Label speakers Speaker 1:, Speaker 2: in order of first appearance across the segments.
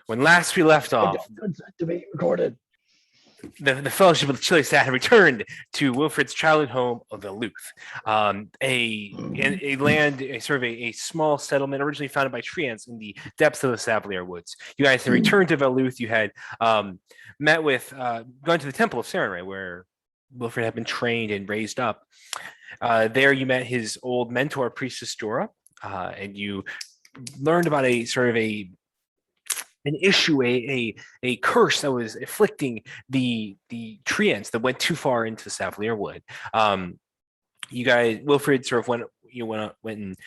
Speaker 1: When last we left
Speaker 2: I
Speaker 1: off,
Speaker 2: don't consent to be recorded.
Speaker 1: the Fellowship of the Chili Sat had returned to Wilfried's childhood home of Eluth, a land, a small settlement originally founded by treants in the depths of the Savalirwoods. You guys had returned to Eluth. You had met with, gone to the Temple of Sarenrae, where Wilfried had been trained and raised up. There you met his old mentor, Priestess Dora, and you learned about an issue, a curse that was afflicting the treants that went too far into Savalirwood. You guys, Wilfried sort of went and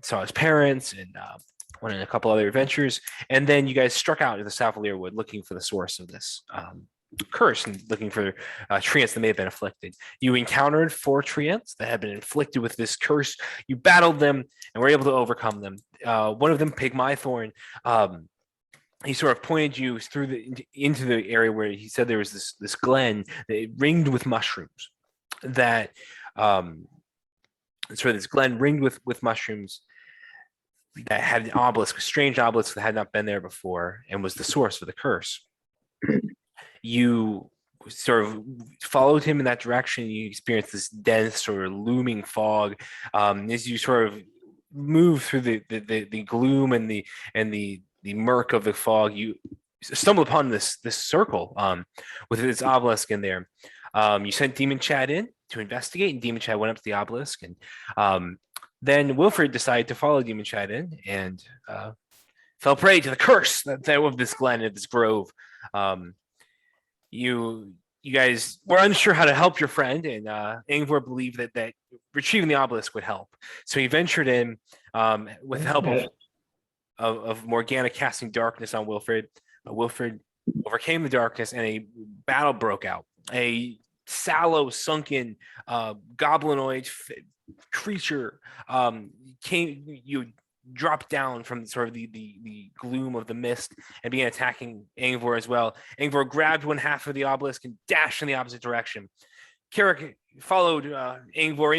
Speaker 1: saw his parents and went on a couple other adventures, and then you guys struck out into the Savalirwood looking for the source of this curse and looking for treants that may have been afflicted. You encountered 4 treants that had been inflicted with this curse. You battled them and were able to overcome them. One of them, Pygmythorn, he sort of pointed you through into the area where he said there was this glen that ringed with mushrooms. That this glen ringed with mushrooms that had an obelisk, a strange obelisk that had not been there before, and was the source of the curse. You sort of followed him in that direction. You experienced this dense sort of looming fog as you sort of move through the gloom and the murk of the fog. You stumble upon this circle with its obelisk in there. You sent Demon Chad in to investigate, and Demon Chad went up to the obelisk, and then Wilfried decided to follow Demon Chad in and fell prey to the curse of this glen, of this grove. You guys were unsure how to help your friend, and Angvor believed that retrieving the obelisk would help. So he ventured in with help of Morgana casting darkness on Wilfried. Wilfried overcame the darkness, and a battle broke out. A sallow, sunken, goblinoid creature you dropped down from sort of the gloom of the mist and began attacking Angvor as well. Angvor grabbed one half of the obelisk and dashed in the opposite direction. Karrik followed Angvor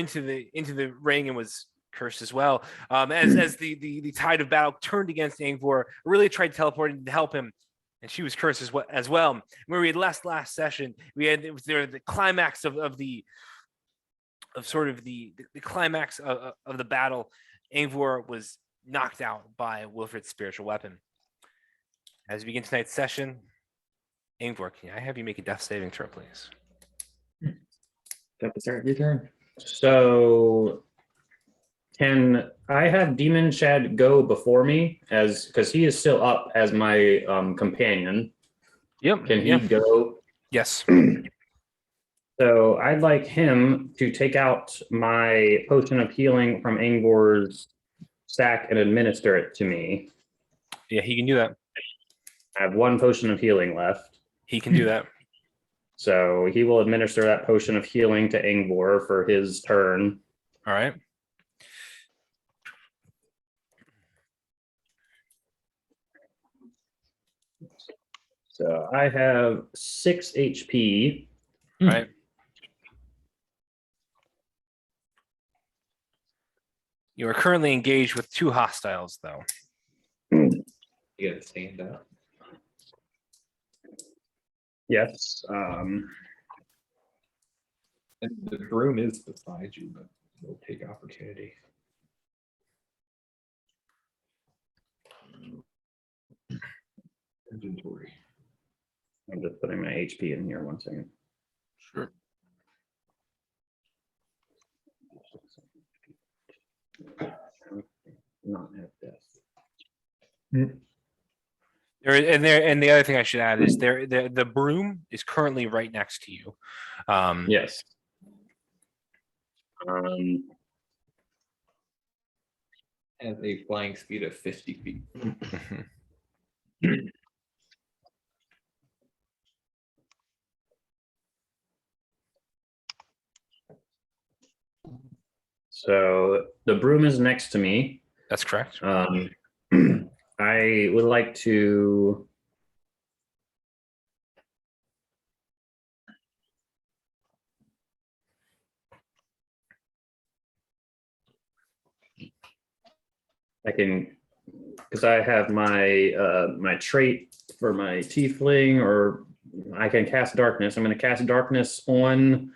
Speaker 1: into the ring and was cursed as well. As the tide of battle turned against Angvor, Aurelia tried to teleport in to help him, and she was cursed as well. Where we had last session, we had the climax of the climax of the battle. Angvor was knocked out by Wilfried's spiritual weapon. As we begin tonight's session, Angvor, can I have you make a death saving throw, please?
Speaker 3: Got to start your turn. So, can I have Demon Chad go before me, because he is still up as my companion?
Speaker 1: Yep.
Speaker 3: Can he go?
Speaker 1: Yes.
Speaker 3: So I'd like him to take out my potion of healing from Angvor's sack and administer it to me.
Speaker 1: Yeah, he can do that.
Speaker 3: I have 1 potion of healing left.
Speaker 1: He can do that.
Speaker 3: So he will administer that potion of healing to Angvor for his turn.
Speaker 1: All right.
Speaker 3: So I have 6 HP.
Speaker 1: All right. You are currently engaged with 2 hostiles, though.
Speaker 4: You gotta stand up.
Speaker 3: Yes.
Speaker 4: And the broom is beside you, but you'll take opportunity. Inventory.
Speaker 3: I'm just putting my HP in here 1 second.
Speaker 4: Sure.
Speaker 3: Not have death.
Speaker 1: And the other thing I should add is the broom is currently right next to you.
Speaker 3: Yes.
Speaker 4: Has a flying speed of 50 feet.
Speaker 3: So the broom is next to me.
Speaker 1: That's correct.
Speaker 3: I would like to I can because I have my my trait for my tiefling, or I can cast darkness. I'm going to cast darkness on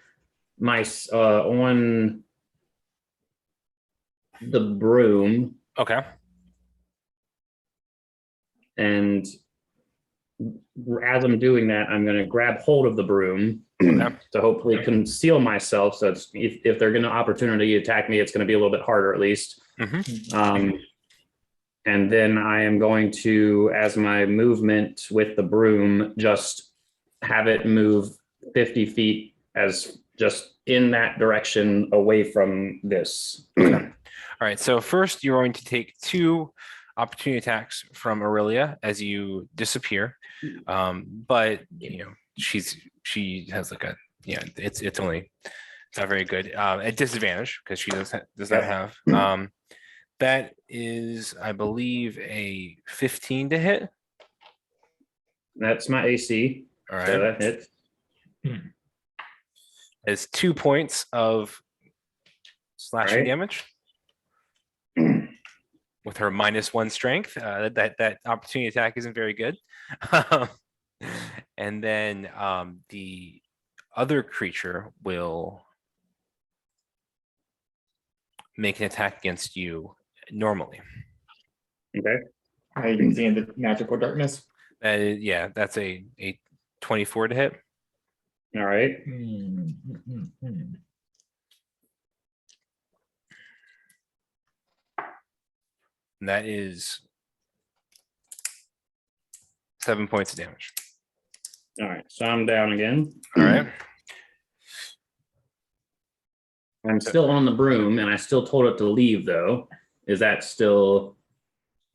Speaker 3: my on the broom,
Speaker 1: Okay.
Speaker 3: and as I'm doing that, I'm going to grab hold of the broom
Speaker 1: Okay.
Speaker 3: to hopefully conceal myself. So it's, if they're going to opportunity attack me, it's going to be a little bit harder at least. And then I am going to, as my movement with the broom, just have it move 50 feet as just in that direction away from this.
Speaker 1: Okay. All right. So first, you're going to take 2 opportunity attacks from Aurelia as you disappear. But she has like a it's it's not very good at disadvantage because she does not have that is, I believe, a 15 to hit.
Speaker 3: That's my AC.
Speaker 1: All right.
Speaker 3: So that hits.
Speaker 1: It's 2 points of slashing
Speaker 3: Right.
Speaker 1: damage with her -1 strength. That opportunity attack isn't very good. And then the other creature will make an attack against you normally.
Speaker 3: Okay.
Speaker 2: Are you using the magical darkness?
Speaker 1: That's a 24 to hit.
Speaker 3: All right.
Speaker 1: And that is 7 points of damage.
Speaker 3: All right. So I'm down again.
Speaker 1: All right.
Speaker 3: I'm still on the broom, and I still told it to leave, though. Is that still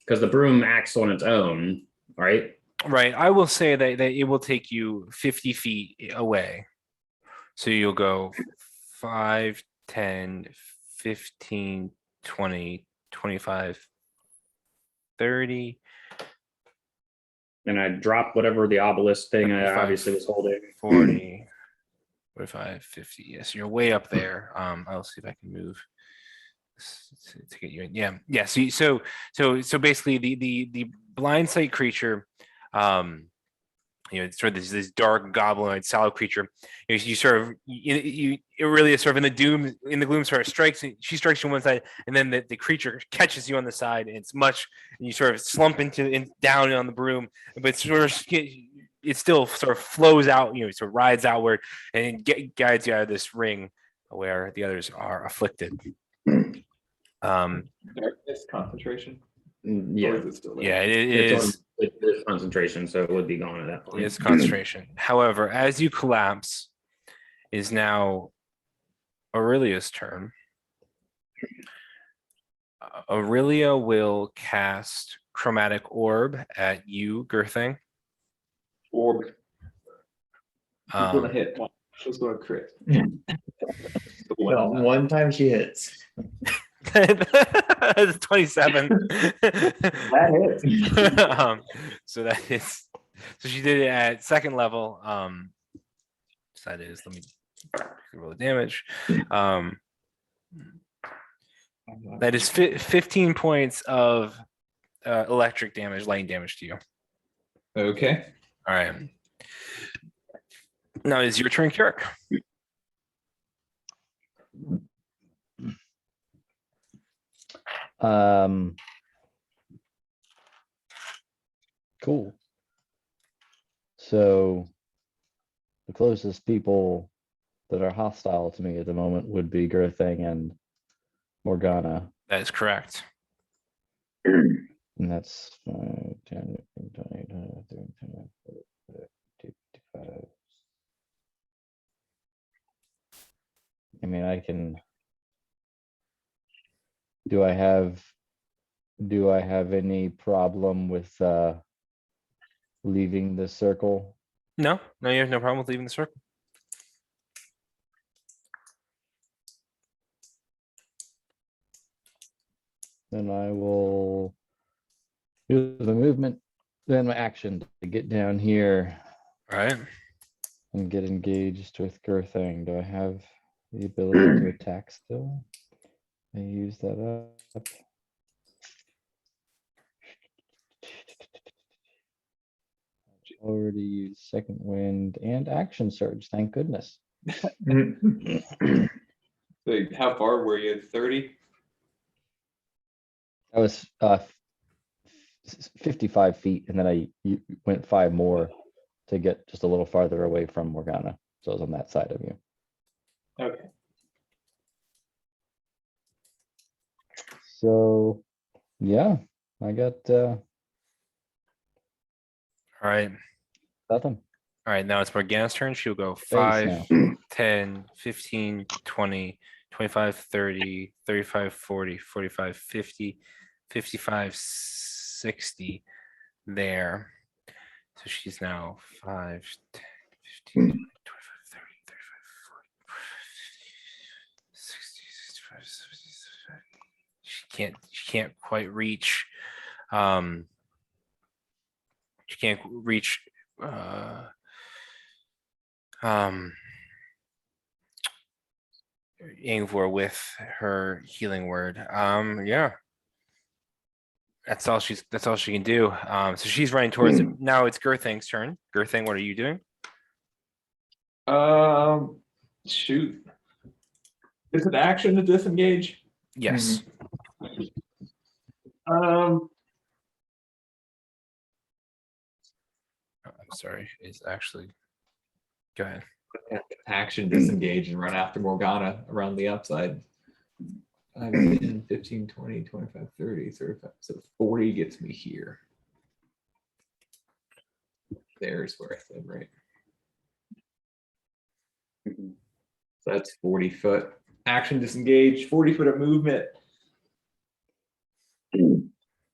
Speaker 3: because the broom acts on its own, right?
Speaker 1: Right. I will say that it will take you 50 feet away. So you'll go 5, 10, 15, 20, 25, 30.
Speaker 3: And I dropped whatever the obelisk thing I
Speaker 1: 35,
Speaker 3: obviously was holding.
Speaker 1: 40, 45, 50. Yes, you're way up there. I'll see if I can move to get you in. Yeah. So basically, the blind sight creature, it's sort of this dark goblinoid sallow creature. You sort of it really is sort of in the gloom sort of strikes. She strikes you on one side, and then the creature catches you on the side, and and you sort of slump down on the broom, but sort of it still sort of flows out. Sort of rides outward and guides you out of this ring where the others are afflicted.
Speaker 2: Darkness concentration.
Speaker 3: Yeah.
Speaker 2: Or is it still there?
Speaker 1: Yeah, it
Speaker 3: It's
Speaker 1: is.
Speaker 3: it's concentration, so it would be gone at that point.
Speaker 1: It's concentration. However, as you collapse, is now Aurelia's turn. Aurelia will cast Chromatic Orb at you, Gurthang.
Speaker 2: Orb. She's gonna
Speaker 1: Um,
Speaker 2: hit one. She's gonna crit.
Speaker 5: Well, one time she hits.
Speaker 1: That's 27.
Speaker 5: That hits.
Speaker 1: So that is. So she did it at 2nd level. So that is. Let me roll the damage. That is 15 points of electric damage, lightning damage to you.
Speaker 4: Okay.
Speaker 1: All right. Now it's your turn, Karrik.
Speaker 6: Cool. So the closest people that are hostile to me at the moment would be Gurthang and Morgana.
Speaker 1: That is correct.
Speaker 6: And that's 5, 10, 20, 30, 55. I mean, I can. Do I have any problem with leaving the circle?
Speaker 1: No, you have no problem with leaving the circle.
Speaker 6: Then I will use the movement, then my action to get down here
Speaker 1: All right.
Speaker 6: and get engaged with Gurthang. Do I have the ability to attack still? I use that up. Already used second wind and action surge. Thank goodness.
Speaker 2: So how far were you? 30?
Speaker 6: I was 55 feet, and then I went 5 more to get just a little farther away from Morgana. So I was on that side of you.
Speaker 2: Okay.
Speaker 6: So yeah, I got
Speaker 1: All right.
Speaker 6: nothing.
Speaker 1: All right, now it's Morgana's turn. She'll go
Speaker 6: Base
Speaker 1: 5,
Speaker 6: now.
Speaker 1: 10, 15, 20, 25, 30, 35, 40, 45, 50, 55, 60 there. So she's now 5, 10, 15, 20, 25, 30, 35, 40, 60, 65, 70, 75. She can't quite reach. She can't reach Angvor with her healing word. Yeah. That's all she can do. So she's running towards it. Now it's Gurthang's turn. Gurthang, what are you doing?
Speaker 2: Shoot. Is it action to disengage?
Speaker 1: Yes. I'm sorry. It's actually go ahead.
Speaker 2: Action disengage and run after Morgana around the upside. 5, 10, 15, 20, 25, 30, 35. So 40 gets me here. There's where I said, right? So that's 40 foot. Action disengage, 40 foot of movement.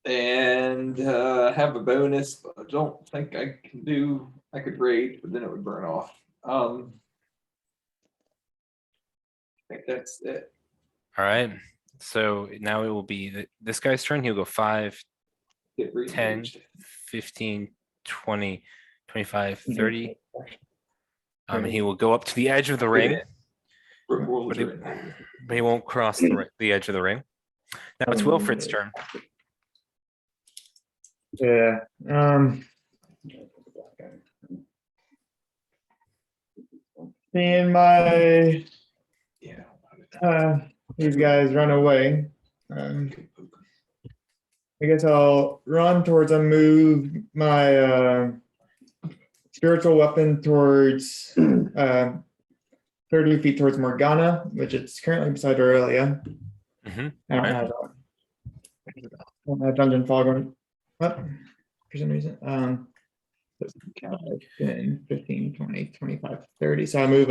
Speaker 2: And have a bonus, but I don't think I can do. I could raid, but then it would burn off. I think that's it.
Speaker 1: All right. So now it will be this guy's turn. He'll go 5,
Speaker 2: Get
Speaker 1: 10,
Speaker 2: re-engaged.
Speaker 1: 15, 20, 25, 30. And he will go up to the edge of the ring,
Speaker 2: Wolves
Speaker 1: but
Speaker 2: are in there.
Speaker 1: but he won't cross the edge of the ring. Now it's Wilfried's turn.
Speaker 5: Yeah. Seeing my
Speaker 2: Yeah.
Speaker 5: these guys run away. I guess I'll run towards and move my spiritual weapon towards 30 feet towards Morgana, which it's currently beside Aurelia.
Speaker 1: Mhm.
Speaker 5: I don't have dungeon fog on. What? For some reason. 10, 15, 20, 25, 30. So I move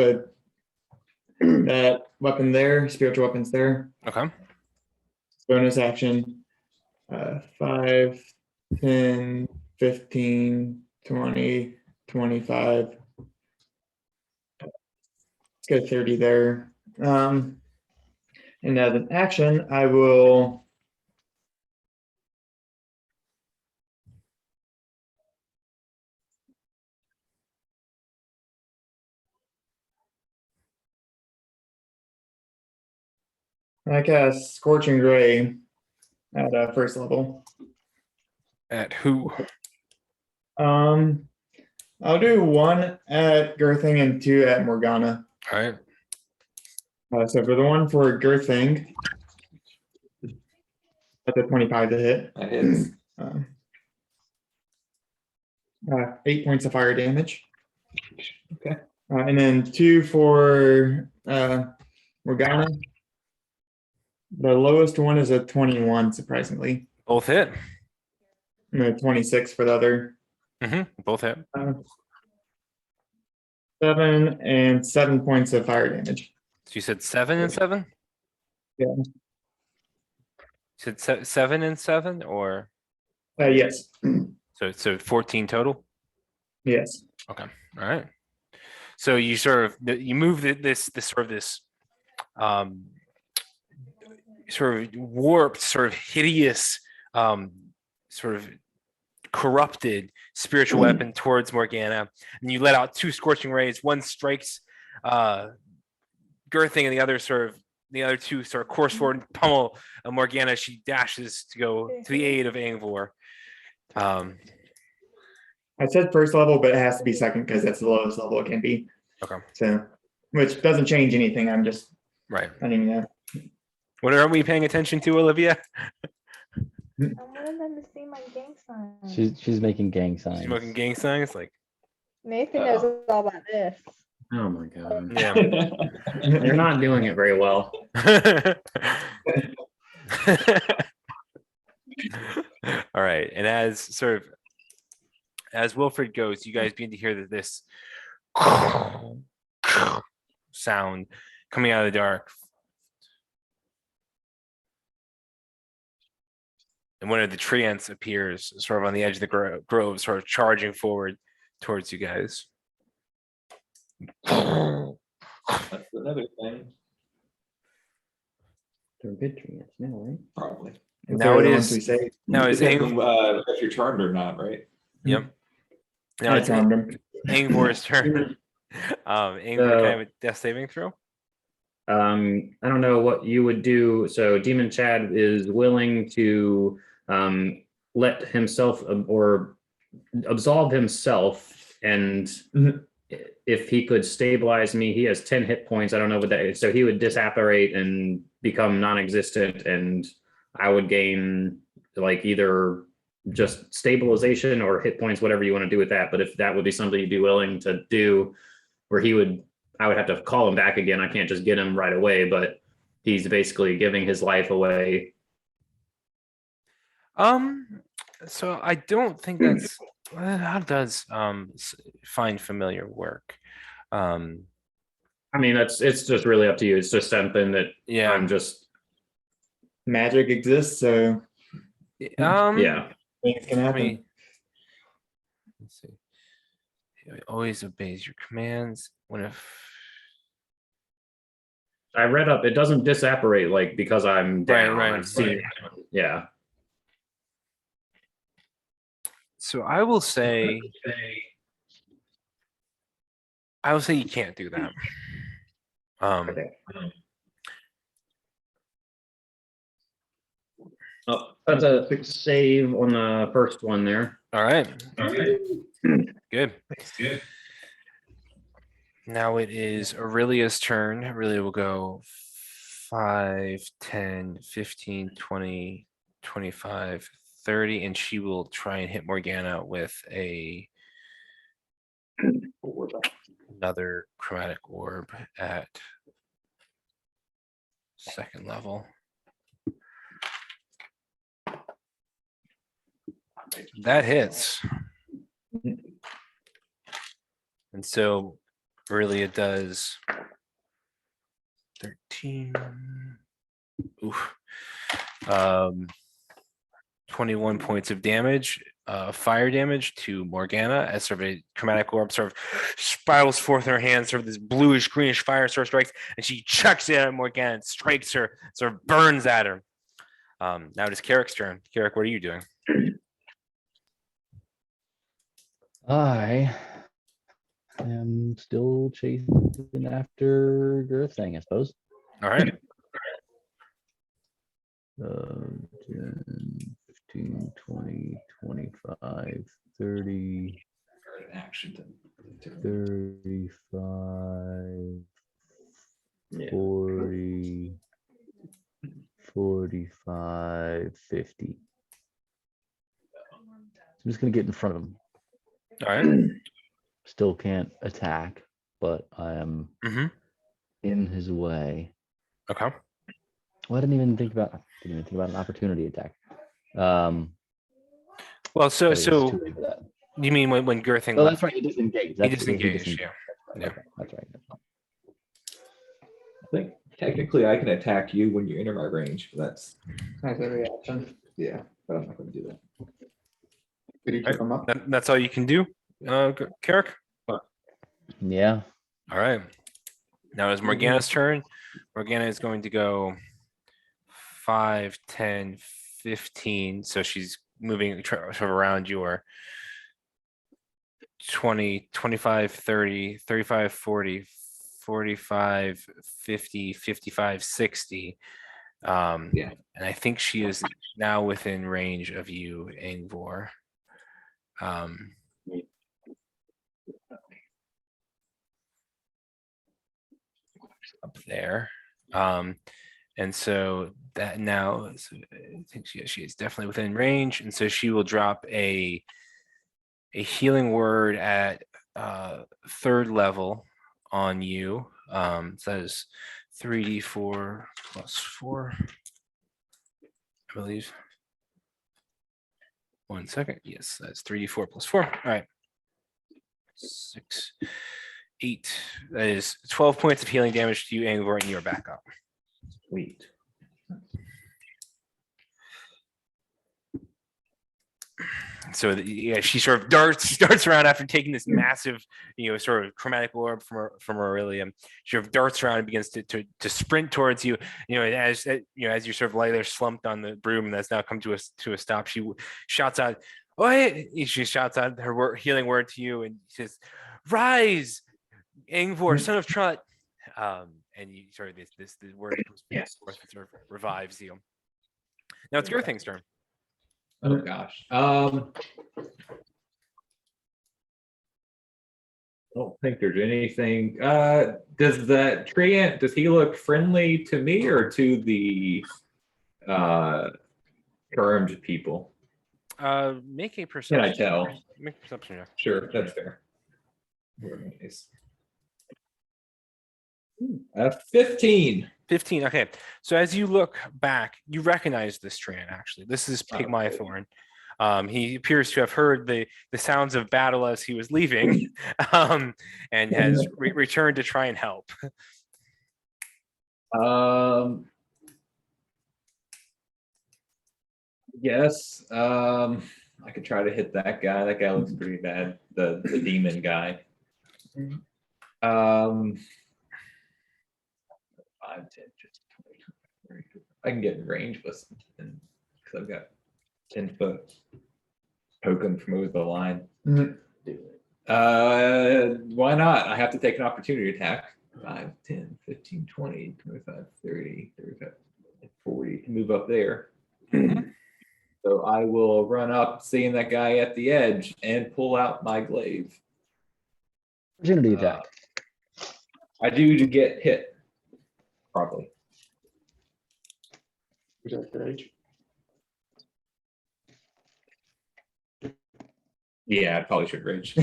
Speaker 5: that weapon there, spiritual weapons there.
Speaker 1: Okay.
Speaker 5: Bonus action. 5, 10, 15, 20, 25. Let's go 30 there. And as an action, I will cast Scorching Ray at first level.
Speaker 1: At who?
Speaker 5: I'll do 1 at Gurthang and 2 at Morgana.
Speaker 1: All right.
Speaker 5: So for the one for Gurthang, that's a 25 to hit.
Speaker 2: That hits.
Speaker 5: 8 points of fire damage.
Speaker 2: Okay.
Speaker 5: And then 2 for Morgana. The lowest one is a 21, surprisingly.
Speaker 1: Both hit.
Speaker 5: And a 26 for the other.
Speaker 1: Both hit.
Speaker 5: 7 and 7 points of fire damage.
Speaker 1: So you said 7 and 7?
Speaker 5: Yeah.
Speaker 1: You said 7 and 7, or
Speaker 5: Yes.
Speaker 1: so 14 total?
Speaker 5: Yes.
Speaker 1: Okay. All right. So you you move this sort of warped, sort of hideous, sort of corrupted spiritual weapon towards Morgana, and you let out 2 scorching rays. One strikes Gurthang, and the other 2 sort of course forward and pummel Morgana. She dashes to go to the aid of Angvor.
Speaker 5: I said first level, but it has to be second because that's the lowest level it can be.
Speaker 1: Okay.
Speaker 5: So, which doesn't change anything. I'm just
Speaker 1: Right.
Speaker 5: letting you know.
Speaker 1: What are we paying attention to, Olivia?
Speaker 7: I wanted them to see my gang sign.
Speaker 6: She's making gang signs.
Speaker 1: She's making gang signs, like,
Speaker 7: Nathan knows all about this.
Speaker 3: Oh my god.
Speaker 1: yeah.
Speaker 3: You're not doing it very well.
Speaker 1: All right, and as Wilfried goes, you guys begin to hear that this sound coming out of the dark. And one of the treants appears sort of on the edge of the grove, sort of charging forward towards you guys.
Speaker 2: That's another thing,
Speaker 3: They're good trees now, right?
Speaker 2: probably.
Speaker 5: If
Speaker 1: Now
Speaker 5: they're
Speaker 1: it
Speaker 5: the
Speaker 1: is-
Speaker 5: ones we say.
Speaker 1: Now is
Speaker 2: Depends on, if you're charmed or not, right?
Speaker 1: Yep. Now
Speaker 5: I
Speaker 1: it's
Speaker 5: charmed him.
Speaker 1: Angvor's turn. Angvor, can I have a death saving throw?
Speaker 3: I don't know what you would do. So Demon Chad is willing to let himself or absolve himself, and
Speaker 5: Mhm.
Speaker 3: if he could stabilize me, he has 10 hit points. I don't know what that is. So he would disapparate and become non-existent, and I would gain like either just stabilization or hit points, whatever you want to do with that. But if that would be something you'd be willing to do, where I would have to call him back again. I can't just get him right away, but he's basically giving his life away.
Speaker 1: So I don't think that's how does find familiar work.
Speaker 3: I mean, it's just really up to you. It's just something that
Speaker 1: Yeah.
Speaker 3: I'm just,
Speaker 5: Magic exists, so
Speaker 3: yeah.
Speaker 5: things can
Speaker 1: I
Speaker 5: happen.
Speaker 1: mean, let's see. It always obeys your commands. When if
Speaker 3: I read up, it doesn't disapparate like because I'm down.
Speaker 1: Right,
Speaker 3: I've seen, yeah.
Speaker 1: so I will say you can't do that.
Speaker 3: Okay. Oh, that's a 6 save on the first one there.
Speaker 1: All right. Good. Now it is Aurelia's turn. Aurelia will go 5, 10, 15, 20, 25, 30, and she will try and hit Morgana with another chromatic orb at second level. That hits. And so Aurelia does 13. Oof. 21 points of damage, fire damage to Morgana as sort of a chromatic orb sort of spirals forth in her hand, sort of this bluish greenish fire sort of strikes, and she chucks it at Morgana and strikes her, sort of burns at her. Now it is Karrik's turn. Karrik, what are you doing?
Speaker 6: I am still chasing after Gurthang, I suppose.
Speaker 1: All right.
Speaker 6: 10, 15, 20, 25, 30,
Speaker 2: An action to
Speaker 6: 35,
Speaker 3: Yeah.
Speaker 6: 40, 45, 50. I'm just gonna get in front of him.
Speaker 1: All right.
Speaker 6: Still can't attack, but I am
Speaker 1: Mm-hmm.
Speaker 6: in his way.
Speaker 1: Okay.
Speaker 6: Well, I didn't even think about an opportunity attack.
Speaker 1: Well,
Speaker 6: but
Speaker 1: so
Speaker 6: it was too late for that.
Speaker 1: you mean when Gurthang
Speaker 6: Oh,
Speaker 1: left?
Speaker 6: that's right. He disengaged.
Speaker 1: He
Speaker 6: That's
Speaker 1: disengaged, yeah. Yeah.
Speaker 6: Okay, that's right.
Speaker 2: I think technically I can attack you when you're in my range. But that's
Speaker 5: That's a reaction.
Speaker 2: yeah, but I'm not going to do that.
Speaker 5: Did he keep him up?
Speaker 1: That's all you can do, Karrik?
Speaker 6: Yeah.
Speaker 1: All right. Now it's Morgana's turn. Morgana is going to go 5, 10, 15. So she's moving sort of around your 20, 25, 30, 35, 40, 45, 50, 55, 60.
Speaker 2: Yeah.
Speaker 1: And I think she is now within range of you, Angvor. Up there. And so that now, so I think she is definitely within range, and so she will drop a healing word at 3rd level on you. So that is 3d4 plus 4, I believe. 1 second. Yes, that's 3d4 plus 4. All right. 6, 8. That is 12 points of healing damage to you, Angvor, and you're back up.
Speaker 2: Sweet.
Speaker 1: So yeah, she sort of darts around after taking this massive, sort of chromatic orb from Aurelia. She sort of darts around and begins to sprint towards you. As you're sort of lie there slumped on the broom that's now come to a stop, she shouts out, "Oh!" She shouts out her healing word to you, and she says, "Rise, Angvor, son of Trut." And you sort of this the word comes forth and sort of revives you. Now it's Gurthang's turn.
Speaker 2: Oh gosh. I don't think there's anything. Does that treant, does he look friendly to me or to the charmed people?
Speaker 1: Make a perception.
Speaker 2: Can I tell?
Speaker 1: Make a perception check.
Speaker 2: Sure, that's fair. 15.
Speaker 1: 15. Okay. So as you look back, you recognize this treant, actually. This is Pygmythorn. He appears to have heard the sounds of battle as he was leaving, and has returned to try and help.
Speaker 2: Yes. I could try to hit that guy. That guy looks pretty bad. The demon guy. 5, 10, just 20. I can get in range with something because I've got 10 foot. Poke him from over the line. Why not? I have to take an opportunity attack. 5, 10, 15, 20, 25, 30, 35, 40 to move up there. So I will run up, seeing that guy at the edge, and pull out my glaive.
Speaker 6: Opportunity attack.
Speaker 2: I do to get hit. Probably.
Speaker 4: Is that rage?
Speaker 2: Yeah, I probably should rage.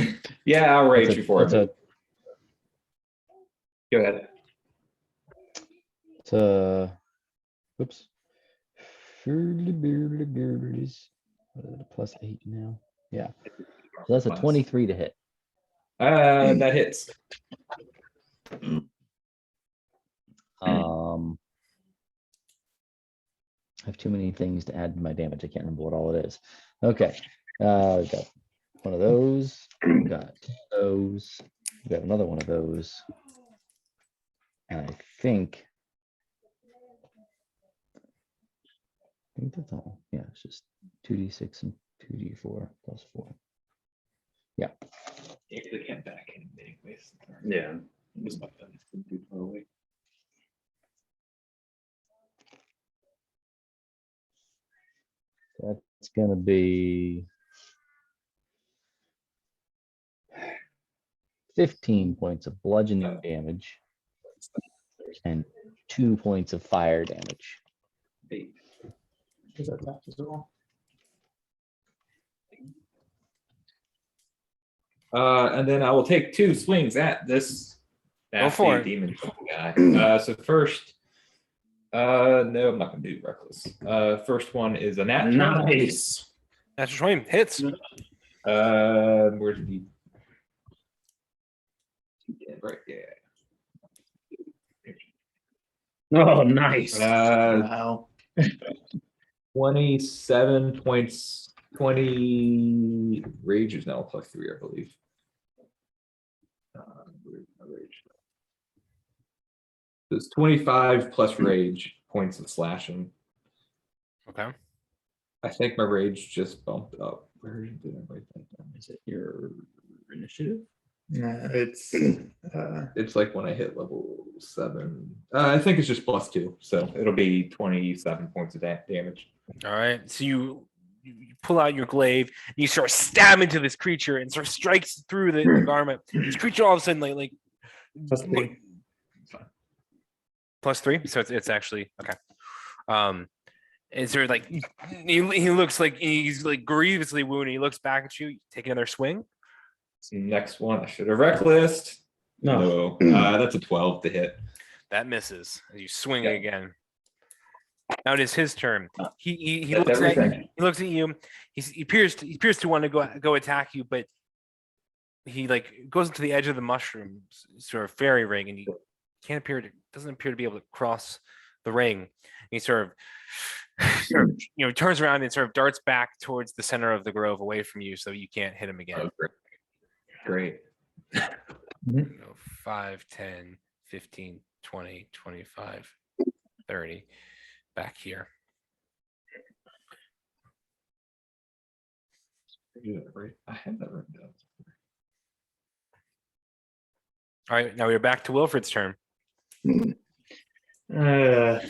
Speaker 2: Yeah, I'll rage before I move. Go ahead.
Speaker 6: Oops. Plus 8 now. Yeah. So that's a 23 to hit.
Speaker 2: That hits.
Speaker 6: I have too many things to add to my damage. I can't remember what all it is. Okay. We got one of those. We got those. We got another one of those. And I think that's all. Yeah, it's just 2d6 and 2d4 plus 4. Yeah.
Speaker 2: They can't back in anyways.
Speaker 3: Yeah.
Speaker 2: Just my thumb is too far away.
Speaker 6: That's gonna be 15 points of bludgeoning damage and 2 points of fire damage.
Speaker 4: Is that attack as well?
Speaker 2: And then I will take 2 swings at this
Speaker 1: for
Speaker 2: nasty
Speaker 1: it.
Speaker 2: demon guy. So first, no, I'm not gonna do reckless. First one is a nat 20.
Speaker 3: Nice.
Speaker 1: Natural 20 hits.
Speaker 2: Where's the right? Yeah.
Speaker 3: Oh, nice.
Speaker 4: Wow.
Speaker 2: 27 points. 20 rage is now plus 3, I believe. Where's my rage? So it's 25 plus rage points of slashing.
Speaker 1: Okay.
Speaker 2: I think my rage just bumped up. Where did I write that down?
Speaker 3: Is it your initiative?
Speaker 5: No, it's
Speaker 2: It's like when I hit level 7. I think it's just plus 2, so it'll be 27 points of damage.
Speaker 1: All right. So you pull out your glaive, and you sort of stab into this creature, and sort of strikes through the garment. This creature all of a sudden like
Speaker 5: +3.
Speaker 1: +3, so it's actually okay. And sort of like he looks like he's like grievously wounded. He looks back at you, take another swing.
Speaker 2: Next one, I should have reckless.
Speaker 3: No.
Speaker 2: No, that's a 12 to hit.
Speaker 1: That misses as you swing
Speaker 2: Yeah.
Speaker 1: again. Now it is his turn. He
Speaker 2: That's
Speaker 1: looks at
Speaker 2: everything.
Speaker 1: he looks at you. He appears to want to go attack you, but he like goes into the edge of the mushrooms, sort of fairy ring, and he doesn't appear to be able to cross the ring. And he sort of turns around and sort of darts back towards the center of the grove, away from you, so you can't hit him again.
Speaker 2: Oh, great.
Speaker 1: 5, 10, 15, 20, 25, 30. Back here.
Speaker 2: I have that written down.
Speaker 1: All right, now we're back to Wilfried's turn.
Speaker 5: Uh,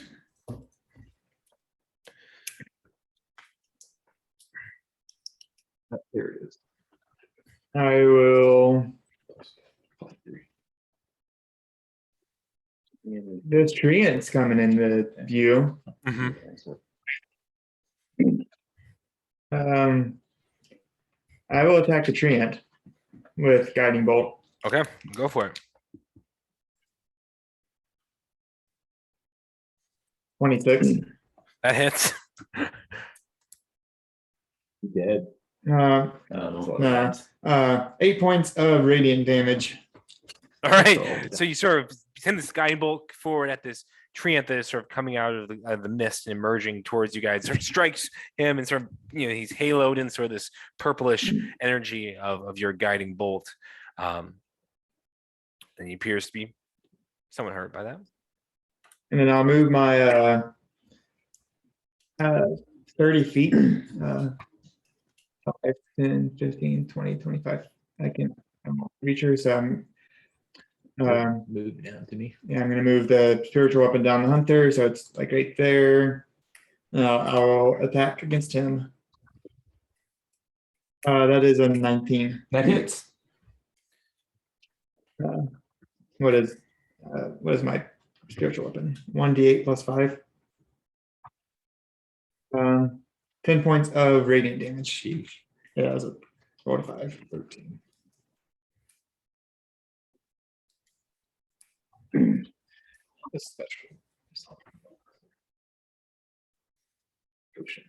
Speaker 2: There it is.
Speaker 5: I will. There's treants coming into view. I will attack the treant with guiding bolt.
Speaker 1: Okay, go for it.
Speaker 5: 26.
Speaker 1: That hits.
Speaker 2: Dead.
Speaker 5: Nah. 8 points of radiant damage.
Speaker 1: All right, so you sort of send this guiding bolt forward at this treant that is sort of coming out of the mist and emerging towards you guys. Sort of strikes him, and sort of he's haloed in sort of this purplish energy of your guiding bolt. And he appears to be somewhat hurt by that.
Speaker 5: And then I'll move my 30 feet. 5, 10, 15, 20, 25. I'm reach her, so I'm
Speaker 2: Move down to me.
Speaker 5: yeah, I'm gonna move the spiritual weapon down the hunter, so it's like right there. I'll attack against him. That is a 19.
Speaker 2: That hits.
Speaker 5: What is my spiritual weapon? 1d8 plus 5. 10 points of radiant damage. Yeah, that was a 4 to 5. 13.
Speaker 2: Special. Ocean.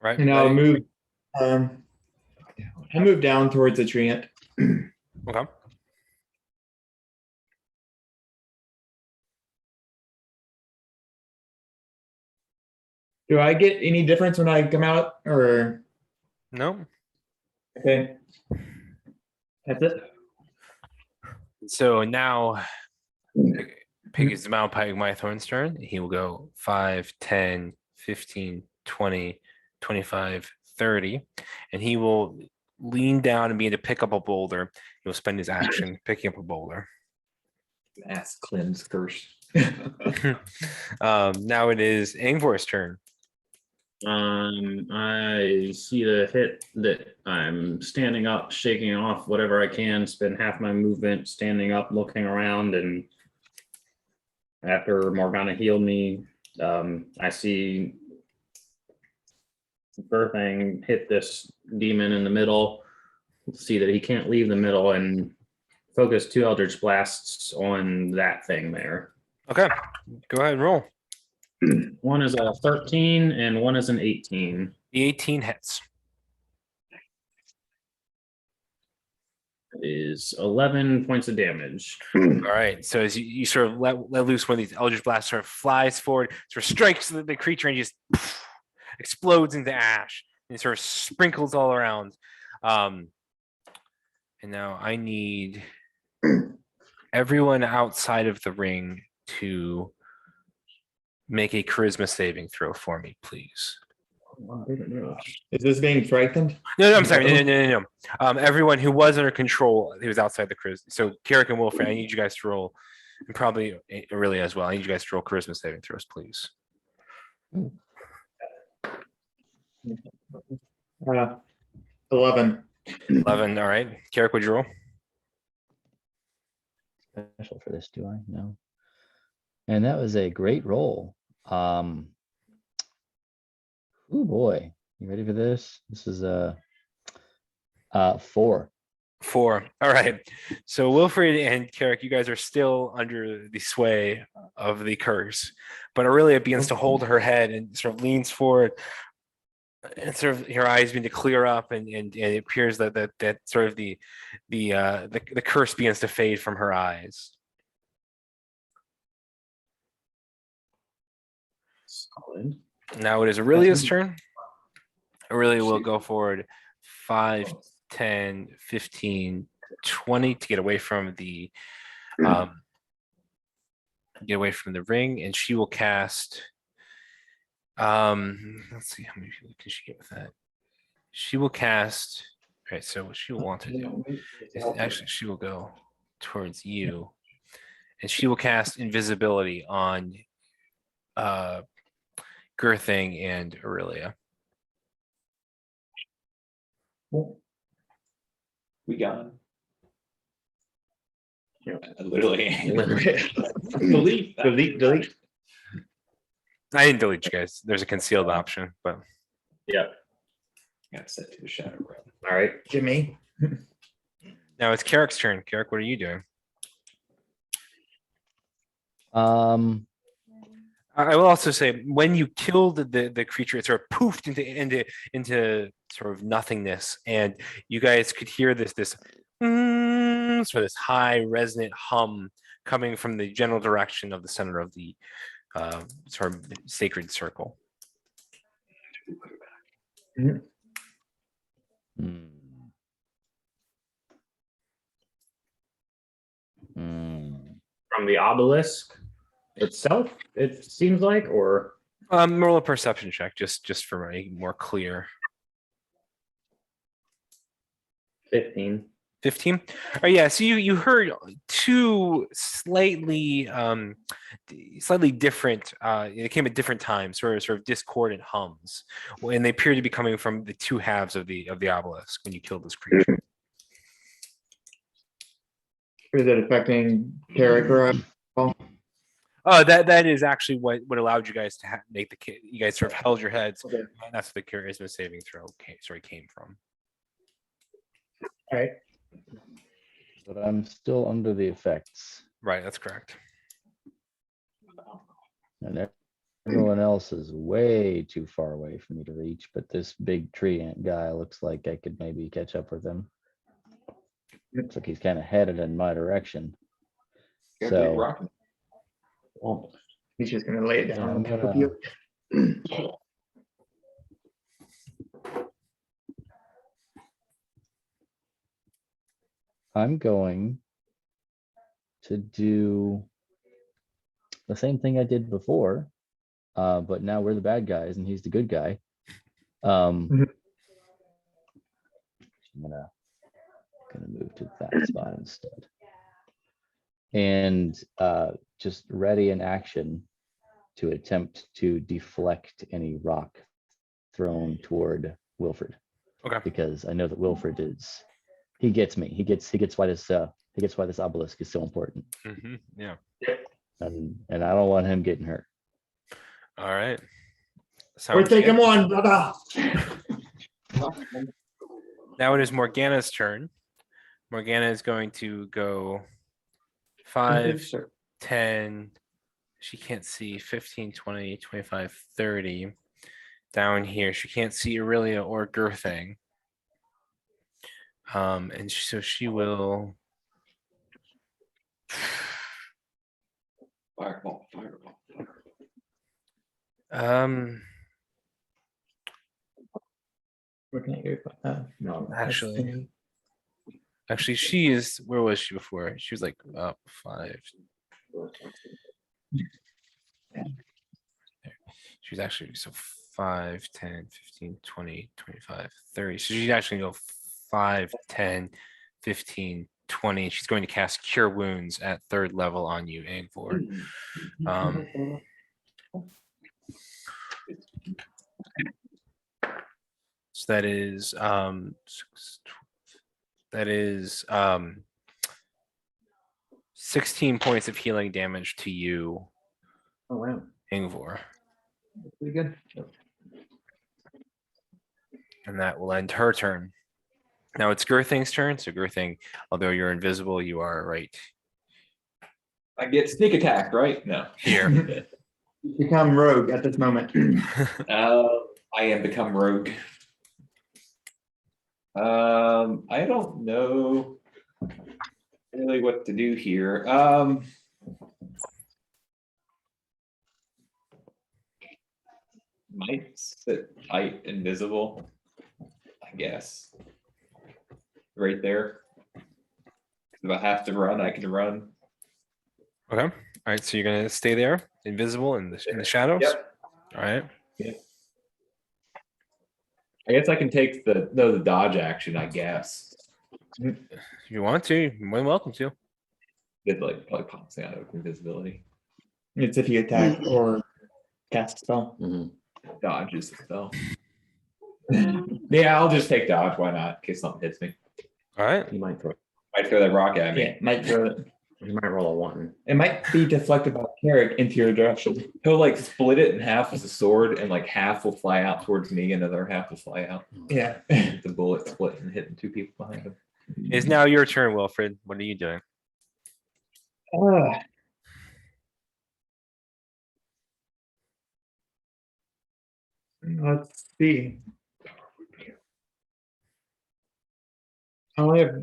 Speaker 1: Right.
Speaker 5: And I'll
Speaker 1: ready?
Speaker 5: move down towards the treant.
Speaker 1: Okay.
Speaker 5: Do I get any difference when I come out, or
Speaker 1: No.
Speaker 5: okay? That's it.
Speaker 1: So now Pig is my thorn's turn. He will go 5, 10, 15, 20, 25, 30. And he will lean down and begin to pick up a boulder. He'll spend his action picking up a boulder.
Speaker 2: Ass cleanse curse.
Speaker 1: Now it is Angvor's turn.
Speaker 3: I see the hit that I'm standing up, shaking off whatever I can, spend half my movement standing up, looking around, and after Morgana healed me, I see Gurthang hit this demon in the middle, see that he can't leave the middle, and focus 2 Eldritch Blasts on that thing there.
Speaker 1: Okay, go ahead and roll.
Speaker 3: One is a 13 and one is an 18.
Speaker 1: The 18 hits.
Speaker 3: Is 11 points of damage.
Speaker 1: All right. So as you sort of let loose one of these Eldritch Blasts, sort of flies forward, sort of strikes the creature and just explodes into ash and sort of sprinkles all around. And now I need everyone outside of the ring to make a charisma saving throw for me, please.
Speaker 5: Is this being frightened?
Speaker 1: No, I'm sorry. No. Everyone who was under control, who was outside the charisma. So Karrik and Wilfried, I need you guys to roll, and probably Aurelia as well. I need you guys to roll charisma saving throws, please.
Speaker 5: Uh, 11.
Speaker 1: 11. All right. Karrik, would you roll?
Speaker 6: Special for this, do I? No. And that was a great roll. Oh boy, you ready for this? This is a 4.
Speaker 1: 4. All right. So Wilfried and Karrik, you guys are still under the sway of the curse, but Aurelia begins to hold her head and sort of leans forward, and sort of her eyes begin to clear up, and it appears that sort of the curse begins to fade from her eyes.
Speaker 3: Solid.
Speaker 1: Now it is Aurelia's turn. Aurelia will go forward 5, 10, 15, 20 to get away from the ring, and she will cast. Let's see how many people can she get with that. She will cast. All right, so what she will want to do is actually she will go towards you, and she will cast invisibility on Gurthang and Aurelia.
Speaker 2: We gone. Literally. Delete.
Speaker 3: Delete.
Speaker 1: I didn't delete you guys. There's a concealed option, but
Speaker 3: Yep.
Speaker 2: Got set to the shadow realm.
Speaker 3: All right.
Speaker 5: Jimmy.
Speaker 1: now it's Karrik's turn. Karrik, what are you doing? I will also say, when you killed the creature, it sort of poofed into sort of nothingness, and you guys could hear this sort of this high resonant hum coming from the general direction of the center of the sort of sacred circle.
Speaker 6: Hmm.
Speaker 3: From the obelisk itself, it seems like, or
Speaker 1: Roll a perception check, just for a more clear.
Speaker 3: 15.
Speaker 1: 15. Oh yeah, so you heard two slightly different, they came at different times, sort of discordant hums, and they appear to be coming from the two halves of the obelisk when you killed this creature.
Speaker 5: Is it affecting Karrik?
Speaker 1: Oh, that is actually what allowed you guys to make you guys sort of held your heads.
Speaker 5: Okay.
Speaker 1: And that's what the charisma saving throw came from.
Speaker 5: All right.
Speaker 6: But I'm still under the effects,
Speaker 1: Right, that's correct.
Speaker 6: and everyone else is way too far away for me to reach. But this big tree ant guy looks like I could maybe catch up with him. Looks like he's kind of headed in my direction. So
Speaker 2: Almost.
Speaker 5: He's just gonna lay it down
Speaker 6: Yeah,
Speaker 5: on
Speaker 6: I'm
Speaker 5: top of you.
Speaker 6: I'm going to do the same thing I did before, but now we're the bad guys and he's the good guy. I'm gonna move to that spot instead, and just ready in action to attempt to deflect any rock thrown toward Wilfried.
Speaker 1: Okay.
Speaker 6: Because I know that Wilfried he gets me. He gets why this obelisk is so important.
Speaker 1: Yeah.
Speaker 6: And I don't want him getting hurt.
Speaker 1: All right.
Speaker 5: We're
Speaker 1: Sounds
Speaker 5: taking
Speaker 1: good.
Speaker 5: one, brother.
Speaker 1: Now it is Morgana's turn. Morgana is going to go 5, 10, she can't see, 15, 20, 25, 30. Down here, she can't see Aurelia or Gurthang. And so she will.
Speaker 2: Fireball.
Speaker 5: What can I do about that? No,
Speaker 1: Actually, she is. Where was she before? She was like up 5. She was actually so 5, 10, 15, 20, 25, 30. So she's actually going to go 5, 10, 15, 20. She's going to cast Cure Wounds at 3rd level on you, Angvor. So that is 16 points of healing damage to you,
Speaker 3: Oh, wow.
Speaker 1: Angvor.
Speaker 2: Pretty good.
Speaker 1: And that will end her turn. Now it's Gurthang's turn. So Gurthang, although you're invisible, you are right
Speaker 2: I get sneak attack, right? No.
Speaker 1: here.
Speaker 5: Become rogue at this moment.
Speaker 2: I am become rogue. I don't know really what to do here. Might sit tight invisible, I guess. Right there. If I have to run, I can run.
Speaker 1: Okay. All right. So you're gonna stay there, invisible in the shadows.
Speaker 2: Yep.
Speaker 1: All right.
Speaker 2: I guess I can take the dodge action, I guess.
Speaker 1: If you want to, you're more than welcome to.
Speaker 2: It like probably pops out of invisibility.
Speaker 5: It's if you attack or cast a spell.
Speaker 3: Mhm.
Speaker 2: Dodge is the spell. Yeah, I'll just take dodge. Why not? In case something hits me.
Speaker 1: All right.
Speaker 3: You might throw.
Speaker 2: Might throw that rock at me.
Speaker 5: Yeah, might throw it.
Speaker 3: You might roll a 1.
Speaker 5: It might be deflected by Karrik into your direction.
Speaker 2: He'll like split it in half with a sword, and like half will fly out towards me, and another half will fly out.
Speaker 5: Yeah.
Speaker 2: The bullet split and hitting 2 people behind him.
Speaker 1: It's now your turn, Wilfried. What are you doing?
Speaker 5: Let's see. I only have,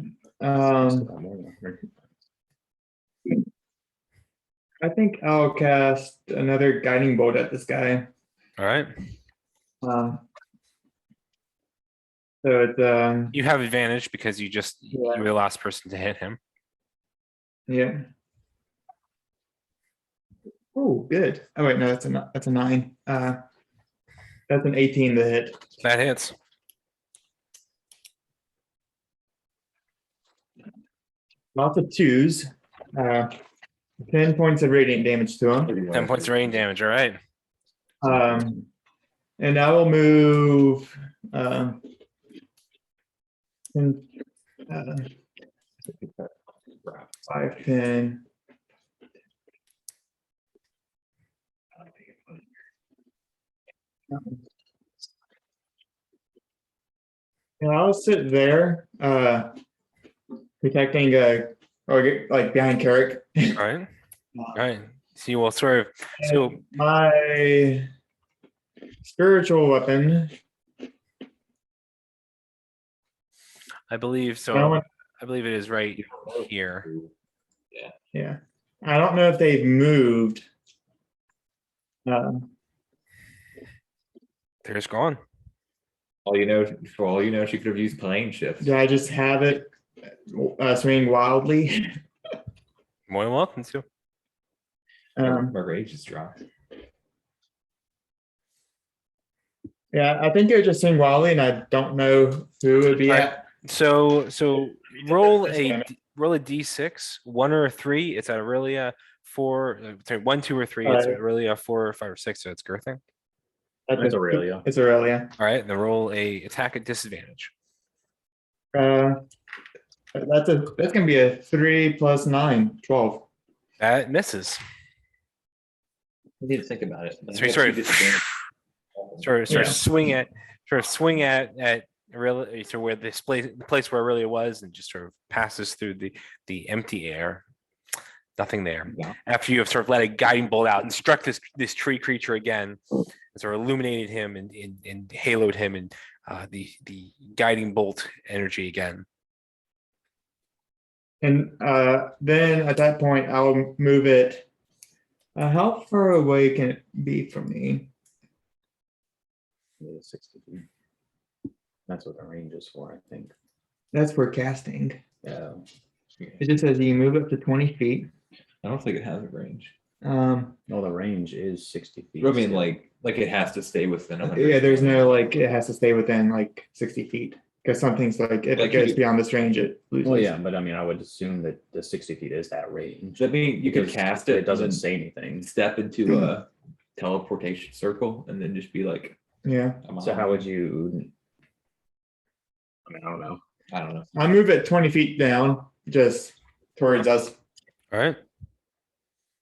Speaker 5: I think I'll cast another guiding bolt at this guy.
Speaker 1: All right.
Speaker 5: So it's
Speaker 1: You have advantage because you
Speaker 5: Yeah.
Speaker 1: were the last person to hit him.
Speaker 5: yeah. Oh, good. Oh wait, no, that's a 9. That's an 18 to hit.
Speaker 1: That hits.
Speaker 5: Lots of 2s. 10 points of radiant damage to him.
Speaker 1: 10 points of rain damage. All right.
Speaker 5: And I will move in 5, 10. And I'll sit there, protecting or like behind Karrik.
Speaker 1: All right. All right. So you will sort of. So
Speaker 5: My spiritual weapon.
Speaker 1: I believe
Speaker 5: I
Speaker 1: so. I believe it is right here.
Speaker 5: Yeah, I don't know if they've moved.
Speaker 1: They're just gone.
Speaker 2: For all you know, she could have used plane shift.
Speaker 5: Do I just have it swing wildly?
Speaker 1: More than welcome to.
Speaker 2: My rage just dropped.
Speaker 5: Yeah, I think they're just swing wildly, and I don't know who it would be
Speaker 1: Alright.
Speaker 5: at.
Speaker 1: So roll
Speaker 5: That's
Speaker 1: a
Speaker 5: damage.
Speaker 1: roll a d6, 1 or 3. It's at Aurelia. 4, sorry, 1, 2, or 3. It's
Speaker 5: Alright.
Speaker 1: Aurelia. 4 or 5 or 6. So it's Gurthang.
Speaker 3: That's Aurelia.
Speaker 5: It's Aurelia.
Speaker 1: All right. Then roll a attack at disadvantage.
Speaker 5: That's gonna be a 3 + 9, 12.
Speaker 1: That misses.
Speaker 2: I need to think about it.
Speaker 1: So you sort of swing at Aurelia, so where the place where Aurelia was, and just sort of passes through the empty air. Nothing there.
Speaker 2: Yeah.
Speaker 1: After you have sort of let a guiding bolt out and struck this tree creature again, and sort of illuminated him and haloed him in the guiding bolt energy again.
Speaker 5: And then at that point, I'll move it. How far away can it be from me?
Speaker 3: 60 feet. That's what the range is for, I think.
Speaker 5: That's for casting.
Speaker 3: Yeah.
Speaker 5: It just says you move up to 20 feet.
Speaker 2: I don't think it has a range.
Speaker 3: No, the range is 60 feet.
Speaker 2: I mean,
Speaker 3: still.
Speaker 2: like it has to stay within 100.
Speaker 5: Yeah, there's no like it has to stay within like 60 feet because something's like if
Speaker 2: Like
Speaker 5: it goes
Speaker 2: you-
Speaker 5: beyond this range, it loses.
Speaker 3: Well, yeah, but I mean, I would assume that the 60 feet is that range.
Speaker 2: Does that mean you could
Speaker 3: Because
Speaker 2: cast it?
Speaker 3: It doesn't
Speaker 2: and
Speaker 3: say anything.
Speaker 2: step into a teleportation circle and then just be like
Speaker 5: Yeah.
Speaker 2: Come
Speaker 3: So
Speaker 2: on.
Speaker 3: how would you? I mean, I don't know.
Speaker 2: I don't know.
Speaker 5: I move it 20 feet down, just towards us.
Speaker 1: All right.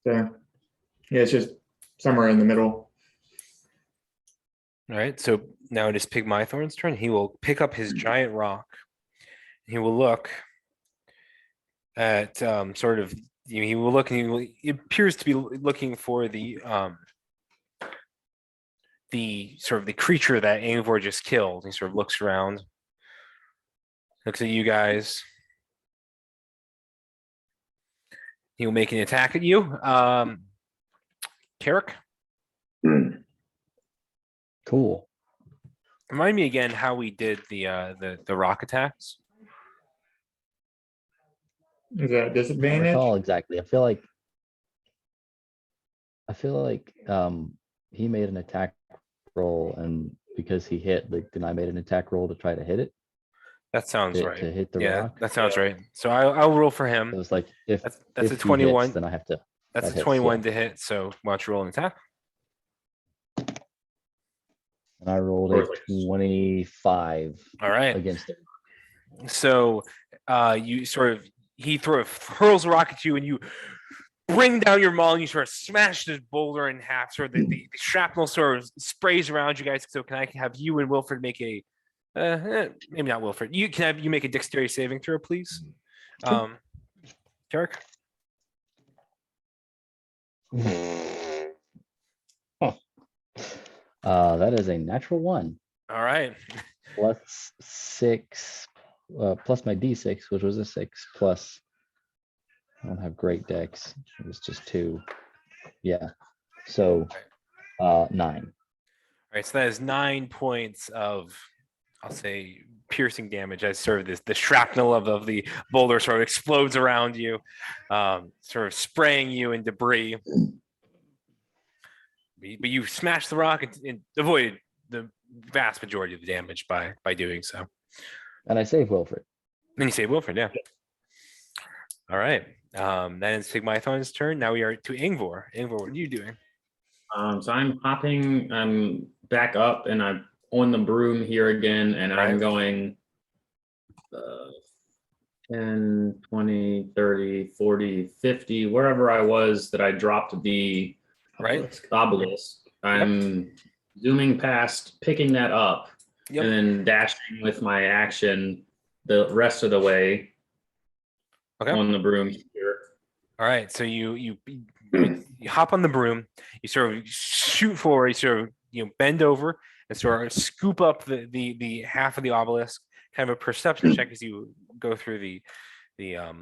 Speaker 5: So yeah, it's just somewhere in the middle.
Speaker 1: All right. So now it is Pygmythorn's turn. He will pick up his giant rock. He will look at sort of he will look and he appears to be looking for the sort of the creature that Angvor just killed. He sort of looks around, looks at you guys. He will make an attack at you. Karrik,
Speaker 6: Cool.
Speaker 1: remind me again how we did the rock attacks.
Speaker 5: Is that a
Speaker 6: I don't
Speaker 5: disadvantage?
Speaker 6: recall exactly. I feel like he made an attack roll, and because he hit, like, then I made an attack roll to try to hit it.
Speaker 1: That sounds
Speaker 6: to,
Speaker 1: right.
Speaker 6: to hit the
Speaker 1: Yeah,
Speaker 6: rock.
Speaker 1: that sounds right. So I'll roll for
Speaker 6: It
Speaker 1: him.
Speaker 6: was like if
Speaker 1: That's
Speaker 6: if
Speaker 1: a
Speaker 6: he hits,
Speaker 1: 21.
Speaker 6: then I have to.
Speaker 1: That's
Speaker 6: that
Speaker 1: a
Speaker 6: hits,
Speaker 1: 21
Speaker 6: yeah.
Speaker 1: to hit. So why don't you roll an attack?
Speaker 6: And I rolled a 25
Speaker 1: All right.
Speaker 6: against it.
Speaker 1: So you sort of he hurls a rock at you and you bring down your maul and you sort of smash this boulder in half. Sort of the shrapnel sort of sprays around you guys. So can I have you and Wilfried make a maybe not Wilfried. You can have you make a dexterity saving throw, please. Karrik?
Speaker 6: That is a natural 1
Speaker 1: All right.
Speaker 6: plus 6 plus my d6, which was a 6 plus. I don't have great dex. It was just 2. Yeah. So 9.
Speaker 1: All right, so that is 9 points of, I'll say, piercing damage as sort of the shrapnel of the boulder sort of explodes around you, sort of spraying you in debris. But you smashed the rock and avoided the vast majority of the damage by doing so.
Speaker 6: And I saved Wilfried.
Speaker 1: And you save Wilfried, yeah. All right. That is Pygmythorn's turn. Now we are to Angvor. Angvor, what are you doing?
Speaker 3: So I'm popping. I'm back up, and I'm on the broom here again, and I'm
Speaker 1: Right.
Speaker 3: going 10, 20, 30, 40, 50, wherever I was that I dropped the
Speaker 1: Right.
Speaker 3: obelisk. I'm zooming past, picking that up,
Speaker 1: Yep.
Speaker 3: and then dashing with my action the rest of the way
Speaker 1: Okay.
Speaker 3: on the broom here.
Speaker 1: All right. So you hop on the broom, you sort of shoot forward, you sort of bend over and sort of scoop up the half of the obelisk, kind of a perception check as you go through the as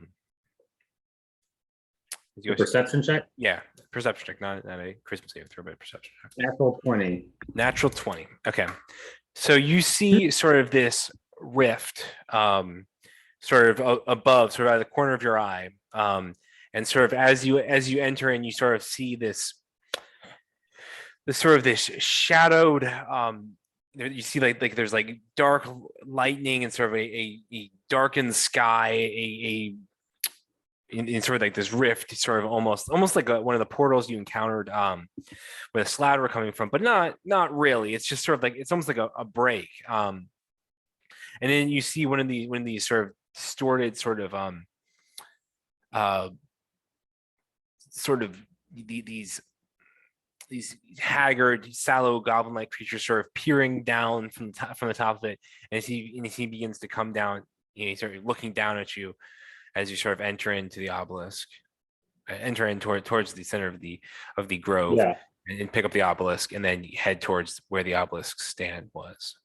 Speaker 1: you go-
Speaker 3: Perception check,
Speaker 1: yeah, perception check, not a Christmas saving throw, but a perception check.
Speaker 3: natural 20.
Speaker 1: Natural 20. Okay. So you see sort of this rift sort of above, sort of out of the corner of your eye. And sort of as you enter in, you sort of see this shadowed you see like there's like dark lightning and sort of a darkened sky, in sort of like this rift, sort of almost like one of the portals you encountered where the Slather were coming from, but not really. It's just sort of like it's almost like a break. And then you see one of these sort of distorted sort of these haggard, sallow, goblin-like creatures sort of peering down from the top of it, and as he begins to come down, he's sort of looking down at you as you sort of enter into the obelisk, enter in towards the center of the grove,
Speaker 3: Yeah.
Speaker 1: and pick up the obelisk, and then head towards where the obelisk stand was.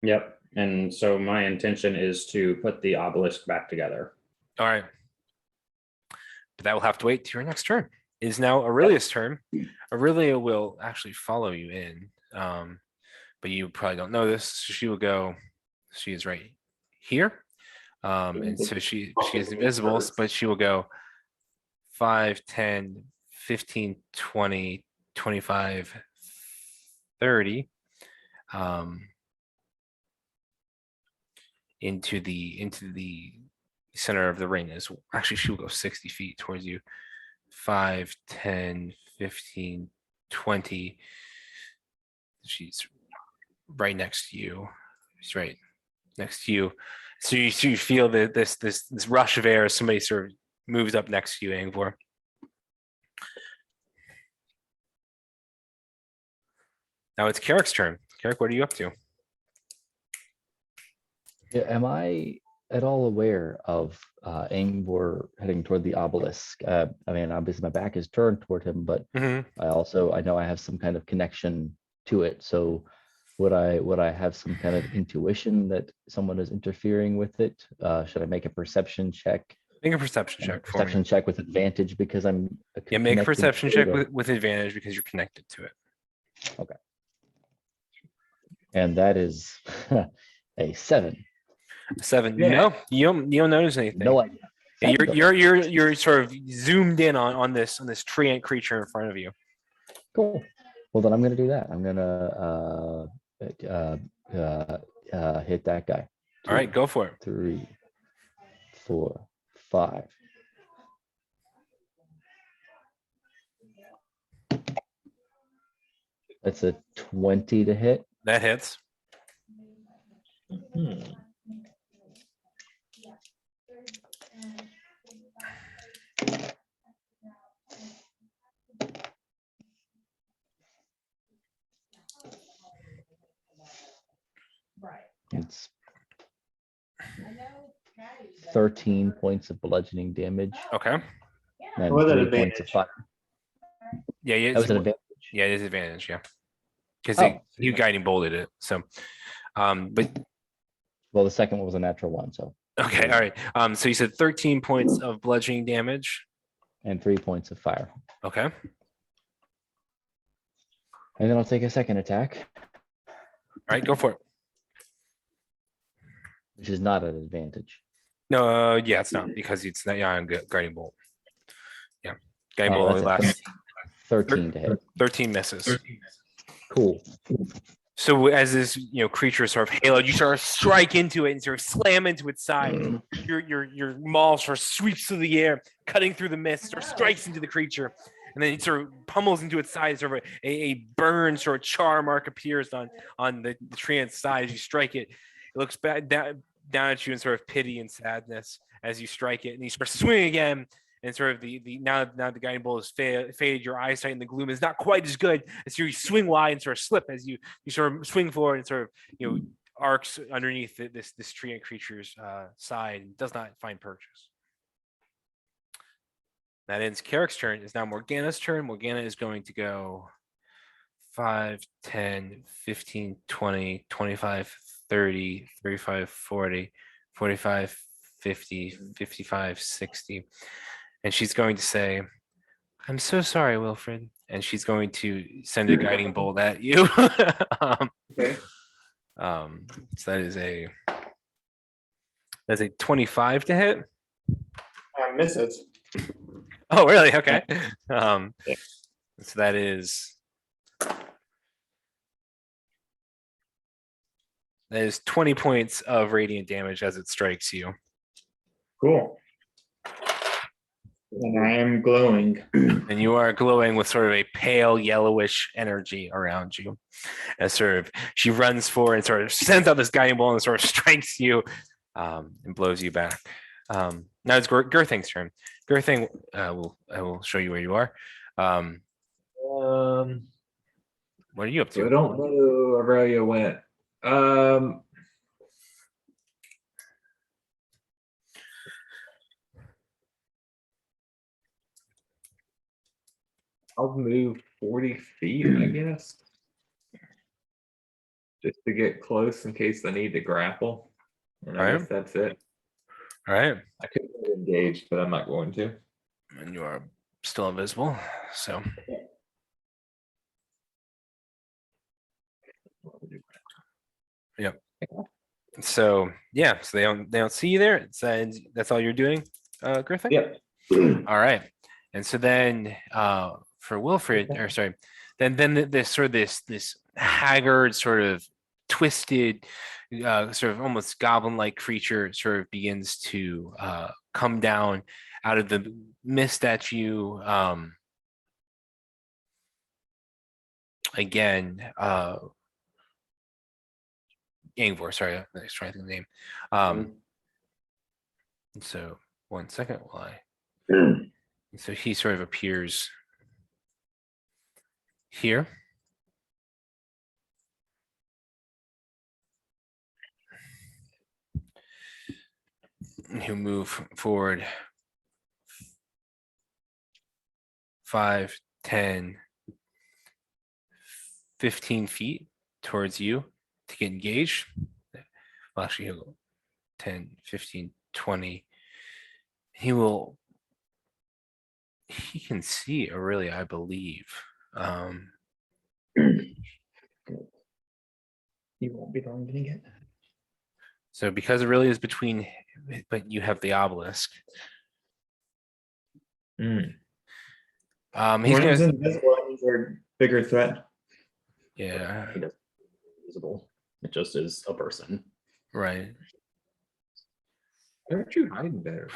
Speaker 3: Yep. And so my intention is to put the obelisk back together.
Speaker 1: All right, but that will have to wait to your next turn. It is now Aurelia's turn. Aurelia will actually follow you in, but you probably don't know this. So she will go. She is right here, and so she is invisible, but she will go 5, 10, 15, 20, 25, 30, into the center of the ring. Is actually she will go 60 feet towards you. 5, 10, 15, 20, She's right next to you. She's right next to you. So you feel that this rush of air as somebody sort of moves up next to you, Angvor. Now it's Karrik's turn. Karrik, what are you up to?
Speaker 6: Yeah, am I at all aware of Angvor heading toward the obelisk? I mean, obviously my back is turned toward him, but
Speaker 1: Mhm.
Speaker 6: I know I have some kind of connection to it. So would I have some kind of intuition that someone is interfering with it? Should I make a perception check?
Speaker 1: Make a perception check for me.
Speaker 6: Perception check with advantage because I'm
Speaker 1: Yeah, make a
Speaker 6: connected
Speaker 1: perception
Speaker 6: to
Speaker 1: check
Speaker 6: it, or-
Speaker 1: with advantage because you're connected to it.
Speaker 6: and that is a 7.
Speaker 1: 7.
Speaker 2: Yeah.
Speaker 1: No, you don't notice anything.
Speaker 6: No idea.
Speaker 1: Yeah,
Speaker 6: Seven?
Speaker 1: you're sort of zoomed in on this tree ant creature in front of you.
Speaker 6: Cool. Well, then I'm gonna do that. I'm gonna hit that guy.
Speaker 1: All right, go for it.
Speaker 6: 3, 4, 5. That's a 20 to hit.
Speaker 1: That hits.
Speaker 2: Hmm.
Speaker 6: It's 13 points of bludgeoning damage
Speaker 1: Okay.
Speaker 6: and
Speaker 5: With an
Speaker 6: 3 points of
Speaker 5: advantage.
Speaker 6: fire.
Speaker 1: Yeah, yeah.
Speaker 6: That was an advantage.
Speaker 1: Yeah, it is advantage. Yeah, because
Speaker 6: Oh.
Speaker 1: you guiding bolted it. So, but
Speaker 6: Well, the second one was a natural 1, so
Speaker 1: okay, all right. So you said 13 points of bludgeoning damage.
Speaker 6: and 3 points of fire.
Speaker 1: Okay.
Speaker 6: And then I'll take a second attack,
Speaker 1: All right, go for it.
Speaker 6: which is not an advantage.
Speaker 1: No, yeah, it's not because it's not. Yeah, I'm guiding bolt. Yeah, guiding bolt only
Speaker 6: That's a
Speaker 1: lasts
Speaker 6: 13 to hit.
Speaker 1: 13 misses.
Speaker 6: Cool.
Speaker 1: So as this creature sort of haloed, you sort of strike into it and sort of slam into its side. Your maul sort of sweeps through the air, cutting through the mist, or strikes into the creature, and then it sort of pummels into its side. Sort of a burn, sort of char mark appears on the tree ant's side as you strike it. It looks down at you in sort of pity and sadness as you strike it, and you sort of swing again. And sort of the now the guiding bolt is faded. Your eyesight in the gloom is not quite as good as you swing wide and sort of slip as you sort of swing forward and sort of arcs underneath this tree and creature's side and does not find purchase. That ends Karrik's turn. It's now Morgana's turn. Morgana is going to go 5, 10, 15, 20, 25, 30, 35, 40, 45, 50, 55, 60. And she's going to say, "I'm so sorry, Wilfried." And she's going to send a guiding bolt at you.
Speaker 2: Okay.
Speaker 1: So that's a 25 to hit.
Speaker 5: I miss it.
Speaker 1: Oh, really? Okay.
Speaker 5: Yeah.
Speaker 1: So that is 20 points of radiant damage as it strikes you.
Speaker 5: Cool. And I am glowing.
Speaker 1: And you are glowing with sort of a pale yellowish energy around you. As sort of she runs forward and sort of sends out this guiding bolt and sort of strikes you and blows you back. Now it's Gurthang's turn. Gurthang, I will show you where you are. What are you up
Speaker 2: So I
Speaker 1: to?
Speaker 2: don't know where Aurelia went. I'll move 40 feet, I guess. Just to get close in case I need to grapple. And I
Speaker 1: Alright.
Speaker 2: guess that's it.
Speaker 1: All right.
Speaker 2: I could get engaged, but I'm not going to.
Speaker 1: And you are still invisible. So yep. So yeah, so they don't see you there. It's that's all you're doing, Gurthang?
Speaker 2: Yep.
Speaker 1: All right. And so then for Wilfried, or sorry, then this sort of this haggard, sort of twisted, sort of almost goblin-like creature sort of begins to come down out of the mist at you. again, Angvor, sorry, I was trying to think of the name. So 1 second while so he sort of appears here. He'll move forward 5, 10, 15 feet towards you to get engaged. Well, actually, he'll go 10, 15, 20. He can see Aurelia, I believe.
Speaker 5: You won't be long getting it.
Speaker 1: So because Aurelia is between, but you have the obelisk. He's
Speaker 5: When he's
Speaker 1: gonna,
Speaker 5: invisible, he's a bigger threat.
Speaker 1: yeah,
Speaker 3: He doesn't visible. It just is a person.
Speaker 1: right.
Speaker 4: Why aren't you hiding better?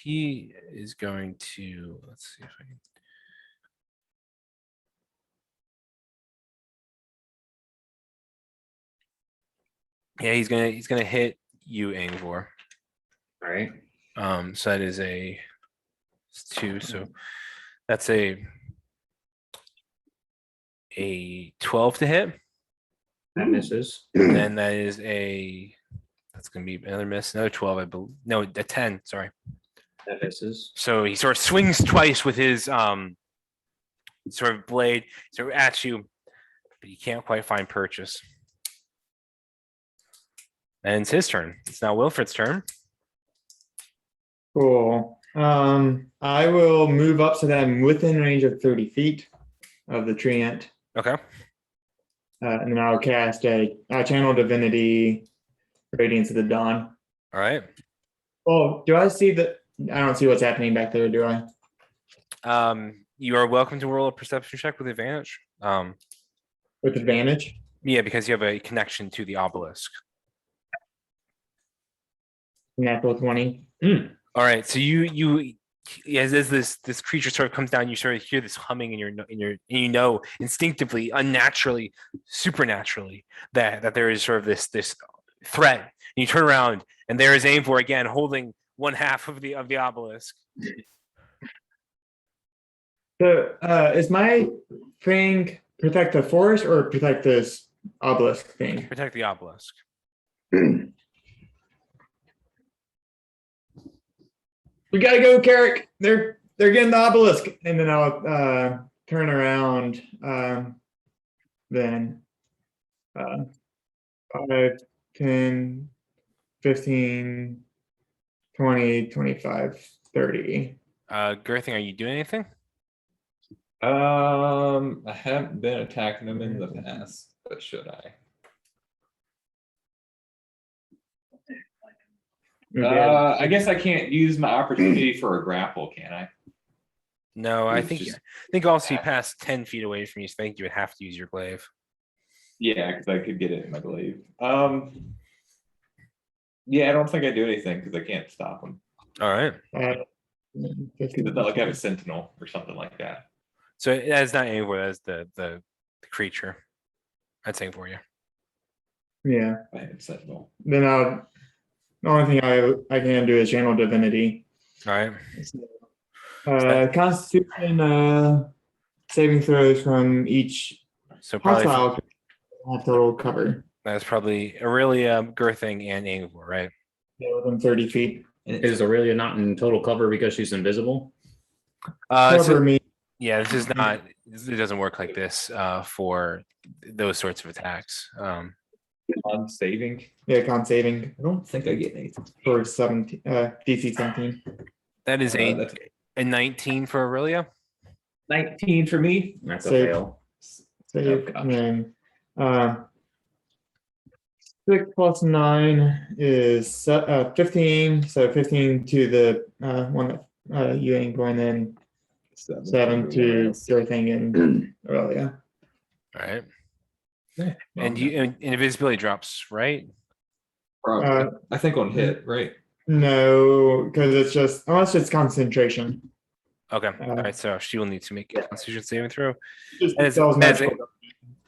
Speaker 1: He is going to, let's see if I can. Yeah, he's gonna hit you, Angvor.
Speaker 3: All right.
Speaker 1: So that is a 2. So that's a 12 to hit.
Speaker 3: That misses.
Speaker 1: And then that is that's gonna be another miss. Another 12, I believe. No, a 10. Sorry.
Speaker 3: That misses.
Speaker 1: So he sort of swings twice with his sort of blade, sort of at you, but you can't quite find purchase. And it's his turn. It's now Wilfried's turn.
Speaker 5: Cool. I will move up so that I'm within range of 30 feet of the treant.
Speaker 1: Okay.
Speaker 5: And then I'll cast a channel divinity, Radiance of the Dawn.
Speaker 1: All right.
Speaker 5: Oh, do I see that? I don't see what's happening back there, do I?
Speaker 1: You are welcome to roll a perception check with advantage.
Speaker 5: With advantage?
Speaker 1: Yeah, because you have a connection to the obelisk.
Speaker 5: Natural 20.
Speaker 1: All right. So you as this creature sort of comes down, you sort of hear this humming and you know instinctively, unnaturally, supernaturally that there is sort of this threat. And you turn around and there is Angvor again holding one half of the obelisk.
Speaker 5: So is my thing protect the forest or protect this obelisk thing?
Speaker 1: Protect the obelisk.
Speaker 5: We gotta go, Karrik. They're getting the obelisk. And then I'll turn around then 5, 10, 15, 20, 25, 30.
Speaker 1: Gurthang, are you doing anything?
Speaker 2: I haven't been attacking them in the past, but should I? I guess I can't use my opportunity for a grapple, can I?
Speaker 1: No, I
Speaker 2: It's
Speaker 1: think
Speaker 2: just-
Speaker 1: also you passed 10 feet away from you, so I think you would have to use your glaive.
Speaker 2: Yeah, because I could get it in my glaive. Yeah, I don't think I do anything because I can't stop them.
Speaker 1: All right.
Speaker 2: It's not like I have a sentinel or something like that.
Speaker 1: So that's not Angvor, that's the creature. That's Angvor, yeah.
Speaker 5: Yeah.
Speaker 2: I have sentinel.
Speaker 5: Then the only thing I can do is channel divinity.
Speaker 1: All right.
Speaker 5: Constitution saving throws from each
Speaker 1: So probably
Speaker 5: hostile have total cover.
Speaker 1: that's probably Aurelia, Gurthang, and Angvor, right?
Speaker 5: Yeah, within 30 feet.
Speaker 3: Is Aurelia not in total cover because she's invisible?
Speaker 5: Cover me.
Speaker 1: Yeah, this is not. It doesn't work like this for those sorts of attacks.
Speaker 2: On saving.
Speaker 5: Yeah, con saving
Speaker 2: I don't think I get anything.
Speaker 5: for 17, DC 17.
Speaker 1: That is
Speaker 2: That's
Speaker 1: a 19 for Aurelia.
Speaker 2: 19 for me.
Speaker 3: That's a
Speaker 5: Save.
Speaker 3: fail.
Speaker 5: Save.
Speaker 2: Okay.
Speaker 5: And then 6 plus 9 is 15. So 15 to the one that you ain't going in. 7 to Gurthang and Aurelia.
Speaker 1: All right.
Speaker 2: Yeah,
Speaker 1: And invisibility drops, right?
Speaker 2: I think on hit, right?
Speaker 5: No, because it's just unless it's concentration.
Speaker 1: Okay. All right. So she will need to make a Constitution saving throw.
Speaker 5: Just
Speaker 1: That is,
Speaker 5: spells
Speaker 1: that's
Speaker 5: magical.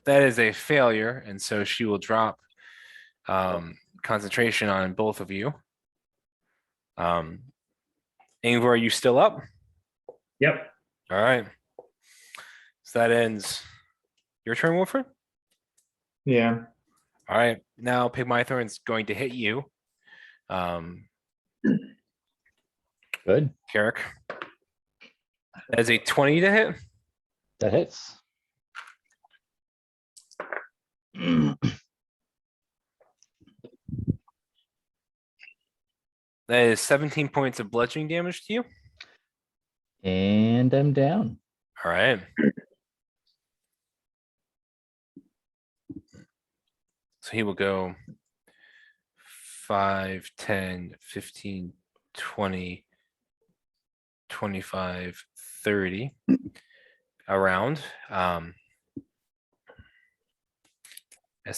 Speaker 1: that is a failure, and so she will drop concentration on both of you. Angvor, are you still up?
Speaker 3: Yep.
Speaker 1: All right. So that ends your turn, Wilfried.
Speaker 5: Yeah.
Speaker 1: All right. Now Pygmythorn's going to hit you.
Speaker 6: Good.
Speaker 1: Karrik. That is a 20 to hit.
Speaker 6: That hits.
Speaker 1: That is 17 points of bludgeoning damage to you.
Speaker 6: And I'm down.
Speaker 1: All right. So he will go 5, 10, 15, 20, 25, 30 around. As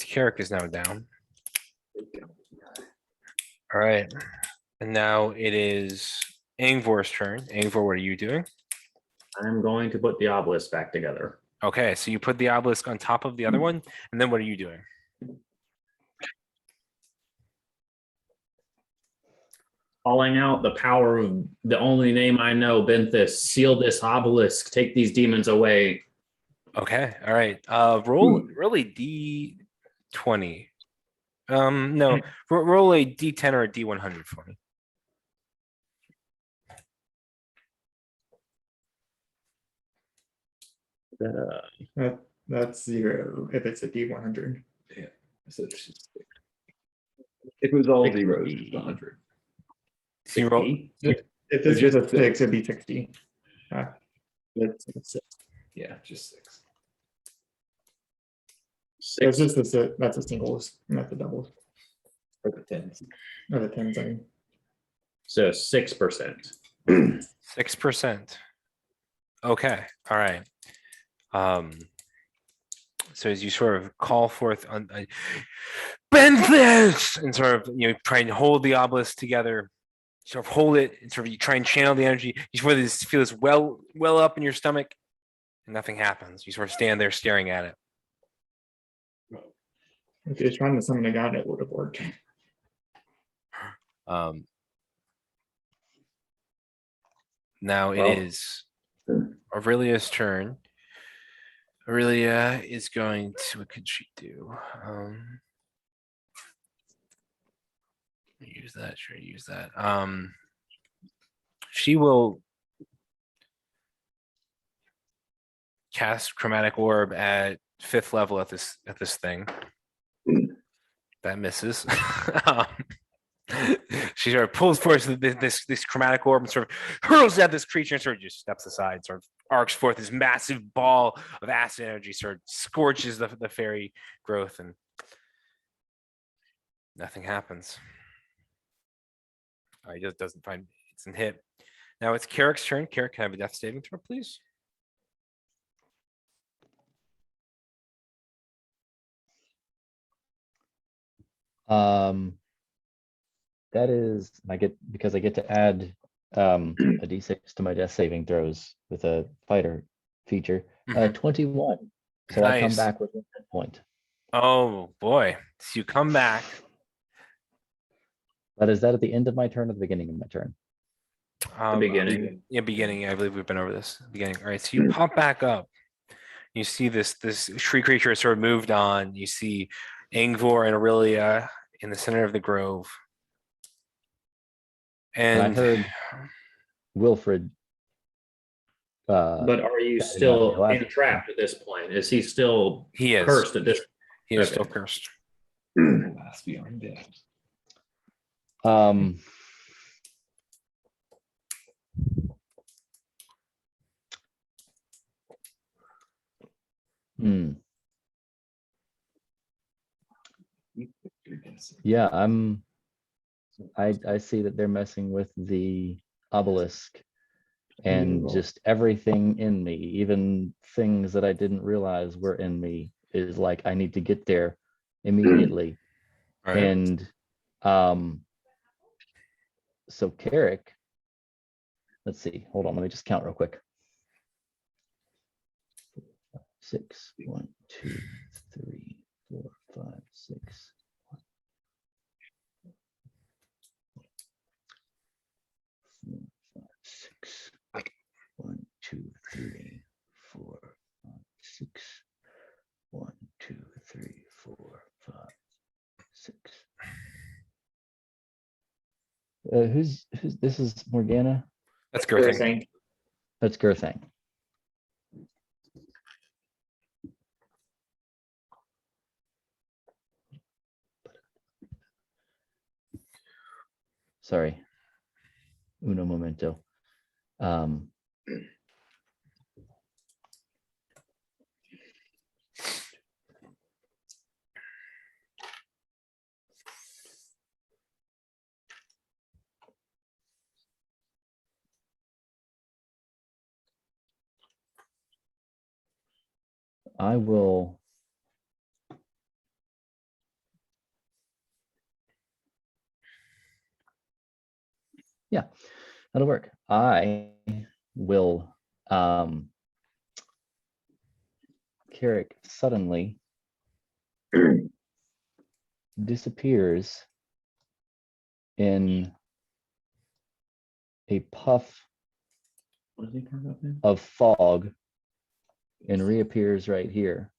Speaker 1: Karrik is now down. All right. And now it is Angvor's turn. Angvor, what are you doing?
Speaker 3: I'm going to put the obelisk back together.
Speaker 1: Okay, so you put the obelisk on top of the other one, and then what are you doing?
Speaker 3: Calling out the power of the only name I know, Benthus. Seal this obelisk. Take these demons away.
Speaker 1: Okay, all right. Roll a D20. No, roll a D10 or a D100 for me.
Speaker 5: That's 0 if it's a D100.
Speaker 2: So it's just- If it was all zeros, it's 100.
Speaker 1: So you roll,
Speaker 5: If this
Speaker 2: just
Speaker 5: is a 6, it'd be 60. It's 6.
Speaker 2: Yeah, just 6.
Speaker 5: So it's just that's a singles, not the doubles.
Speaker 2: Or the 10s.
Speaker 5: Or the 10s, I mean.
Speaker 3: So 6%.
Speaker 1: 6%. Okay, all right. So as you sort of call forth on Benthus and sort of try and hold the obelisk together, sort of hold it and sort of you try and channel the energy. You feel this well up in your stomach, and nothing happens. You sort of stand there staring at it.
Speaker 5: If you're trying to summon a god, it would have worked.
Speaker 1: Now it is Aurelia's turn. Aurelia is going to, what could she do? Use that, sure, use that. She will cast Chromatic Orb at 5th level at this thing. That misses. She sort of pulls forth this Chromatic Orb and sort of hurls at this creature and sort of just steps aside, sort of arcs forth this massive ball of acid energy, sort of scorches the fairy growth, and nothing happens. He just doesn't find it's an hit. Now it's Karrik's turn. Karrik, can I have a death saving throw, please?
Speaker 6: That is, because I get to add a d6 to my death saving throws with a fighter feature. 21. So I come
Speaker 1: Nice.
Speaker 6: back with a hit point.
Speaker 1: Oh boy. So you come back.
Speaker 6: But is that at the end of my turn or the beginning of my turn?
Speaker 3: Beginning.
Speaker 1: Yeah, beginning. I believe we've been over this. Beginning. All right. So you pop back up. You see this tree creature has sort of moved on. You see Angvor and Aurelia in the center of the grove.
Speaker 6: And I
Speaker 1: And
Speaker 6: heard Wilfried.
Speaker 3: But are you still entrapped at this point? Is he still
Speaker 1: he is
Speaker 3: cursed at this?
Speaker 1: He is
Speaker 3: Okay.
Speaker 1: still cursed.
Speaker 2: Last beyond death.
Speaker 6: Yeah, I see that they're messing with the obelisk and just everything in me, even things that I didn't realize were in me, is like I need to get there immediately.
Speaker 1: Right.
Speaker 6: And so Karrik let's see. Hold on, let me just count real quick. 6, 1, 2, 3, 4, 5, 6. 4, 5, 6. 1, 2, 3, 4, 5, 6. 1, 2, 3, 4, 5, 6. Who's this is Morgana?
Speaker 1: That's Gurthang.
Speaker 6: That's Gurthang. Sorry. Uno momento. I will. Yeah, that'll work. I will. Karrik suddenly disappears in a puff
Speaker 2: What is he talking about then?
Speaker 6: of fog and reappears right here.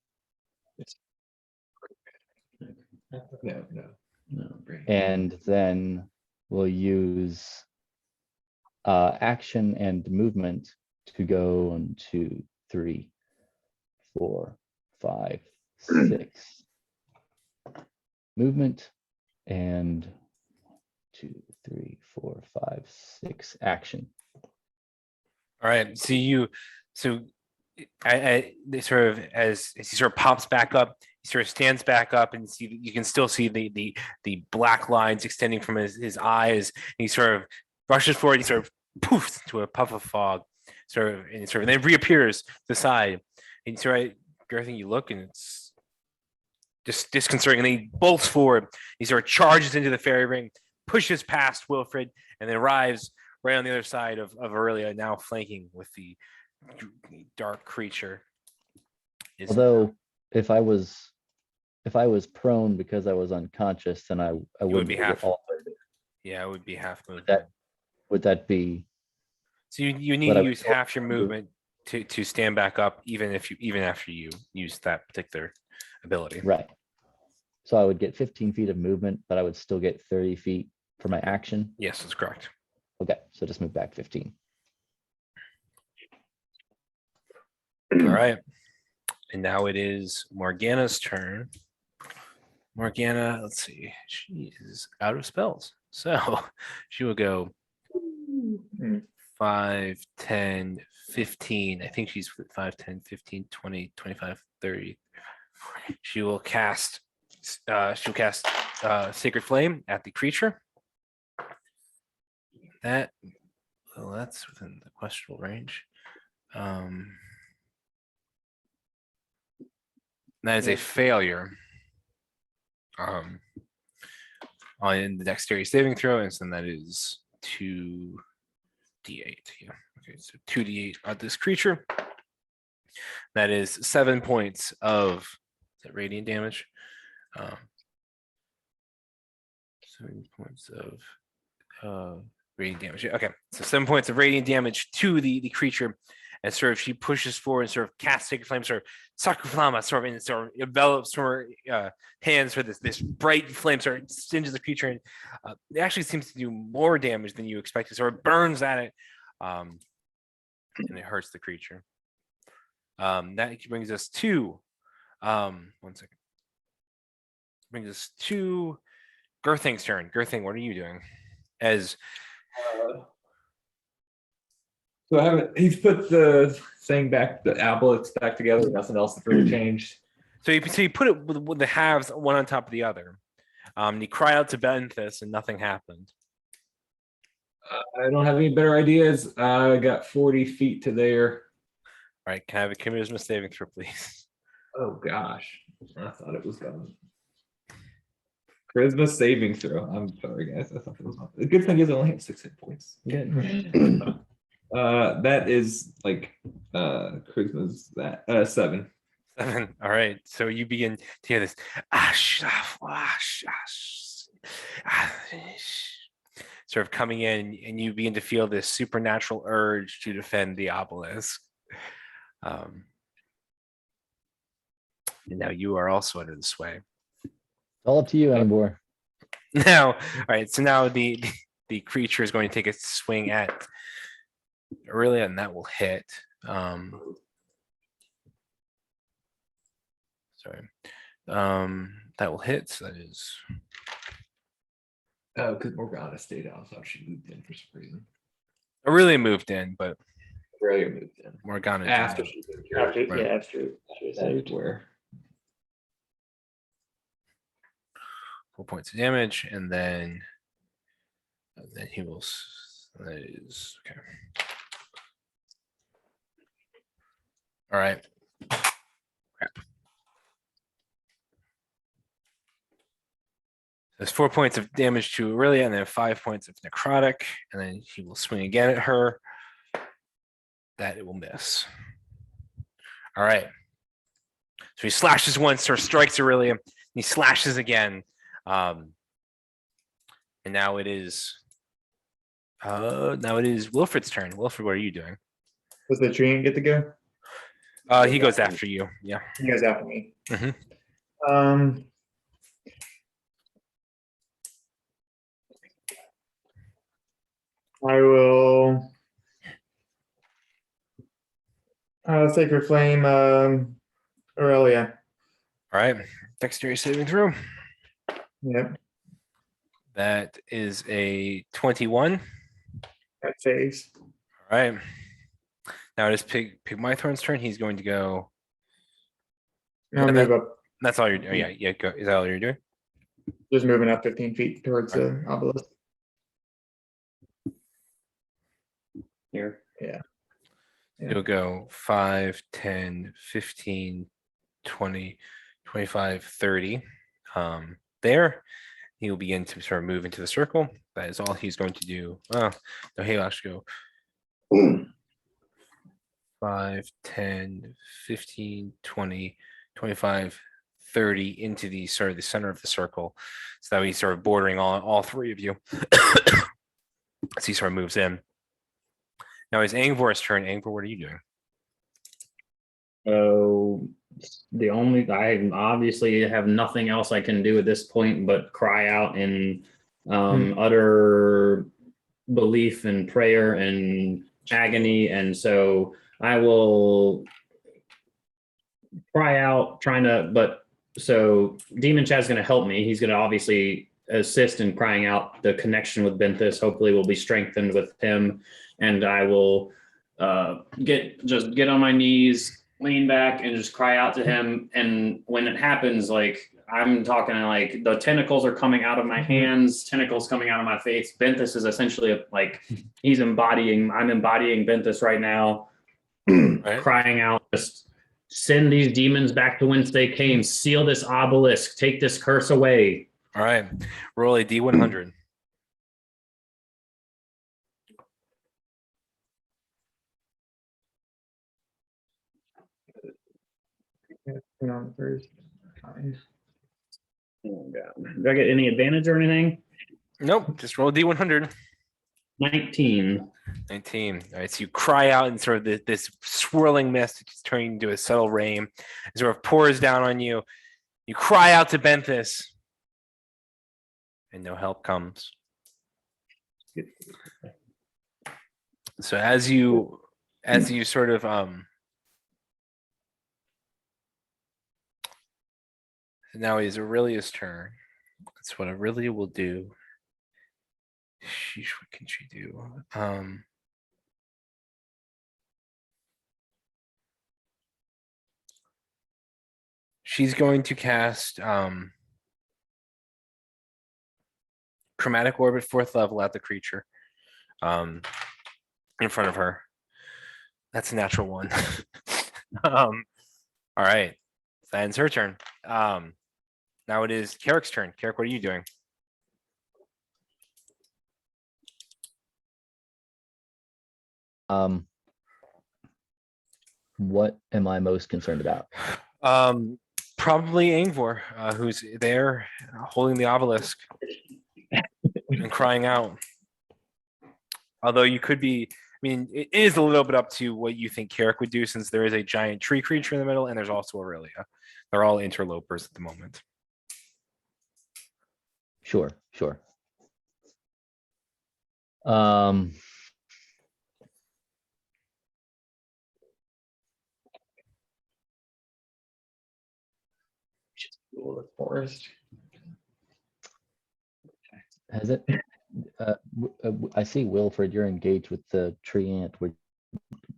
Speaker 2: No.
Speaker 6: And then we'll use action and movement to go 1, 2, 3, 4, 5, 6. Movement and 2, 3, 4, 5, 6 action.
Speaker 1: All right. They sort of as he sort of pops back up, he sort of stands back up, and you can still see the black lines extending from his eyes. And he sort of rushes forward. He sort of poofs into a puff of fog, and then reappears to the side. And sort of, Gurthang, you look, and it's just disconcerting. And then he bolts forward. He sort of charges into the fairy ring, pushes past Wilfried, and then arrives right on the other side of Aurelia, now flanking with the dark creature.
Speaker 6: Although if I was prone because I was unconscious, then I would
Speaker 1: be
Speaker 6: get
Speaker 1: half.
Speaker 6: altered.
Speaker 1: Yeah, it would be half movement.
Speaker 6: Would that be?
Speaker 1: So you need to use half your movement to stand back up, even after you use that particular ability.
Speaker 6: Right. So I would get 15 feet of movement, but I would still get 30 feet for my action.
Speaker 1: Yes, that's correct.
Speaker 6: Okay, so just move back 15.
Speaker 1: All right. And now it is Morgana's turn. Morgana, let's see. She is out of spells. So she will go 5, 10, 15. I think she's 5, 10, 15, 20, 25, 30. She will cast Sacred Flame at the creature. That's within the questionable range. That is a failure on the dexterity saving throw, and so that is 2d8. Yeah. Okay, so 2d8 on this creature. That is 7 points of radiant damage. 7 points of radiant damage. Okay, so 7 points of radiant damage to the creature, and sort of she pushes forward and sort of casts Sacred Flame, sort of Sakraflama, sort of envelops her hands for this bright flame, sort of singes the creature, and it actually seems to do more damage than you expected. Sort of burns at it, and it hurts the creature. That brings us to 1 second. Brings us to Gurthang's turn. Gurthang, what are you doing? As
Speaker 2: So he's put the thing back, the obelisk back together. Nothing else has really changed.
Speaker 1: So you put it with the halves one on top of the other. You cry out to Benthus, and nothing happened.
Speaker 2: I don't have any better ideas. I got 40 feet to there.
Speaker 1: All right, can I have a charisma saving throw, please?
Speaker 2: Oh gosh, I thought it was done. Charisma saving throw. I'm sorry, guys. I thought it was not. The good thing is I only have 6 hit points. Good.
Speaker 4: That is like charisma's that 7.
Speaker 1: 7. All right. So you begin to hear this. Sort of coming in, and you begin to feel this supernatural urge to defend the obelisk. And now you are also under the sway.
Speaker 6: All up to you, Angvor.
Speaker 1: Now, all right. So now the creature is going to take a swing at Aurelia, and that will hit. Sorry. That will hit. So that is.
Speaker 2: Oh, because Morgana stayed out. I thought she moved in for some reason.
Speaker 1: Aurelia moved in, but
Speaker 2: Aurelia moved in.
Speaker 1: Morgana
Speaker 2: After
Speaker 1: didn't.
Speaker 2: she's been cured.
Speaker 1: Right.
Speaker 5: Yeah, after she was
Speaker 2: That's
Speaker 5: saved.
Speaker 2: where.
Speaker 1: 4 points of damage, and then he will. That is okay. All right. Crap. There's 4 points of damage to Aurelia, and then 5 points of necrotic, and then he will swing again at her. That it will miss. All right. So he slashes once, or strikes Aurelia, and he slashes again. And now it is Wilfried's turn. Wilfried, what are you doing?
Speaker 5: Does the tree get to go?
Speaker 1: He goes after you. Yeah.
Speaker 5: He goes after me.
Speaker 1: Mhm.
Speaker 5: I will. Sacred Flame, Aurelia.
Speaker 1: All right. Dexterity saving throw.
Speaker 5: Yep,
Speaker 1: That is a 21.
Speaker 5: that saves.
Speaker 1: All right. Now it is Pig Mythorn's turn. He's going to go.
Speaker 5: I'll move up,
Speaker 1: That's all you're doing. Oh, yeah. Go. Is that all you're doing?
Speaker 5: just moving up 15 feet towards the obelisk.
Speaker 3: Here.
Speaker 5: Yeah.
Speaker 1: You'll go 5, 10, 15, 20, 25, 30. There. He will begin to sort of move into the circle. That is all he's going to do. Oh, no, he'll actually go 5, 10, 15, 20, 25, 30 into the sort of the center of the circle. So that he's sort of bordering all 3 of you. As he sort of moves in. Now it's Angvor's turn. Angvor, what are you doing?
Speaker 3: So I obviously have nothing else I can do at this point but cry out in utter belief and prayer and agony. And so I will cry out so Demon Chad's going to help me. He's going to obviously assist in crying out. The connection with Benthus hopefully will be strengthened with him. And I will get on my knees, lean back, and just cry out to him. And when it happens, like I'm talking like the tentacles are coming out of my hands, tentacles coming out of my face. Benthus is essentially like I'm embodying Benthus right now,
Speaker 1: Right.
Speaker 3: crying out, just send these demons back to whence they came, seal this obelisk, take this curse away.
Speaker 1: All right. Roll a D100.
Speaker 5: Turn on first. Fine.
Speaker 3: Oh, God. Do I get any advantage or anything?
Speaker 1: Nope. Just roll a D100.
Speaker 3: 19.
Speaker 1: 19. All right. So you cry out in sort of this swirling mist, which is turning into a subtle rain. It sort of pours down on you. You cry out to Benthus. And no help comes. So as you sort of now it is Aurelia's turn. That's what Aurelia will do. Sheesh, what can she do? She's going to cast Chromatic Orbit 4th level at the creature in front of her. That's a natural one. All right. That ends her turn. Now it is Karrik's turn. Karrik, what are you doing?
Speaker 6: What am I most concerned about?
Speaker 1: Probably Angvor, who's there holding the obelisk and crying out. Although you could be, I mean, it is a little bit up to what you think Karrik would do, since there is a giant tree creature in the middle and there's also Aurelia. They're all interlopers at the moment.
Speaker 6: Sure.
Speaker 5: The forest.
Speaker 6: Has it? I see Wilfried, you're engaged with the tree ant.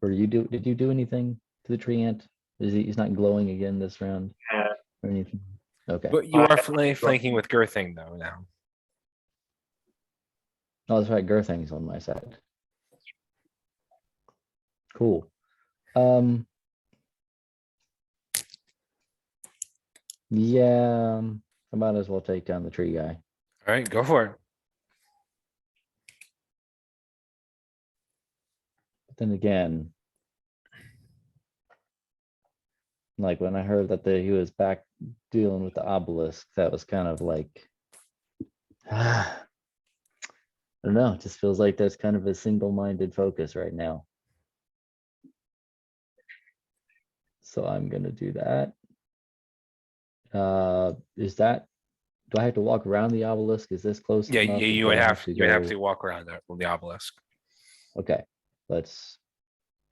Speaker 6: Did you do anything to the tree ant? He's not glowing again this round or anything? Okay.
Speaker 1: But you are flanking with Gurthang though now.
Speaker 6: Oh, that's right. Gurthang's on my side. Cool. Yeah, I might as well take down the tree guy.
Speaker 1: All right, go for it.
Speaker 6: But then again, like when I heard that he was back dealing with the obelisk, that was kind of like, I don't know. It just feels like there's kind of a single-minded focus right now. So I'm gonna do that. Do I have to walk around the obelisk? Is this close
Speaker 1: Yeah,
Speaker 6: enough?
Speaker 1: you
Speaker 6: Do
Speaker 1: would
Speaker 6: I
Speaker 1: have you would have
Speaker 6: go-
Speaker 1: to walk around the obelisk.
Speaker 6: Okay, let's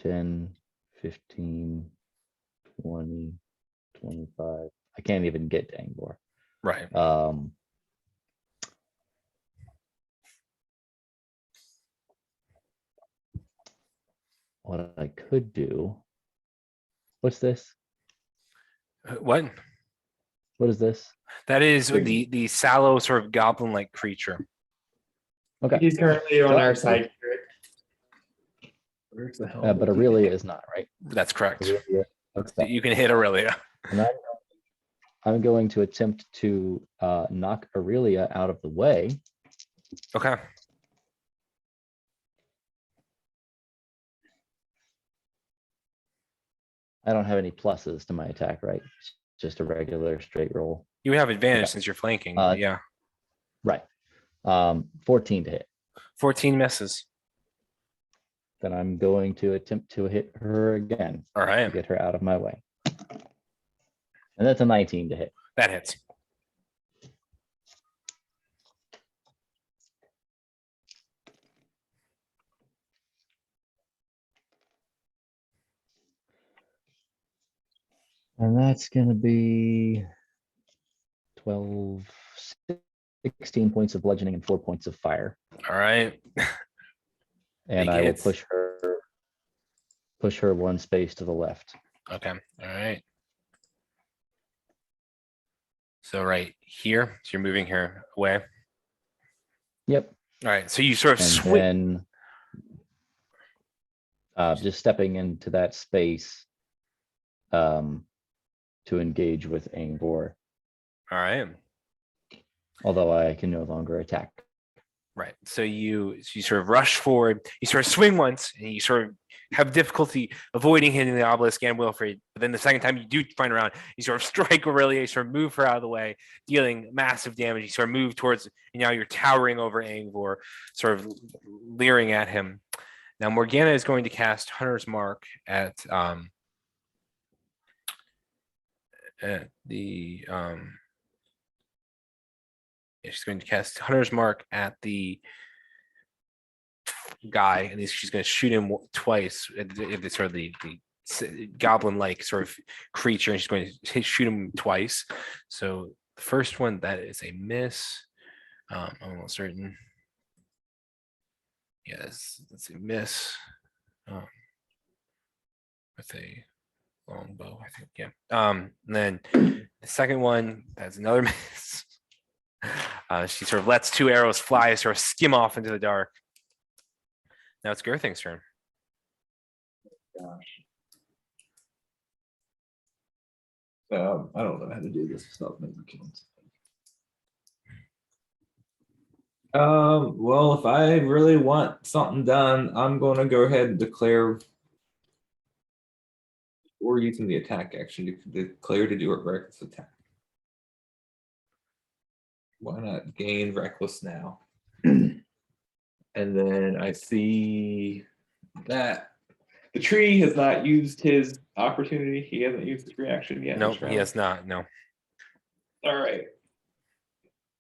Speaker 6: 10, 15, 20, 25. I can't even get to Angvor.
Speaker 1: Right.
Speaker 6: What I could do, what's this?
Speaker 1: What?
Speaker 6: What is this?
Speaker 1: That is the sallow sort of goblin-like creature.
Speaker 6: Okay,
Speaker 5: He's currently on
Speaker 6: So-
Speaker 5: our side.
Speaker 4: Where's the hell?
Speaker 6: but Aurelia is not, right?
Speaker 1: That's correct.
Speaker 6: Aurelia, okay.
Speaker 1: You can hit Aurelia.
Speaker 6: And I'm going to attempt to knock Aurelia out of the way.
Speaker 1: Okay.
Speaker 6: I don't have any pluses to my attack, right? It's just a regular straight roll.
Speaker 1: You have advantage
Speaker 6: Okay.
Speaker 1: since you're flanking.
Speaker 6: Uh,
Speaker 1: Yeah.
Speaker 6: Right. 14 to hit.
Speaker 1: 14 misses.
Speaker 6: Then I'm going to attempt to hit her again
Speaker 1: All
Speaker 6: to
Speaker 1: right.
Speaker 6: get her out of my way. And that's a 19 to hit.
Speaker 1: That hits.
Speaker 6: And that's going to be 12, 16 points of bludgeoning and 4 points of fire.
Speaker 1: All right.
Speaker 6: And
Speaker 1: Big
Speaker 6: I will
Speaker 1: hits.
Speaker 6: push her one space to the left.
Speaker 1: Okay. All right. So right here. So you're moving her away.
Speaker 6: Yep.
Speaker 1: All right. So you sort of
Speaker 6: And
Speaker 1: swing.
Speaker 6: then just stepping into that space to engage with Angvor,
Speaker 1: All right.
Speaker 6: although I can no longer attack.
Speaker 1: Right. So you sort of rush forward, you sort of swing once, and you sort of have difficulty avoiding hitting the obelisk and Wilfried. But then the second time you do find around, you sort of strike Aurelia, you sort of move her out of the way, dealing massive damage. You sort of move towards, and now you're towering over Angvor, sort of leering at him. Now Morgana is going to cast Hunter's Mark at the yeah, she's going to cast Hunter's Mark at the guy, and she's going to shoot him twice at the sort of the goblin-like sort of creature, and she's going to shoot him twice. So the first one, that is a miss. I'm almost certain. Yes, that's a miss. With a longbow, I think. Yeah. And then the second one, that's another miss. She sort of lets two arrows fly, sort of skim off into the dark. Now it's Gurthang's turn.
Speaker 4: I don't know how to do this without making kills.
Speaker 2: Well, if I really want something done, I'm going to go ahead and declare. Or using the attack action to declare to do a reckless attack. Why not gain reckless now? And then I see that the tree has not used his opportunity. He hasn't used his reaction yet.
Speaker 1: No,
Speaker 2: this
Speaker 1: he
Speaker 2: round.
Speaker 1: has not. No.
Speaker 2: All right.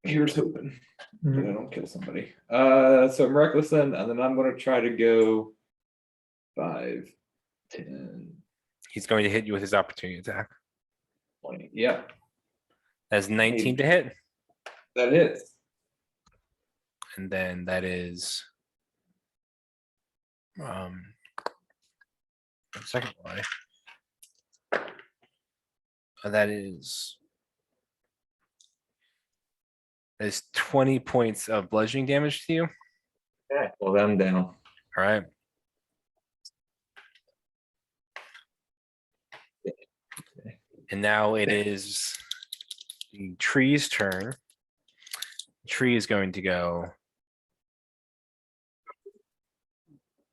Speaker 2: Here's hoping that
Speaker 5: Mhm.
Speaker 2: I don't kill somebody. So I'm reckless then, and then I'm going to try to go 5, 10,
Speaker 1: He's going to hit you with his opportunity attack.
Speaker 2: 20. Yep,
Speaker 1: That's 19 to hit.
Speaker 2: that hits.
Speaker 1: And then that is second line. That is 20 points of bludgeoning damage to you.
Speaker 2: Okay, well, then I'm down.
Speaker 1: All right. And now it is the tree's turn. The tree is going to go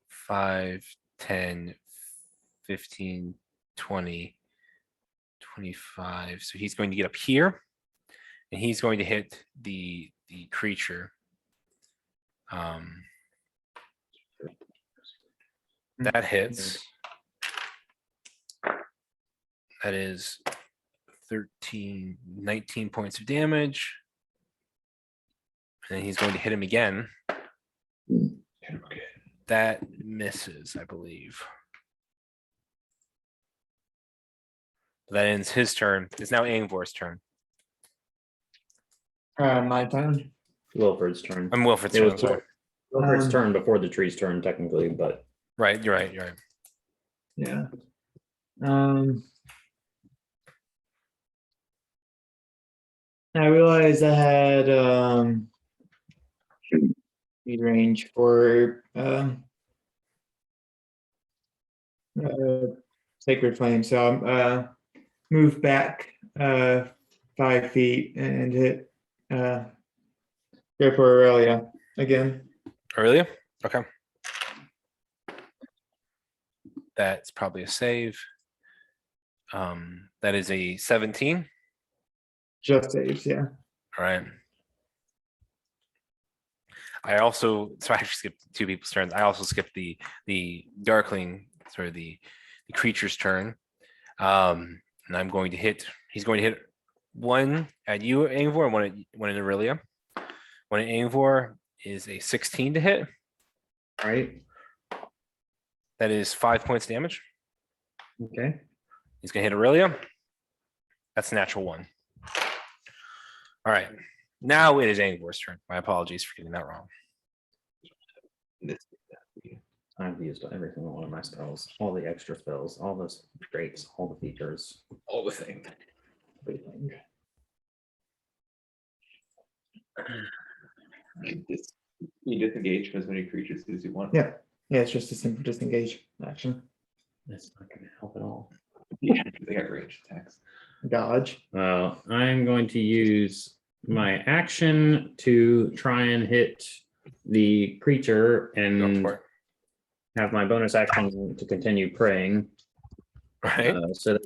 Speaker 1: 5, 10, 15, 20, 25. So he's going to get up here and he's going to hit the creature. That hits. That is 19 points of damage. And then he's going to hit him again. That misses, I believe. That ends his turn. It's now Angvor's turn.
Speaker 5: My turn.
Speaker 3: Wilfred's turn.
Speaker 1: I'm Wilfred's
Speaker 3: It
Speaker 1: turn.
Speaker 3: was
Speaker 1: I'm sorry.
Speaker 3: Wilfred's turn before the tree's turn, technically, but
Speaker 1: Right, you're right. You're right.
Speaker 5: Yeah. I realized I had speed range for Sacred Flame, so I'm move back 5 feet and hit go for Aurelia again.
Speaker 1: Aurelia? Okay. That's probably a save. That is a 17.
Speaker 5: Just saves, yeah.
Speaker 1: All right. I actually skipped 2 people's turns. I also skipped the Darkling, sorry, the creature's turn. And I'm going to hit. He's going to hit one at you, Angvor, and one at Aurelia. One at Angvor is a 16 to hit.
Speaker 3: right?
Speaker 1: That is 5 points damage.
Speaker 3: Okay.
Speaker 1: He's gonna hit Aurelia. That's a natural 1. All right. Now it is Angvor's turn. My apologies for getting that wrong.
Speaker 3: I've used every single one of my spells, all the extra spells, all those traits, all the features.
Speaker 2: All the same.
Speaker 3: Everything.
Speaker 2: You disengage from as many creatures as you want.
Speaker 5: Yeah. Yeah, it's just a simple disengage action.
Speaker 3: That's not going to help at all.
Speaker 2: Yeah, they got ranged attacks.
Speaker 5: Dodge.
Speaker 3: I'm going to use my action to try and hit the creature
Speaker 1: Go
Speaker 3: and
Speaker 1: for it.
Speaker 3: have my bonus action to continue praying.
Speaker 1: Right.
Speaker 3: So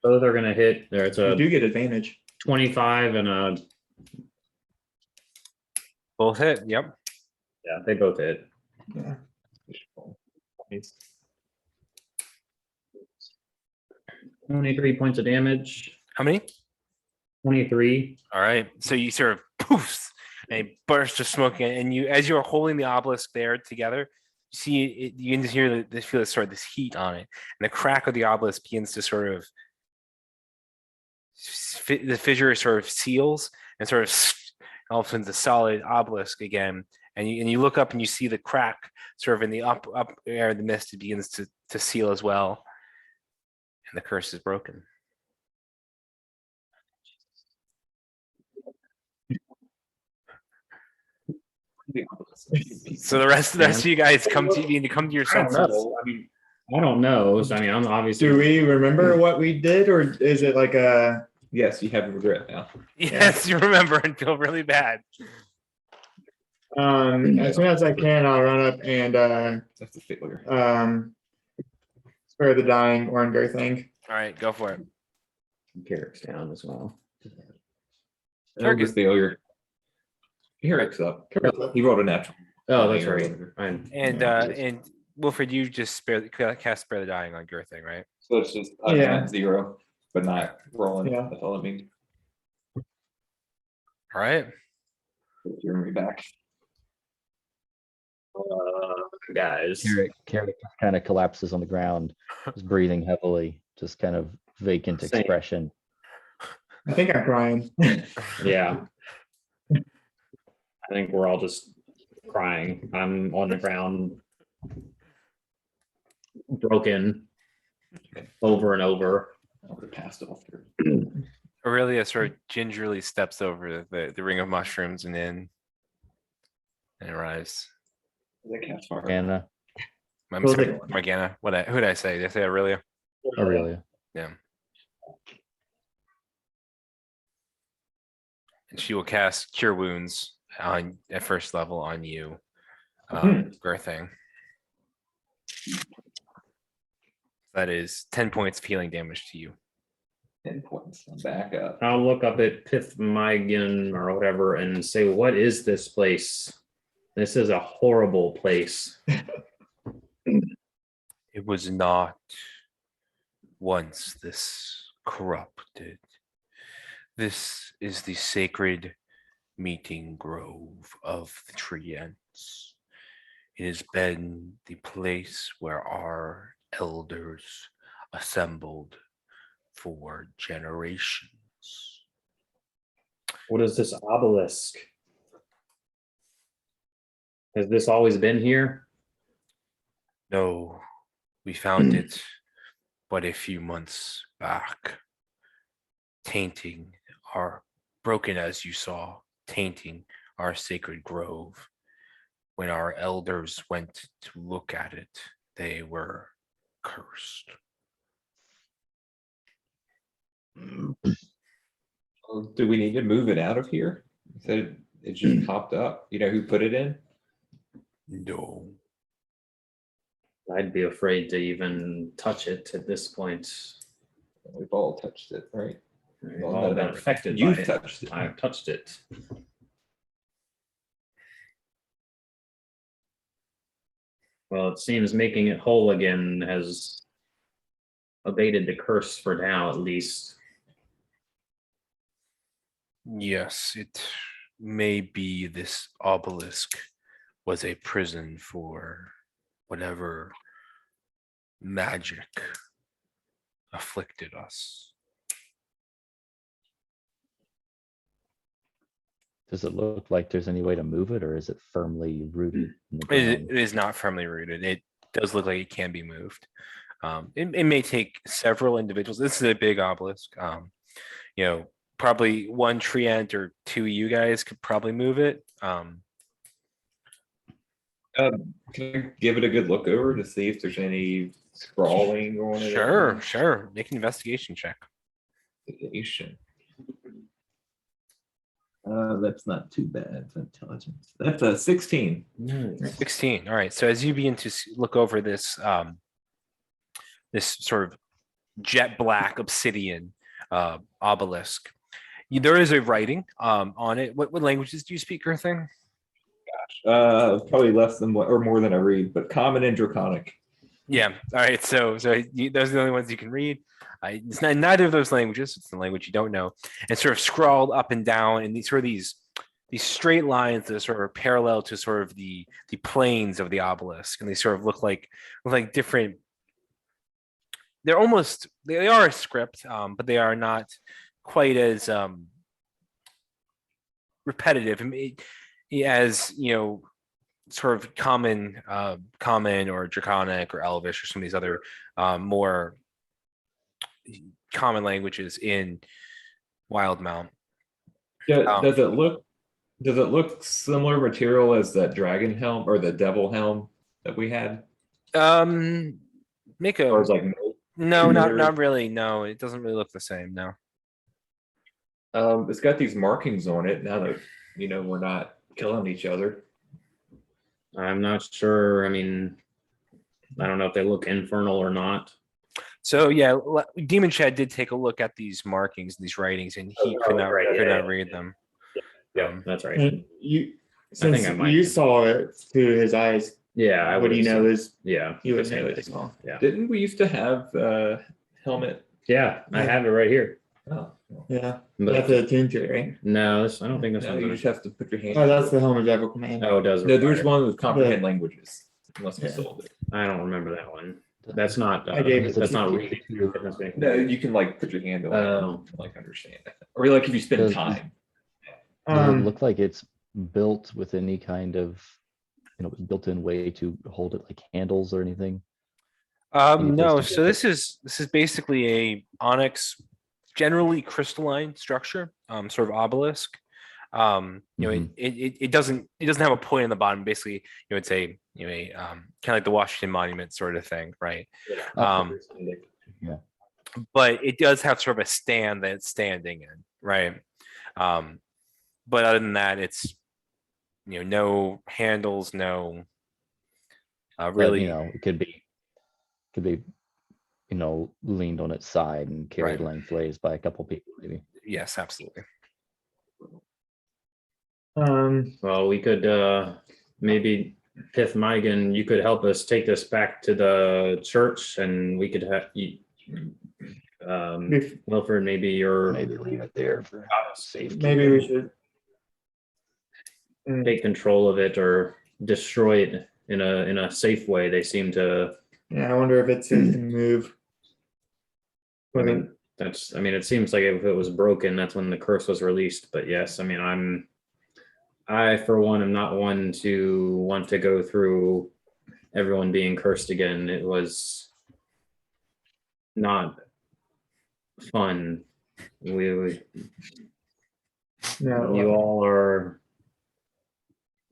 Speaker 3: both are going to hit. There's
Speaker 5: You
Speaker 3: a
Speaker 5: do get advantage.
Speaker 3: 25 and a,
Speaker 1: Both hit. Yep.
Speaker 3: yeah, they both hit.
Speaker 5: Yeah.
Speaker 3: 23 points of damage.
Speaker 1: How many?
Speaker 3: 23.
Speaker 1: All right. So you sort of poofs and a burst of smoke, and you, as you're holding the obelisk there together, you see it, you can just hear this, feel this heat on it, and the crack of the obelisk begins to sort of the fissure sort of seals and sort of all of a sudden the solid obelisk again. And you look up and you see the crack sort of in the up air of the mist. It begins to seal as well, and the curse is broken. So the rest of you guys come to your
Speaker 3: I don't
Speaker 1: senses.
Speaker 3: know. I mean, I don't know. So, I mean, I'm obviously.
Speaker 5: Do we remember what we did, or is it like a?
Speaker 2: Yes, you have regret now.
Speaker 1: Yes, you remember and feel really bad.
Speaker 5: As soon as I can, I'll run up and
Speaker 2: That's a failure.
Speaker 5: spare the dying or Gurthang.
Speaker 1: All right, go for it.
Speaker 3: Karrik's down as well.
Speaker 2: That was a failure. Eric's up. He rolled a natural.
Speaker 3: Oh, that's right. Fine.
Speaker 1: And Wilfried, you just cast spare the dying on Gurthang, right?
Speaker 2: So it's just
Speaker 5: Yeah.
Speaker 2: 0, but not rolling.
Speaker 5: Yeah.
Speaker 2: That's all it means.
Speaker 1: All right.
Speaker 2: You're me back.
Speaker 3: Guys.
Speaker 6: Karrik kind of collapses on the ground, just breathing heavily, just kind of vacant
Speaker 3: Same.
Speaker 6: expression.
Speaker 5: I think I'm crying.
Speaker 3: Yeah. I think we're all just crying. I'm on the ground, broken over and over.
Speaker 2: I would have passed off here.
Speaker 1: Aurelia sort of gingerly steps over the ring of mushrooms and in and arrives.
Speaker 2: That cast fire.
Speaker 6: Anna,
Speaker 1: I'm
Speaker 5: Well,
Speaker 1: sorry, Morgana. Who did I say? Did I say Aurelia?
Speaker 6: Aurelia.
Speaker 1: Yeah. And she will cast Cure Wounds on at first level on you, Gurthang. That is 10 points of healing damage to you.
Speaker 2: 10 points. I'm back up.
Speaker 3: I'll look up at Pithmigan or whatever and say, what is this place? This is a horrible place.
Speaker 1: It was not once this corrupted. This is the sacred meeting grove of the Treants. It has been the place where our elders assembled for generations.
Speaker 3: What is this obelisk? Has this always been here?
Speaker 1: No, we found it but a few months back, tainting our, broken as you saw, tainting our sacred grove. When our elders went to look at it, they were cursed.
Speaker 2: Do we need to move it out of here? You said it just popped up. You know who put it in?
Speaker 1: No.
Speaker 3: I'd be afraid to even touch it at this point.
Speaker 2: We've all touched it, right?
Speaker 3: We've all been affected by
Speaker 2: You've
Speaker 3: it.
Speaker 2: touched it.
Speaker 3: I've touched it. Well, it seems making it whole again has abated the curse for now, at least.
Speaker 1: Yes, it may be this obelisk was a prison for whatever magic afflicted us.
Speaker 6: Does it look like there's any way to move it, or is it firmly rooted in the
Speaker 1: It
Speaker 6: ground?
Speaker 1: is not firmly rooted. It does look like it can be moved. It may take several individuals. This is a big obelisk. You know, probably one treant or two of you guys could probably move it.
Speaker 2: Can I give it a good look over to see if there's any scrawling going on?
Speaker 1: Sure. Make an investigation check.
Speaker 2: Investigation. That's not too bad. It's intelligence. That's a 16.
Speaker 1: 16. All right. So as you begin to look over this, this sort of jet black obsidian obelisk, there is a writing on it. What languages do you speak, Gurthang?
Speaker 2: Probably less than what, or more than I read, but Common and Draconic.
Speaker 1: Yeah. All right. So those are the only ones you can read. It's not neither of those languages. It's the language you don't know, and sort of scrawled up and down in these straight lines that sort of parallel to sort of the planes of the obelisk, and they sort of look like different. They are a script, but they are not quite as repetitive as sort of common or draconic or elvish or some of these other more common languages in Wildmount.
Speaker 2: Yeah, does it look similar material as that dragon helm or the devil helm that we had?
Speaker 1: Make a
Speaker 2: Or is like
Speaker 1: no, not really. No, it doesn't really look the same. No.
Speaker 2: it's got these markings on it now that we're not killing each other.
Speaker 3: I'm not sure. I mean, I don't know if they look infernal or not.
Speaker 1: So yeah, Demon Chad did take a look at these markings, these writings, and he could not
Speaker 3: right,
Speaker 1: could
Speaker 3: yeah,
Speaker 1: not read them.
Speaker 3: Yeah, that's right.
Speaker 5: And you,
Speaker 3: think
Speaker 5: since
Speaker 3: I might.
Speaker 5: you saw it through his eyes,
Speaker 3: Yeah, I
Speaker 5: what do you know is
Speaker 3: Yeah,
Speaker 5: you would
Speaker 3: the same
Speaker 5: know it
Speaker 3: thing.
Speaker 5: as well.
Speaker 3: Yeah,
Speaker 2: Didn't we used to have helmet?
Speaker 3: yeah, I
Speaker 5: Yeah.
Speaker 3: have it right here.
Speaker 2: Oh, well,
Speaker 5: Yeah,
Speaker 3: But
Speaker 5: that's a tune to it, right?
Speaker 3: no, I don't think this
Speaker 2: no,
Speaker 3: one's.
Speaker 2: you
Speaker 3: in
Speaker 2: just
Speaker 3: it.
Speaker 2: have to put your hand.
Speaker 5: Oh, that's the helmet Devil Command.
Speaker 3: Oh, it does.
Speaker 2: No, there's
Speaker 3: require-
Speaker 2: one with comprehend languages. Unless we
Speaker 5: Yeah.
Speaker 2: sold it.
Speaker 3: I don't remember that one. That's not.
Speaker 5: I gave
Speaker 6: it-
Speaker 3: That's not
Speaker 6: it-
Speaker 3: reading. That's making-
Speaker 2: No, you can like put your hand on it
Speaker 3: Oh.
Speaker 2: and like understand it. Or like if you spend
Speaker 6: Does-
Speaker 2: time.
Speaker 6: Does it look like it's built with any kind of, built-in way to hold it like handles or anything? Any
Speaker 1: No,
Speaker 6: place to
Speaker 1: so
Speaker 6: get
Speaker 1: this is basically a onyx, generally crystalline structure, sort of obelisk. It doesn't have a point in the bottom. Basically, it's a kind of like the Washington Monument sort of thing, right?
Speaker 6: Yeah.
Speaker 1: But it does have sort of a stand that it's standing in, right? But other than that, it's no handles, no
Speaker 6: But,
Speaker 1: really.
Speaker 6: it could be, leaned on its side and carried
Speaker 1: Right.
Speaker 6: lengthways by a couple people, maybe.
Speaker 1: Yes, absolutely.
Speaker 3: Well, we could maybe Pith Migan, you could help us take this back to the church, and we could have Wilfried, maybe you're
Speaker 6: Maybe leave it there for safety.
Speaker 5: Maybe we should.
Speaker 3: take control of it or destroy it in a safe way. They seem to.
Speaker 5: Yeah, I wonder if it's safe to move.
Speaker 3: I mean, it seems like if it was broken, that's when the curse was released. But yes, I mean, I for one am not one to want to go through everyone being cursed again. It was not fun. You
Speaker 5: No,
Speaker 3: all are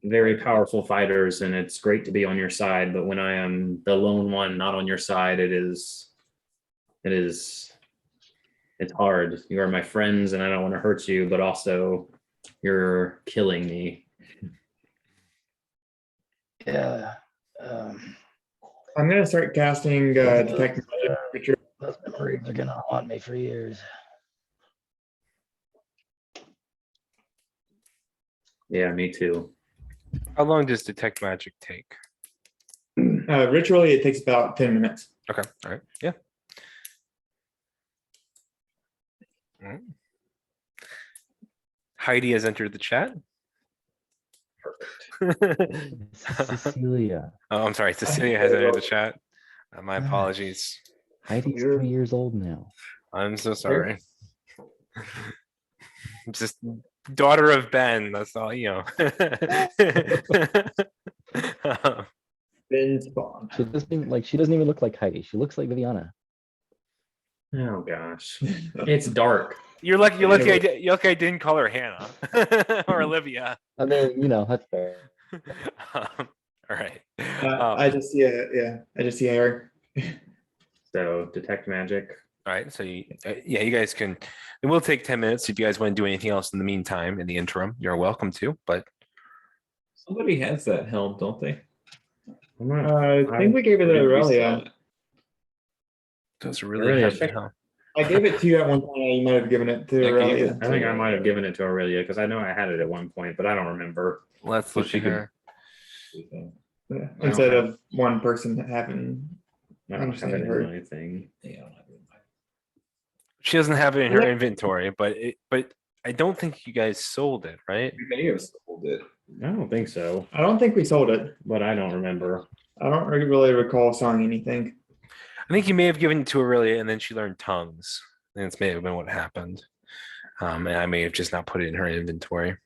Speaker 3: very powerful fighters, and it's great to be on your side. But when I am the lone one not on your side, it's hard. You are my friends, and I don't want to hurt you, but also you're killing me.
Speaker 6: Yeah.
Speaker 5: I'm gonna start casting detect magic creature.
Speaker 6: Those memories are gonna haunt me for years.
Speaker 3: Yeah, me too.
Speaker 1: How long does detect magic take?
Speaker 5: Ritually, it takes about 10 minutes.
Speaker 1: Okay, all right, yeah. All right. Heidi has entered the chat.
Speaker 6: Cecilia.
Speaker 1: Oh, I'm sorry. Cecilia has entered the chat. My apologies.
Speaker 6: Heidi's 3 years old now.
Speaker 1: I'm so sorry. Just daughter of Ben. That's all,
Speaker 5: Then spawn.
Speaker 6: She doesn't even look like Heidi. She looks like Viviana.
Speaker 3: Oh gosh, it's dark.
Speaker 1: You're lucky. I didn't call her Hannah or Olivia.
Speaker 6: I mean, that's fair.
Speaker 1: All right.
Speaker 5: I just see her.
Speaker 3: So detect magic.
Speaker 1: All right. So you guys can. It will take 10 minutes if you guys want to do anything else in the meantime. In the interim, you're welcome to. But
Speaker 2: Somebody has that helm, don't they?
Speaker 5: I think we gave it to
Speaker 2: Maybe we
Speaker 5: Aurelia.
Speaker 2: saw it.
Speaker 1: those are really
Speaker 3: Aurelia,
Speaker 1: heavy,
Speaker 3: check-
Speaker 1: huh?
Speaker 5: I gave it to you at one point. You might have given it to
Speaker 2: I gave
Speaker 5: Aurelia.
Speaker 3: I think I might have given it to Aurelia because I know I had it at one point, but I don't remember.
Speaker 1: Let's
Speaker 2: So
Speaker 1: look
Speaker 2: she
Speaker 1: at
Speaker 2: could-
Speaker 1: her.
Speaker 5: Yeah, instead of one person having.
Speaker 3: I don't have it in
Speaker 5: Her.
Speaker 3: my thing.
Speaker 2: Yeah, I don't have it in my-
Speaker 1: She doesn't have it in her
Speaker 5: Yeah.
Speaker 1: inventory, but I don't think you guys sold it, right?
Speaker 2: We may have sold it.
Speaker 3: I don't think so,
Speaker 5: I don't think we sold it.
Speaker 3: but I don't remember.
Speaker 5: I don't really recall selling anything.
Speaker 1: I think you may have given it to Aurelia and then she learned tongues. And it's may have been what happened. And I may have just not put it in her inventory.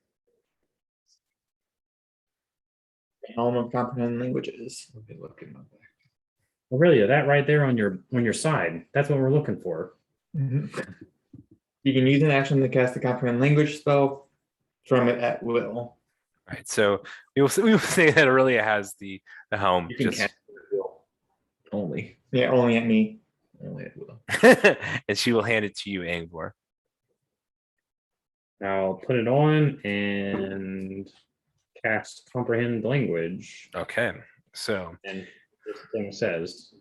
Speaker 5: Helm of comprehend languages.
Speaker 2: Let me look in my back.
Speaker 3: Aurelia, that right there on your side. That's what we're looking for.
Speaker 5: Mhm. You can use an action to cast a comprehend language spell from it at will.
Speaker 1: Right. So we will say that Aurelia has the helm.
Speaker 2: You can
Speaker 1: Just,
Speaker 2: cast it at will. Only.
Speaker 5: Yeah, only at me.
Speaker 2: Only at will.
Speaker 1: and she will hand it to you, Angvor.
Speaker 3: I'll put it on and cast comprehend language.
Speaker 1: Okay, so
Speaker 3: And this thing says,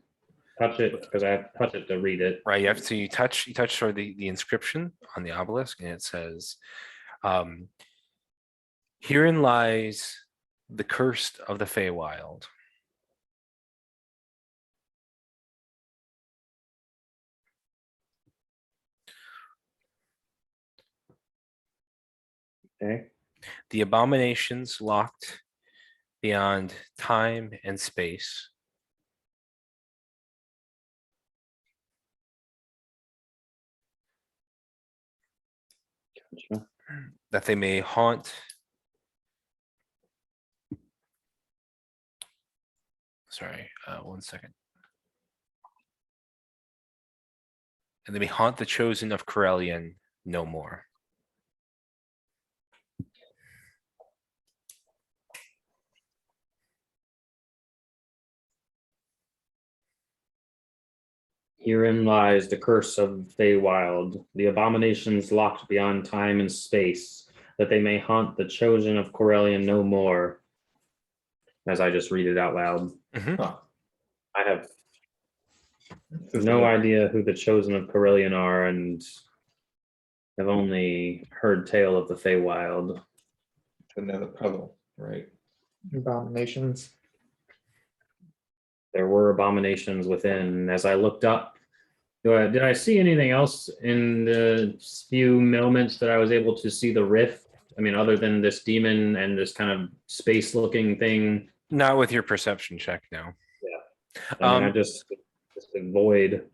Speaker 3: touch it, because I have to touch it to read it.
Speaker 1: right, you touch sort of the inscription on the obelisk, and it says, "Herein lies the curse of the Feywild."
Speaker 3: Okay.
Speaker 1: The abominations locked beyond time and space,
Speaker 3: Gotcha.
Speaker 1: that they may haunt. Sorry, 1 second. And they may haunt the chosen of Corellian no more.
Speaker 3: Herein lies the curse of Feywild, the abominations locked beyond time and space, that they may haunt the chosen of Corellian no more. As I just read it out loud.
Speaker 1: Mhm.
Speaker 2: Huh.
Speaker 3: I have no idea who the chosen of Corellian are, and have only heard tale of the Feywild.
Speaker 2: Another puzzle, right?
Speaker 5: Abominations.
Speaker 3: There were abominations within. As I looked up, did I see anything else in the few moments that I was able to see the rift? I mean, other than this demon and this kind of space-looking thing.
Speaker 1: Not with your perception check, no.
Speaker 3: I mean, I just a void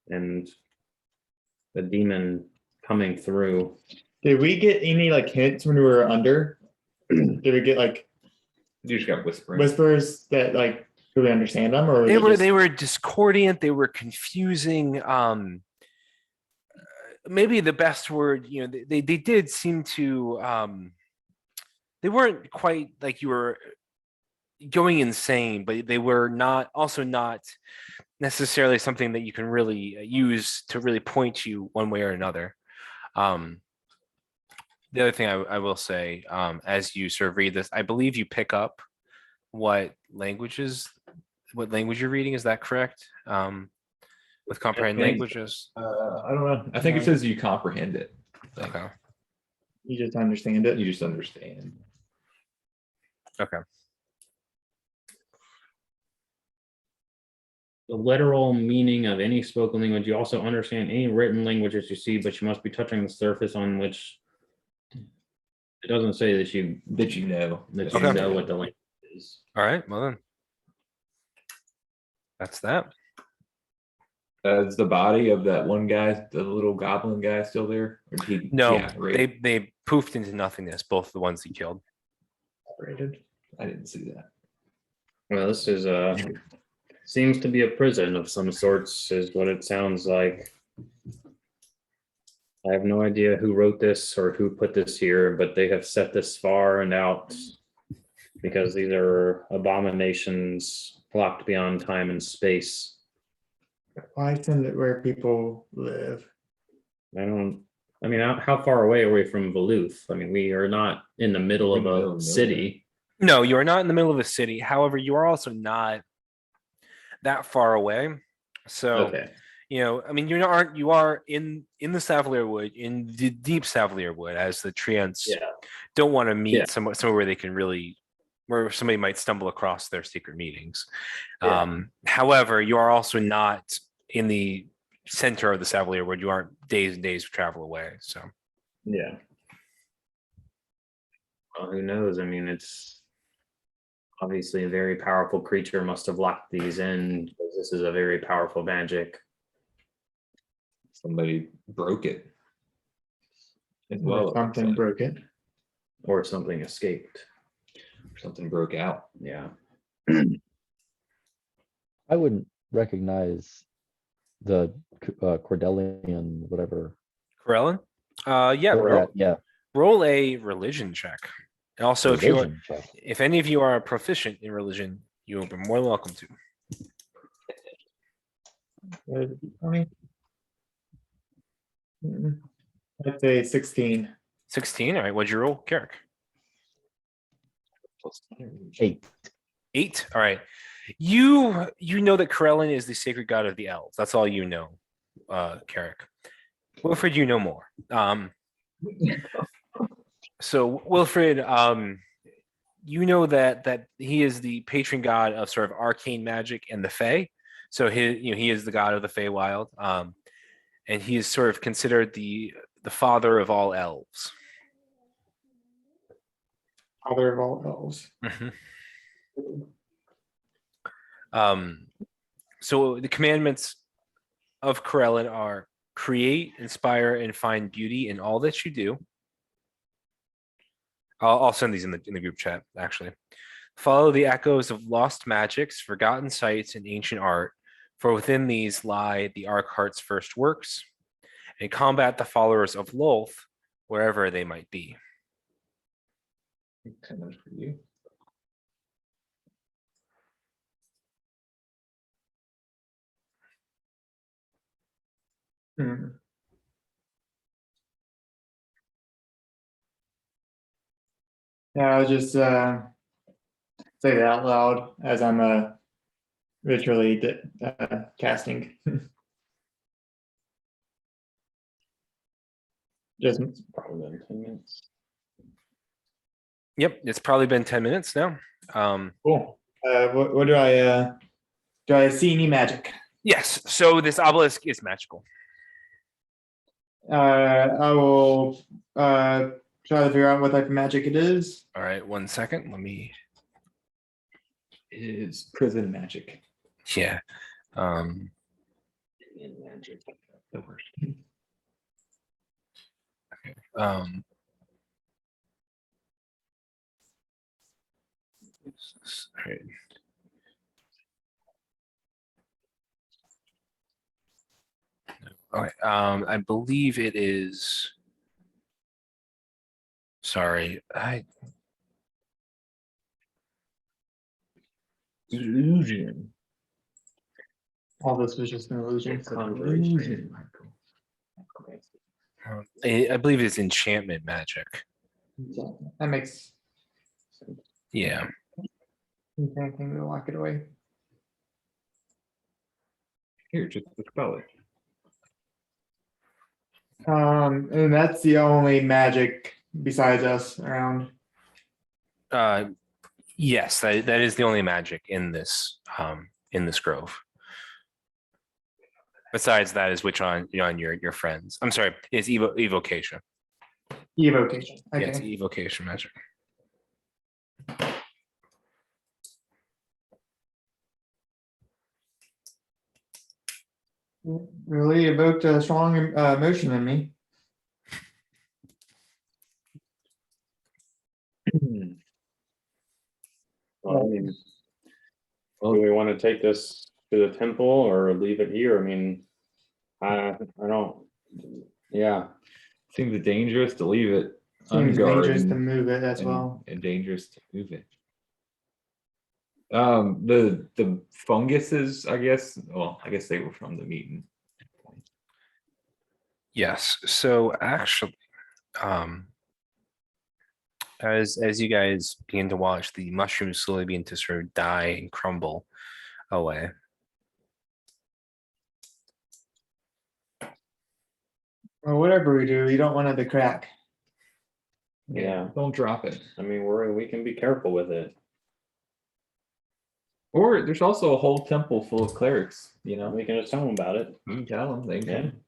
Speaker 3: and the demon coming through.
Speaker 5: Did we get any like hints when we were under? Did we get like
Speaker 2: You just got whispering.
Speaker 5: whispers that like do we understand them or
Speaker 1: They were
Speaker 5: just-
Speaker 1: they were discordant, they were confusing. Maybe the best word, they did seem to they weren't quite like you were going insane, but they were not necessarily something that you can really use to really point you one way or another. The other thing I will say, as you sort of read this, I believe you pick up what language you're reading. Is that correct? With comprehend
Speaker 2: think-
Speaker 1: languages.
Speaker 2: I don't know. I think it says you comprehend it. Like,
Speaker 1: Okay.
Speaker 5: you just understand it?
Speaker 2: you just understand.
Speaker 1: Okay.
Speaker 3: The literal meaning of any spoken language. You also understand any written languages you see, but you must be touching the surface on which it doesn't say that you
Speaker 2: know.
Speaker 1: Okay.
Speaker 3: know what the language is.
Speaker 1: All right. Well then, that's that.
Speaker 2: Is the body of that one guy, the little goblin guy, still there? Or did he,
Speaker 1: No,
Speaker 2: yeah, right.
Speaker 1: they poofed into nothingness. Both the ones he killed.
Speaker 5: Separated.
Speaker 2: I didn't see that.
Speaker 3: Well, this is seems to be a prison of some sorts, is what it sounds like. I have no idea who wrote this or who put this here, but they have set this far and out because these are abominations locked beyond time and space.
Speaker 5: Why send it where people live?
Speaker 3: I mean, how far away are we from Valuth? I mean, we are not in the middle of
Speaker 2: In the middle
Speaker 3: a
Speaker 2: of
Speaker 3: city.
Speaker 1: No, you are not in the middle of a city. However, you are also not that far away. So,
Speaker 3: Okay.
Speaker 1: I mean, you are in the Savalirwood, in the deep Savalirwood, as the treants
Speaker 3: Yeah.
Speaker 1: don't want to meet
Speaker 3: Yeah.
Speaker 1: somewhere where they can really, where somebody might stumble across their secret meetings.
Speaker 3: Yeah.
Speaker 1: However, you are also not in the center of the Savalirwood. You aren't days and days of travel away. So,
Speaker 3: Yeah. Well, who knows? I mean, it's obviously a very powerful creature must have locked these in because this is a very powerful magic.
Speaker 2: Somebody broke it. As
Speaker 5: Or
Speaker 2: well, it looks
Speaker 5: something
Speaker 2: like.
Speaker 5: broke it.
Speaker 3: Or something escaped.
Speaker 2: Something broke out.
Speaker 3: Yeah.
Speaker 6: I wouldn't recognize the Cordelian, whatever.
Speaker 1: Corellin? Yeah,
Speaker 6: Or that, yeah.
Speaker 1: roll a religion check. And also,
Speaker 6: religion check.
Speaker 1: if any of you are proficient in religion, you will be more than welcome to.
Speaker 5: I'd say 16.
Speaker 1: 16. All right. What'd you roll, Karrik?
Speaker 6: 8.
Speaker 1: 8. All right. You know that Karelin is the sacred god of the elves. That's all you know, Karrik. Wilfried, you know more. So Wilfried, you know that he is the patron god of sort of arcane magic and the Fae. So he is the god of the Feywild, and he is sort of considered the father of all elves.
Speaker 5: Father of all elves.
Speaker 1: So the commandments of Karelin are create, inspire, and find beauty in all that you do. I'll send these in the group chat, actually. Follow the echoes of lost magics, forgotten sites, and ancient art, for within these lie the Arkhart's first works, and combat the followers of Lolth, wherever they might be.
Speaker 2: Kind of for you.
Speaker 5: Hmm. Yeah, I'll just say that out loud as I'm literally casting. Just
Speaker 3: Probably been 10 minutes.
Speaker 1: Yep, it's probably been 10 minutes now.
Speaker 5: cool. What do I see any magic?
Speaker 1: Yes, so this obelisk is magical.
Speaker 5: I will try to figure out what type of magic it is.
Speaker 1: All right, 1 second. Let me.
Speaker 2: It is prison magic.
Speaker 1: Yeah.
Speaker 2: Magic. The worst.
Speaker 1: Um, all right. Okay. I believe it is. Sorry,
Speaker 2: Illusion.
Speaker 5: All this was just an illusion.
Speaker 2: Illusion.
Speaker 1: I believe it's enchantment magic.
Speaker 5: That makes
Speaker 1: Yeah.
Speaker 5: anything to lock it away.
Speaker 2: Here, just spell it.
Speaker 5: And that's the only magic besides us around.
Speaker 1: Yes, that is the only magic in this grove. Besides that is which on your friends. I'm sorry, it's evocation.
Speaker 5: Evocation.
Speaker 1: Yeah, it's
Speaker 5: Okay.
Speaker 1: evocation magic.
Speaker 5: Really evoked a strong emotion in me.
Speaker 3: Well, I mean, do we want to take this to the temple or leave it here? I mean, I don't. Yeah,
Speaker 2: Seems dangerous to leave it
Speaker 5: Seems dangerous to
Speaker 2: unguarded
Speaker 5: move it as well.
Speaker 2: and dangerous to move it. The funguses, I guess. Well, I guess they were from the meeting.
Speaker 1: Yes. So actually, as you guys begin to watch, the mushrooms slowly begin to sort of die and crumble away.
Speaker 5: Well, whatever we do, you don't want it to crack.
Speaker 3: Yeah.
Speaker 2: Don't drop it.
Speaker 3: I mean, we can be careful with it.
Speaker 2: Or there's also a whole temple full of clerics. You know,
Speaker 3: We can just tell them about it.
Speaker 2: you can tell them. They
Speaker 3: Yeah.
Speaker 2: can.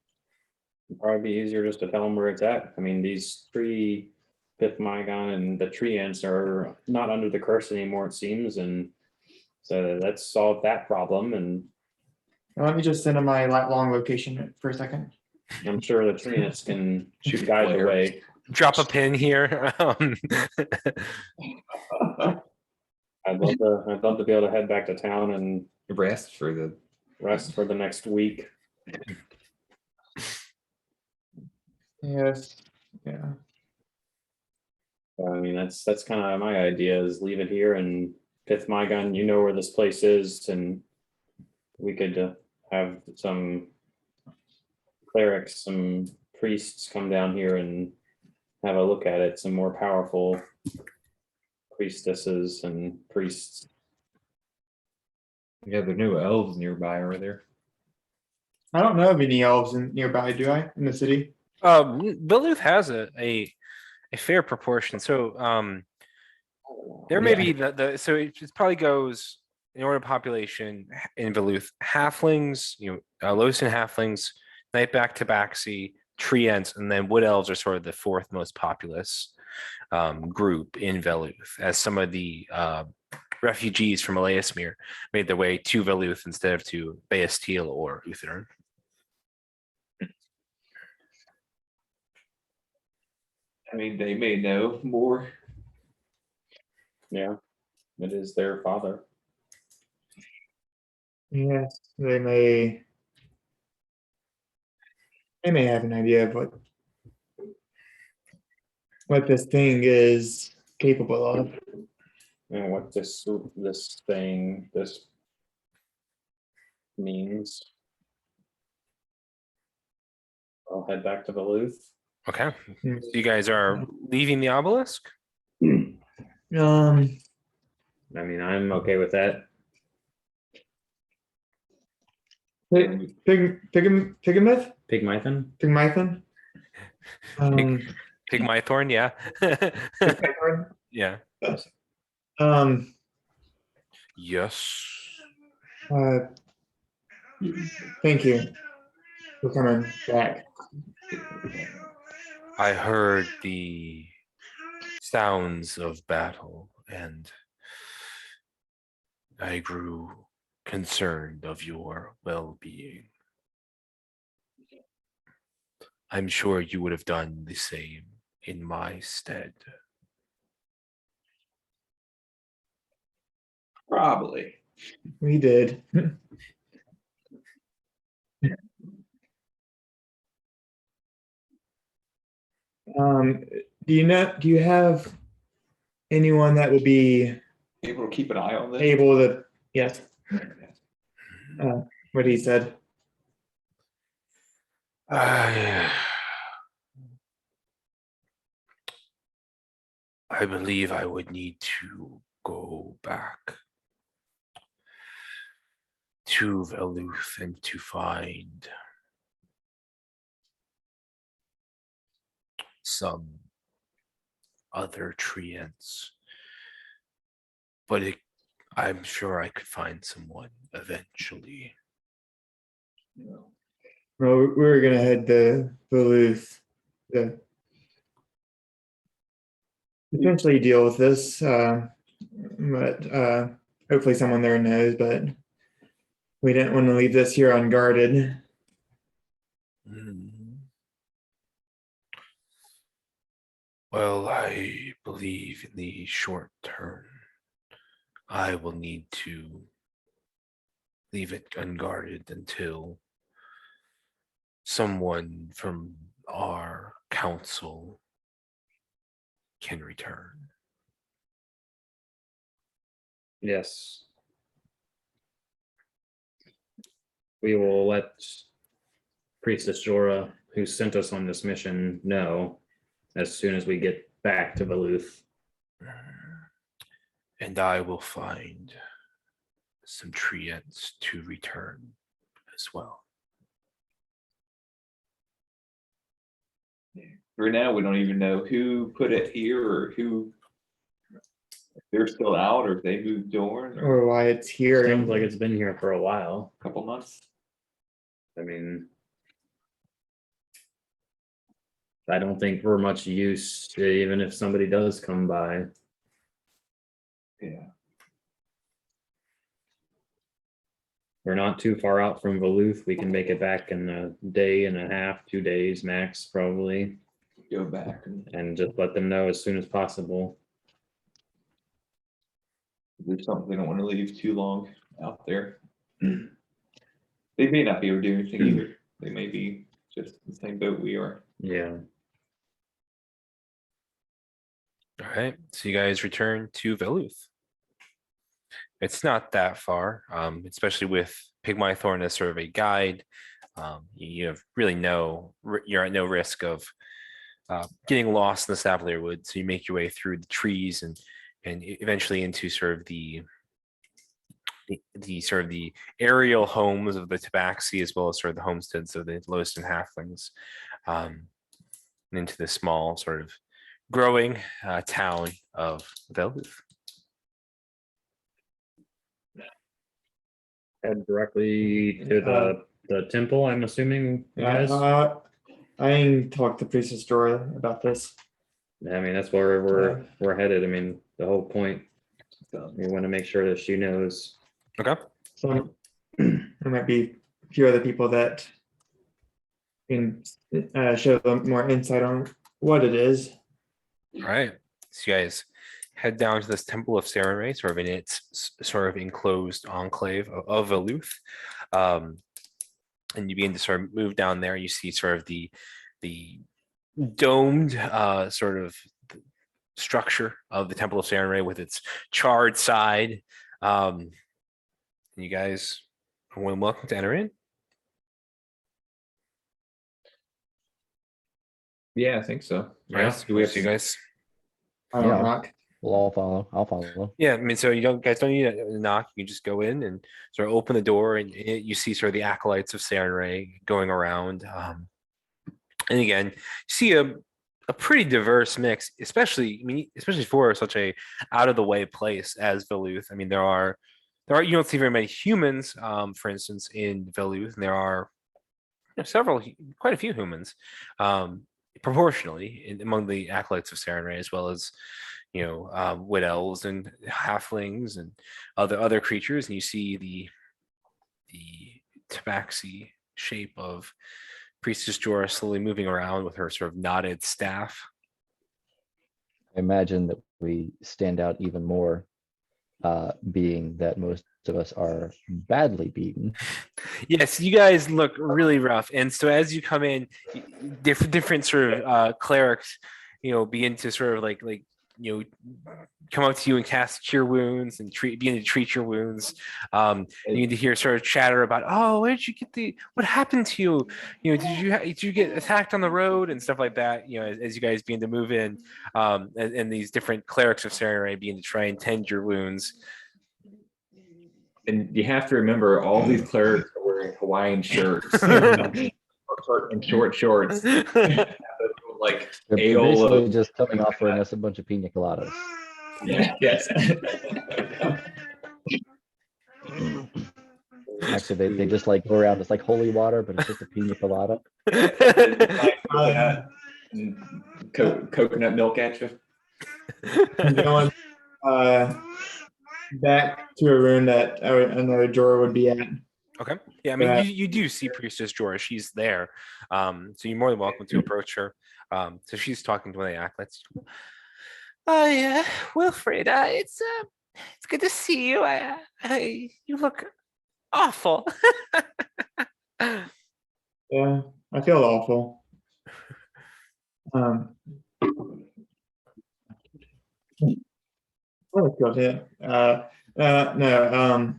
Speaker 3: It'd probably be easier just to tell them where it's at. I mean, these three Pith Mygon and the tree ants are not under the curse anymore, it seems, and so let's solve that problem. And
Speaker 5: Let me just send them my long location for a second.
Speaker 3: I'm sure the tree ants can
Speaker 2: Shoot
Speaker 3: guide the
Speaker 2: flare.
Speaker 3: way.
Speaker 1: Drop a pin here.
Speaker 3: I'd love to be able to head back to town and
Speaker 2: Rest for the.
Speaker 3: rest for the next week.
Speaker 5: Yes. Yeah.
Speaker 3: I mean, that's kind of my idea, is leave it here and Pith Mygon, you know where this place is, and we could have some clerics, some priests come down here and have a look at it, some more powerful priestesses and priests.
Speaker 2: Yeah, there are no elves nearby, are there?
Speaker 5: I don't know of any elves nearby, do I, in the city?
Speaker 1: Beluth has a fair proportion. So there may be the so it probably goes in order of population in Beluth, halflings, Losan halflings, Nightback, Tabaxi, Tree Ents, and then Wood Elves are sort of the fourth most populous group in Veluth, as some of the refugees from Elaesmere made their way to Veluth instead of to Baestiel or Uthern.
Speaker 2: I mean, they may know more.
Speaker 3: Yeah, it is their father.
Speaker 5: Yes, they may have an idea of what this thing is capable of.
Speaker 3: And what this means. I'll head back to Veluth.
Speaker 1: Okay, so you guys are leaving the obelisk?
Speaker 5: Um,
Speaker 3: I mean, I'm okay with that.
Speaker 5: Pigmython?
Speaker 3: Pigmython?
Speaker 5: Pigmython?
Speaker 1: Pigmythorn, yeah.
Speaker 5: Pigmythorn?
Speaker 1: Yeah.
Speaker 5: Um,
Speaker 1: Yes.
Speaker 5: Thank you for coming back.
Speaker 1: I heard the sounds of battle and I grew concerned of your well-being. I'm sure you would have done the same in my stead.
Speaker 2: Probably.
Speaker 5: We did. Do you have anyone that would be
Speaker 2: Able to keep an eye on this?
Speaker 5: able to, yes, what he said?
Speaker 1: I believe I would need to go back to Veluth and to find some other treants. But I'm sure I could find someone eventually.
Speaker 5: Well, we're gonna head to Duluth to potentially deal with this, but hopefully someone there knows. But we didn't want to leave this here unguarded.
Speaker 1: Well, I believe in the short term, I will need to leave it unguarded until someone from our council can return.
Speaker 3: Yes. We will let Priestess Jorah, who sent us on this mission, know as soon as we get back to Veluth.
Speaker 1: And I will find some treants to return as well.
Speaker 2: For now, we don't even know who put it here or who, if they're still out or if they moved on or
Speaker 5: Or why it's here.
Speaker 3: Sounds like it's been here for a while.
Speaker 2: a couple months.
Speaker 3: I mean, I don't think we're much use, even if somebody does come by.
Speaker 2: Yeah.
Speaker 3: We're not too far out from Veluth. We can make it back in a day and a half, 2 days max, probably,
Speaker 2: Go back
Speaker 3: and just let them know as soon as possible.
Speaker 2: do something. They don't want to leave too long out there. They may not be able to do anything either. They may be just the same boat we are.
Speaker 3: Yeah.
Speaker 1: All right, so you guys return to Veluth. It's not that far, especially with Pigmythorn as sort of a guide. You have really you're at no risk of getting lost in the Savalirwood. So you make your way through the trees and and eventually into sort of the sort of the aerial homes of the Tabaxi, as well as sort of the homesteads of the lowest and halflings, and into the small sort of growing town of Veluth.
Speaker 3: Head directly to the temple, I'm assuming, you
Speaker 5: Yeah,
Speaker 3: guys?
Speaker 5: I ain't talked to Priestess Dora about this.
Speaker 3: I mean, that's where we're headed. I mean, the whole point, we want to make sure that she knows.
Speaker 1: Okay.
Speaker 5: So there might be a few other people that can show them more insight on what it is.
Speaker 1: All right. So you guys head down to this Temple of Sarenrae, sort of in its sort of enclosed enclave of Veluth. And you begin to sort of move down there. You see sort of the domed sort of structure of the Temple of Sarenrae with its charred side. You guys are welcome to enter in.
Speaker 2: Yeah, I think so.
Speaker 1: Yeah,
Speaker 2: Right? Do we have
Speaker 1: you guys?
Speaker 5: I don't
Speaker 6: Yeah.
Speaker 5: knock.
Speaker 6: We'll all follow. I'll follow.
Speaker 1: Yeah, I mean, so you guys don't need a knock. You can just go in and sort of open the door, and you see sort of the acolytes of Sarenrae going around. And again, you see a pretty diverse mix, especially for such a out of the way place as Veluth. I mean, there are you don't see very many humans, for instance, in Veluth, and there are quite a few humans, proportionally among the acolytes of Sarenrae, as well as wood elves and halflings and other creatures. And you see the tabaxi shape of Priestess Jorah slowly moving around with her sort of knotted staff.
Speaker 6: I imagine that we stand out even more, being that most of us are badly beaten.
Speaker 1: Yes, you guys look really rough, and so as you come in, different sort of clerics, begin to sort of like come up to you and cast cure wounds and begin to treat your wounds. You need to hear sort of chatter about, oh, where did you get what happened to you? Did you get attacked on the road and stuff like that? As you guys begin to move in, and these different clerics of Sarenrae begin to try and tend your wounds.
Speaker 2: And you have to remember, all these clerics are wearing Hawaiian shirts and short shorts. Like
Speaker 6: They're
Speaker 2: ale
Speaker 6: basically
Speaker 2: of,
Speaker 6: just coming offering us a bunch of pina coladas.
Speaker 2: yeah, yes.
Speaker 6: Actually, they just like go around. It's like holy water, but it's just a pina colada.
Speaker 2: Coconut milk at you.
Speaker 5: I'm going back to a room that another drawer would be at.
Speaker 1: Okay. Yeah, I mean, you do see Priestess Jorah. She's there. So you're more than welcome to approach her. So she's talking to one of the acolytes. Oh yeah, Wilfried. It's good to see you. You look awful.
Speaker 5: Yeah, I feel awful. Oh god, yeah. No.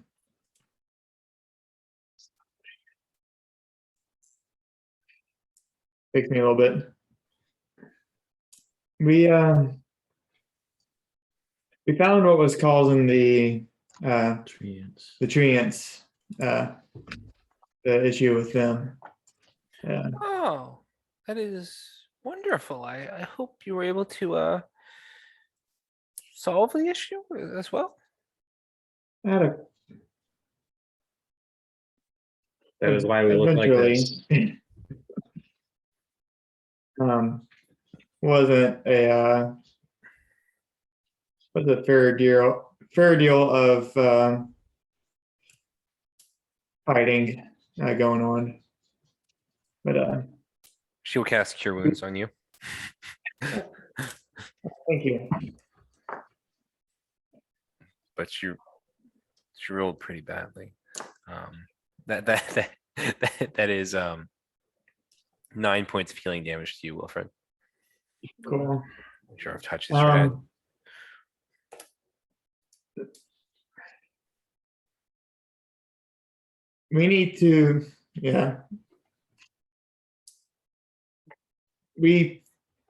Speaker 5: Takes me a little bit. We found what was causing the treants, the issue with them.
Speaker 1: Oh, that is wonderful. I hope you were able to solve the issue as well.
Speaker 3: That is why we look like this.
Speaker 5: Wasn't a fair deal of fighting going on, but
Speaker 1: She'll cast cure wounds on you.
Speaker 5: thank you.
Speaker 1: But she rolled pretty badly. That is 9 points of healing damage to you, Wilfried.
Speaker 5: Cool.
Speaker 1: I'm sure I've touched your head.
Speaker 5: We need to, we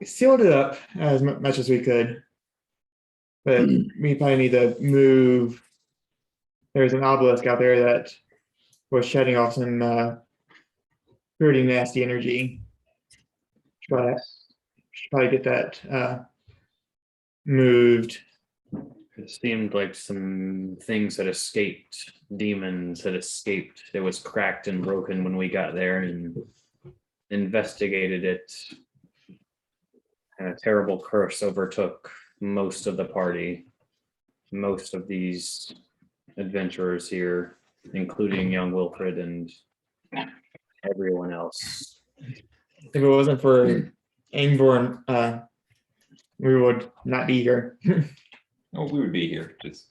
Speaker 5: sealed it up as much as we could. But we probably need to move. There's an obelisk out there that was shedding off some pretty nasty energy. Should probably get that moved.
Speaker 3: It seemed like some things had escaped, demons had escaped. It was cracked and broken when we got there and investigated it. And a terrible curse overtook most of the party, most of these adventurers here, including young Wilfried and everyone else.
Speaker 5: If it wasn't for Angvor, we would not be here.
Speaker 2: Oh, we would be here. Just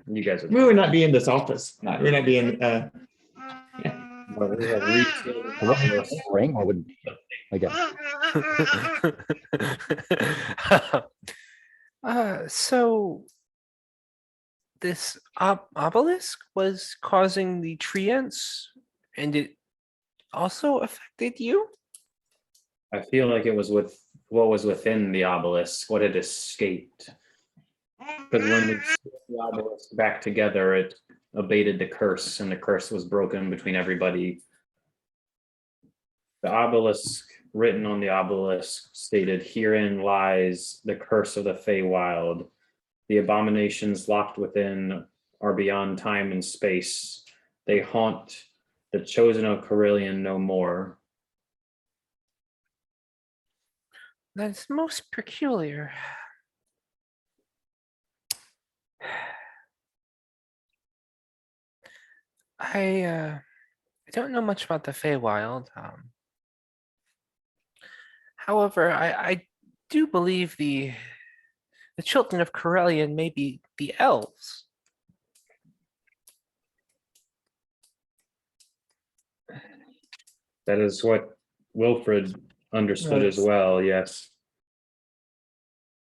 Speaker 3: You guys have
Speaker 5: We would not be in this office.
Speaker 2: Not
Speaker 5: We would not be in.
Speaker 3: But we have resealed the
Speaker 6: Well,
Speaker 3: obelisk.
Speaker 6: Ring or would, I guess.
Speaker 1: So this obelisk was causing the treants, and it also affected you?
Speaker 3: I feel like it was with what was within the obelisk, what had escaped. Because when we put the obelisk back together, it abated the curse, and the curse was broken between everybody. The obelisk, written on the obelisk, stated, "Herein lies the curse of the Feywild. The abominations locked within are beyond time and space. They haunt the chosen of Carillion no more."
Speaker 1: That's most peculiar. I don't know much about the Feywild. However, I do believe the children of Corellian may be the elves.
Speaker 3: That is what Wilfried understood as well, yes.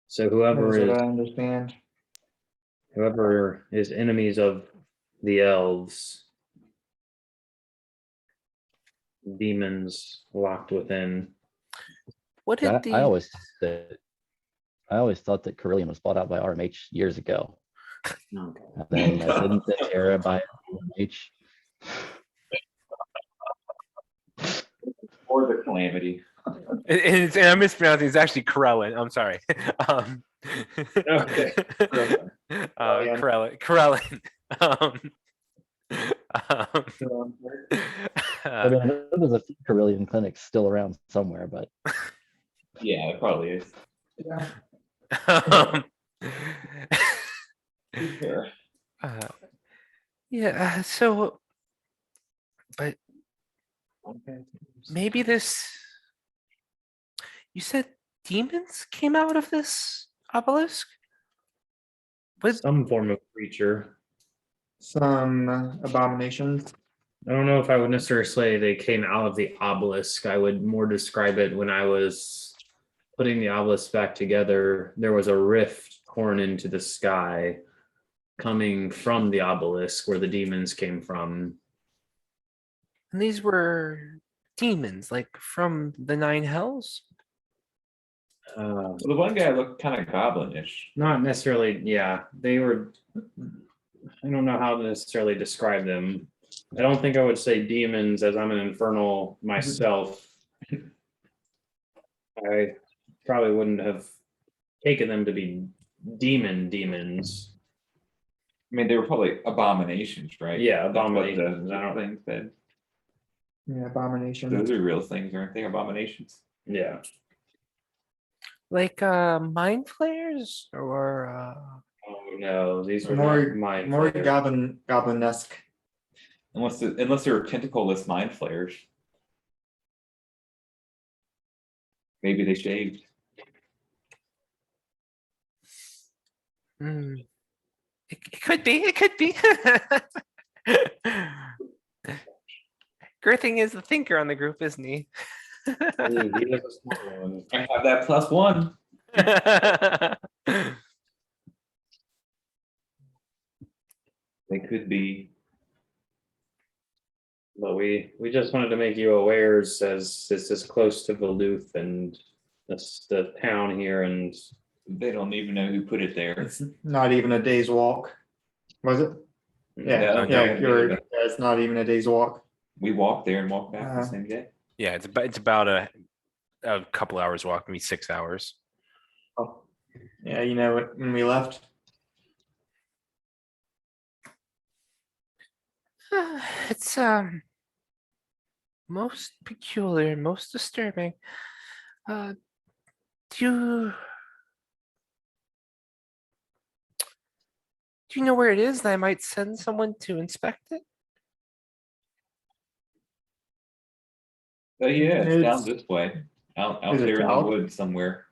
Speaker 3: So
Speaker 5: That's what I understand.
Speaker 3: whoever is enemies of the elves, demons locked within.
Speaker 1: What did
Speaker 6: I always thought that Carillion was bought out by RMH years ago. And then didn't the Terra buy RMH?
Speaker 2: or the calamity.
Speaker 1: And I'm mispronouncing. It's actually Corellin. I'm sorry.
Speaker 3: Okay.
Speaker 1: Corellin.
Speaker 6: I mean, I know there's a few Carillion clinics still around somewhere, but
Speaker 2: Yeah, it probably is.
Speaker 1: Yeah. So, but maybe this. You said demons came out of this obelisk? But
Speaker 3: Some form of creature.
Speaker 5: Some abominations.
Speaker 3: I don't know if I would necessarily say they came out of the obelisk. I would more describe it when I was putting the obelisk back together. There was a rift torn into the sky coming from the obelisk where the demons came from.
Speaker 1: and these were demons, like from the Nine Hells?
Speaker 2: Well, the one guy looked kind of goblinish.
Speaker 3: Not necessarily, yeah. They were, I don't know how to necessarily describe them. I don't think I would say demons, as I'm an infernal myself. I probably wouldn't have taken them to be demons.
Speaker 2: I mean, they were probably abominations, right?
Speaker 3: Yeah,
Speaker 2: That's what
Speaker 3: abominations.
Speaker 2: the
Speaker 3: I don't-
Speaker 2: thing said.
Speaker 5: Yeah, abominations.
Speaker 2: Those are real things, aren't they? Abominations.
Speaker 3: Yeah.
Speaker 1: Like mind flayers? Or
Speaker 3: Oh no, these were
Speaker 5: More,
Speaker 3: not mind
Speaker 5: more
Speaker 3: flayers.
Speaker 5: goblin-esque.
Speaker 2: Unless they were tentacleless mind flayers. Maybe they shaved.
Speaker 1: it could be. It could be. Gurthang is the thinker on the group, isn't he?
Speaker 3: He is a smart one.
Speaker 2: I have that +1. They could be.
Speaker 3: But we just wanted to make you aware as this is close to Valuth and that's the town here, and
Speaker 2: They don't even know who put it there.
Speaker 5: It's not even a day's walk. Was it? Yeah,
Speaker 2: No,
Speaker 5: yeah,
Speaker 2: no,
Speaker 5: you're,
Speaker 2: no.
Speaker 5: yeah, it's not even a day's walk.
Speaker 2: We walked there and walked back the
Speaker 5: Uh,
Speaker 2: same day.
Speaker 1: Yeah, it's about a couple hours walk, maybe 6 hours.
Speaker 5: Oh, yeah, you know what, when we left,
Speaker 1: It's most peculiar, most disturbing. Uh, do you know where it is that I might send someone to inspect it?
Speaker 2: Oh yeah, it's down
Speaker 5: It's-
Speaker 2: this way, out
Speaker 5: Is it
Speaker 2: there in the
Speaker 5: south?
Speaker 2: woods somewhere.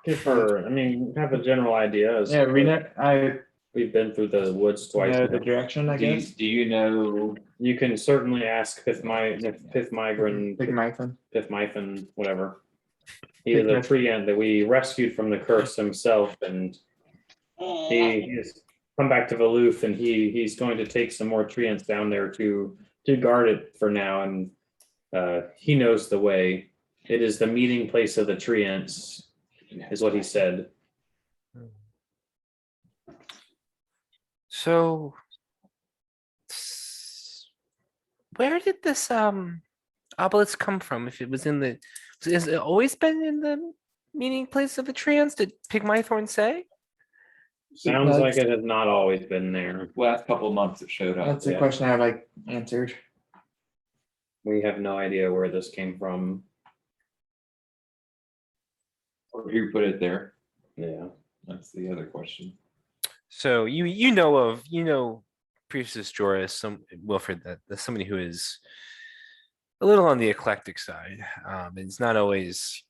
Speaker 3: I mean, have a general idea.
Speaker 5: yeah, we know, I
Speaker 3: We've been through the woods twice.
Speaker 5: know
Speaker 3: now.
Speaker 5: the direction, I
Speaker 2: Do you,
Speaker 5: guess.
Speaker 2: do you know?
Speaker 3: You can certainly ask Pithmigran,
Speaker 5: Big Mike.
Speaker 3: Pithmython, whatever. He
Speaker 5: Big
Speaker 3: is a
Speaker 5: Mike.
Speaker 3: treant that we rescued from the curse himself, and he has come back to Valooth, and he's going to take some more treants down there to guard it for now, and he knows the way. It is the meeting place of the treants, is what he said.
Speaker 1: So, where did this obelisk come from? If it was in the, has it always been in the meeting place of the treants? Did Pygmythorn say?
Speaker 3: Sounds like it has not always been there.
Speaker 2: Last couple of months it showed up.
Speaker 5: That's a
Speaker 3: Yeah.
Speaker 5: question I like answered.
Speaker 3: We have no idea where this came from.
Speaker 2: Or who put it there?
Speaker 3: Yeah.
Speaker 2: That's the other question.
Speaker 1: So you know Priestess Joris, some Wilfried, that's somebody who is a little on the eclectic side. It's not always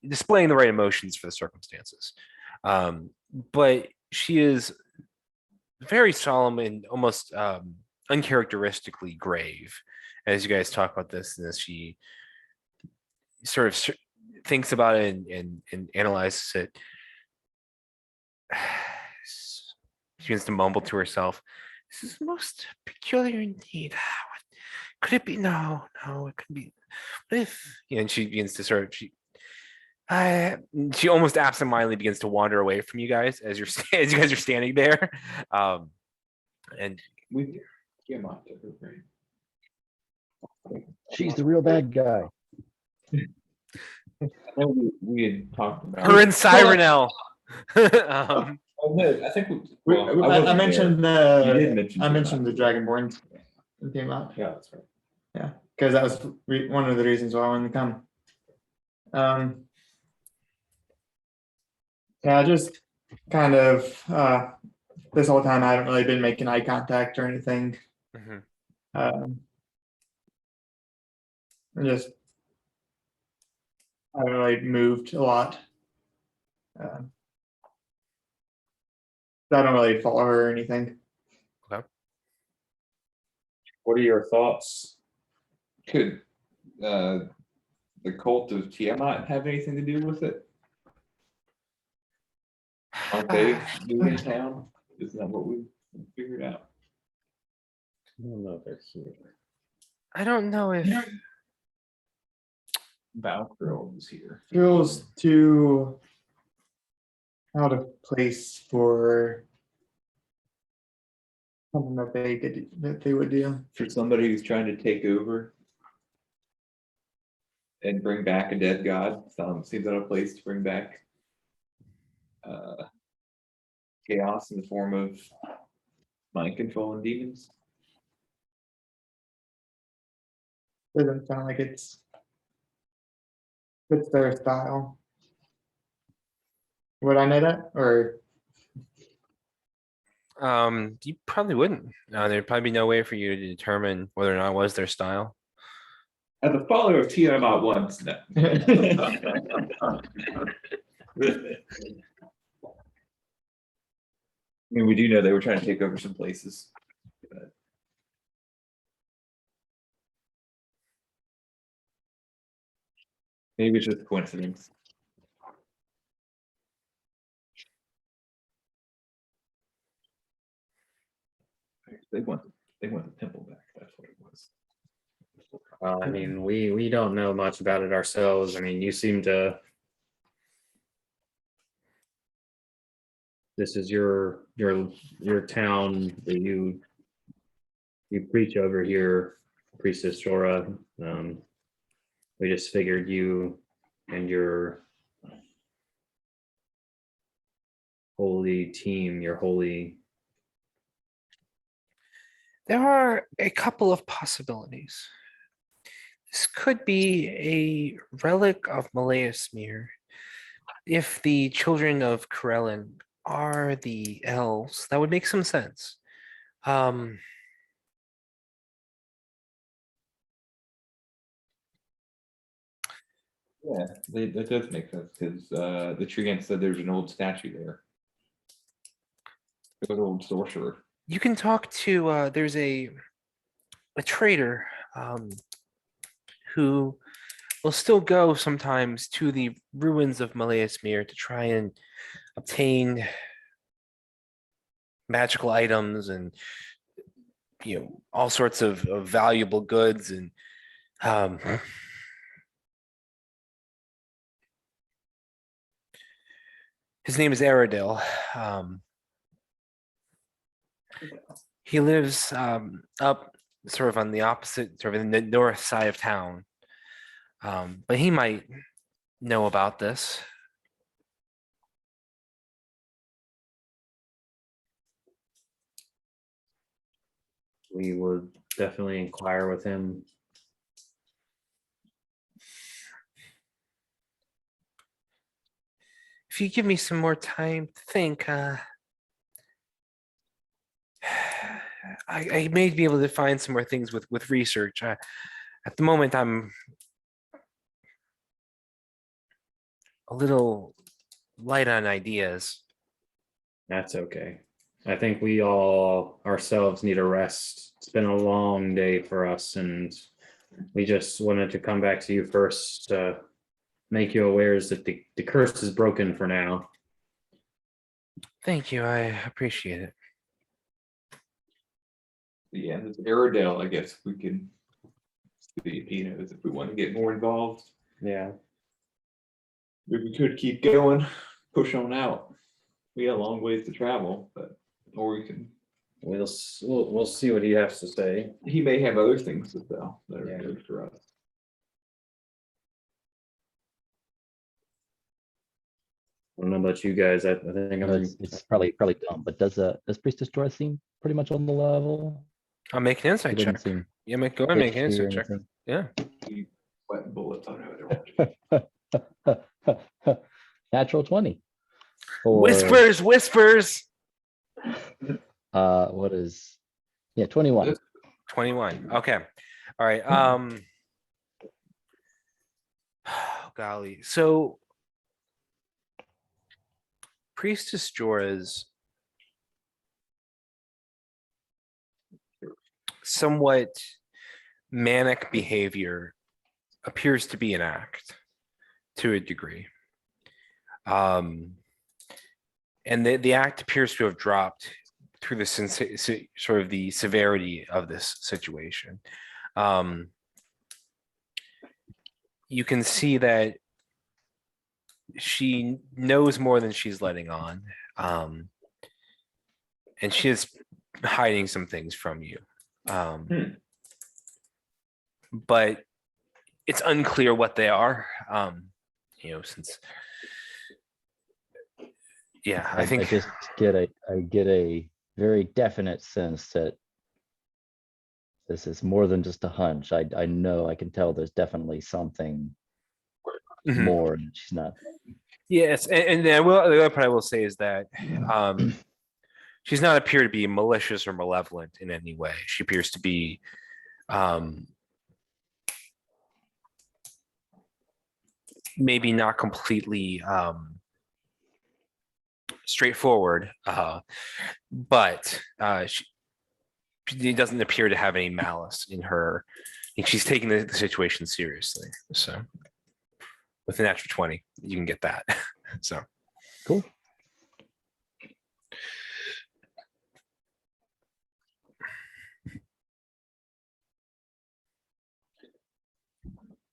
Speaker 1: displaying the right emotions for the circumstances. But she is very solemn and almost uncharacteristically grave as you guys talk about this, and as she sort of thinks about it and analyzes it. She begins to mumble to herself. This is most peculiar indeed. Could it be? No, it could be. What if? And she begins to sort of she almost absentmindedly begins to wander away from you guys as as you guys are standing there. And
Speaker 2: We Tiamat took her brain.
Speaker 6: She's the real bad guy.
Speaker 2: I know we had talked about
Speaker 1: her and Cyrenel.
Speaker 2: Oh, no, I think well,
Speaker 5: I
Speaker 2: wasn't
Speaker 5: mentioned
Speaker 2: there. You
Speaker 5: the
Speaker 2: did mention
Speaker 5: I
Speaker 2: Tiamat.
Speaker 5: mentioned the Dragonborn came out.
Speaker 2: Yeah, that's right.
Speaker 5: Because that was one of the reasons why I wanted to come. Yeah, just kind of this whole time I haven't really been making eye contact or anything.
Speaker 1: Mhm.
Speaker 5: Just I haven't really moved a lot. I don't really follow her or anything.
Speaker 3: What are your thoughts?
Speaker 2: Could the cult of Tiamat have anything to do with it? Aren't they new in town? Isn't that what we figured out?
Speaker 3: I don't know if they're here.
Speaker 1: I don't know if
Speaker 2: Valkyrie was here.
Speaker 5: Feels too out of place for something that they would do.
Speaker 2: For somebody who's trying to take over and bring back a dead god, seems out of place to bring back chaos in the form of mind control and demons.
Speaker 5: Doesn't sound like it's their style. Would I know that? Or
Speaker 1: you probably wouldn't. There'd probably be no way for you to determine whether or not it was their style.
Speaker 2: As a follower of Tiamat once, no. I mean, we do know they were trying to take over some places. But maybe it's just a coincidence. They want the temple back. That's what it was.
Speaker 3: I mean, we don't know much about it ourselves. I mean, you seem to this is your town that you preach over here, Priestess Jora. We just figured you and your holy team, your holy.
Speaker 1: There are a couple of possibilities. This could be a relic of Malaeusmere. If the children of Karelin are the elves, that would make some sense.
Speaker 2: Yeah, that does make sense because the treant said there's an old statue there. Good old sorcerer.
Speaker 1: You can talk to there's a trader who will still go sometimes to the ruins of Malaeusmere to try and obtain magical items and all sorts of valuable goods and his name is Aradil. He lives up sort of on the opposite, sort of in the north side of town. But he might know about this.
Speaker 3: We would definitely inquire with him.
Speaker 1: If you give me some more time to think, I may be able to find some more things with research. At the moment, I'm a little light on ideas.
Speaker 3: That's okay. I think we all ourselves need a rest. It's been a long day for us, and we just wanted to come back to you first to make you aware that the curse is broken for now.
Speaker 1: Thank you. I appreciate it.
Speaker 2: Yeah, this Aradale, I guess we can see if he knows if we want to get more involved.
Speaker 3: Yeah.
Speaker 2: We could keep going, push on out. We got a long ways to travel, but or we can.
Speaker 3: We'll see what he has to say.
Speaker 2: He may have other things to sell that are
Speaker 3: Yeah.
Speaker 2: good for us.
Speaker 3: I don't know about you guys. I think
Speaker 6: It's probably dumb, but does Priestess Dora seem pretty much on the level?
Speaker 1: I'll make an
Speaker 6: He
Speaker 1: insight
Speaker 6: didn't
Speaker 1: check.
Speaker 6: seem
Speaker 1: Yeah, go ahead and make an
Speaker 6: fishy or
Speaker 1: insight check.
Speaker 6: anything.
Speaker 1: Yeah.
Speaker 2: Sweating bullets on it.
Speaker 6: Natural 20. Or,
Speaker 1: Whispers.
Speaker 6: what is, 21.
Speaker 1: 21. Okay. All right. Golly. So Priestess Jorah's somewhat manic behavior appears to be an act to a degree. And the act appears to have dropped through the sort of the severity of this situation. You can see that she knows more than she's letting on, and she is hiding some things from you. But it's unclear what they are. Since I think
Speaker 6: I just get a very definite sense that this is more than just a hunch. I know, I can tell there's definitely something more, and she's not.
Speaker 1: Yes, and the other part I will say is that she's not appear to be malicious or malevolent in any way. She appears to be maybe not completely straightforward, but she doesn't appear to have any malice in her. And she's taking the situation seriously. So with an extra 20, you can get that. So
Speaker 6: Cool.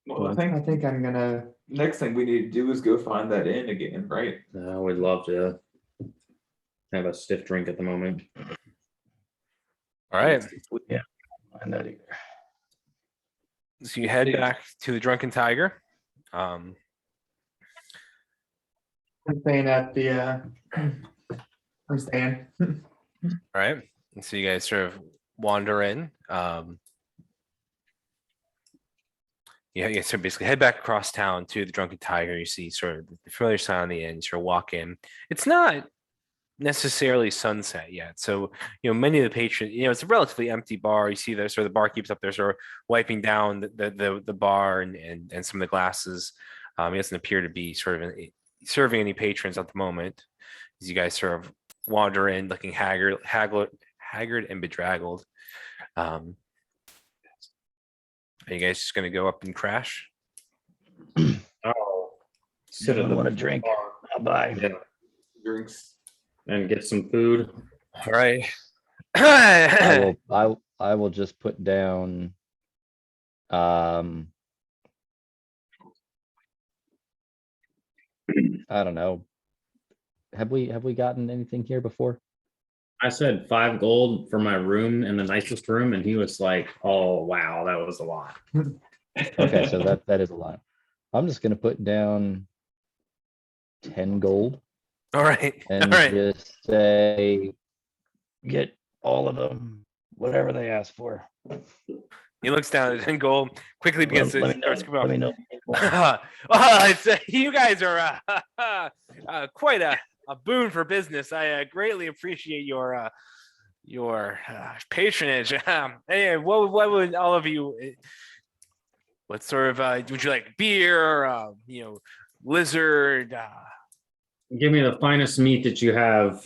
Speaker 2: Well, I think I'm gonna. Next thing we need to do is go find that inn again, right?
Speaker 3: I would love to. have a stiff drink at the moment.
Speaker 1: All right.
Speaker 6: Find that either.
Speaker 1: So you head back to the Drunken Tiger.
Speaker 5: I'm staying at the. I'm staying.
Speaker 1: All right. And so you guys sort of wander in. You sort of basically head back across town to the Drunken Tiger. You see sort of the familiar sign on the end. You sort of walk in. It's not necessarily sunset yet. So, many of the patrons, it's a relatively empty bar. You see there's sort of the barkeeps up there sort of wiping down the bar and some of the glasses. He doesn't appear to be sort of serving any patrons at the moment. As you guys sort of wander in looking haggard and bedraggled. Are you guys just going to go up and crash?
Speaker 3: Oh, sit at
Speaker 6: I
Speaker 3: the
Speaker 6: want a drink.
Speaker 3: bar.
Speaker 6: I'll buy.
Speaker 3: Yeah. Drinks and get some food.
Speaker 1: All right.
Speaker 6: I will just put down I don't know. Have we gotten anything here before?
Speaker 3: I said 5 gold for my room in the nicest room, and he was like, "Oh wow, that was a lot."
Speaker 6: Okay, so that is a lot. I'm just gonna put down 10 gold
Speaker 1: All right.
Speaker 6: and
Speaker 1: All right.
Speaker 6: just say get all of them, whatever they ask for.
Speaker 1: He looks down at gold, quickly begins to
Speaker 6: Let me know.
Speaker 1: starts coming
Speaker 6: Let me
Speaker 1: up.
Speaker 6: know.
Speaker 1: Well, you guys are quite a boon for business. I greatly appreciate your patronage. Anyway, what would all of you? What sort of would you like? Beer? Lizard?
Speaker 2: Give me the finest meat that you have.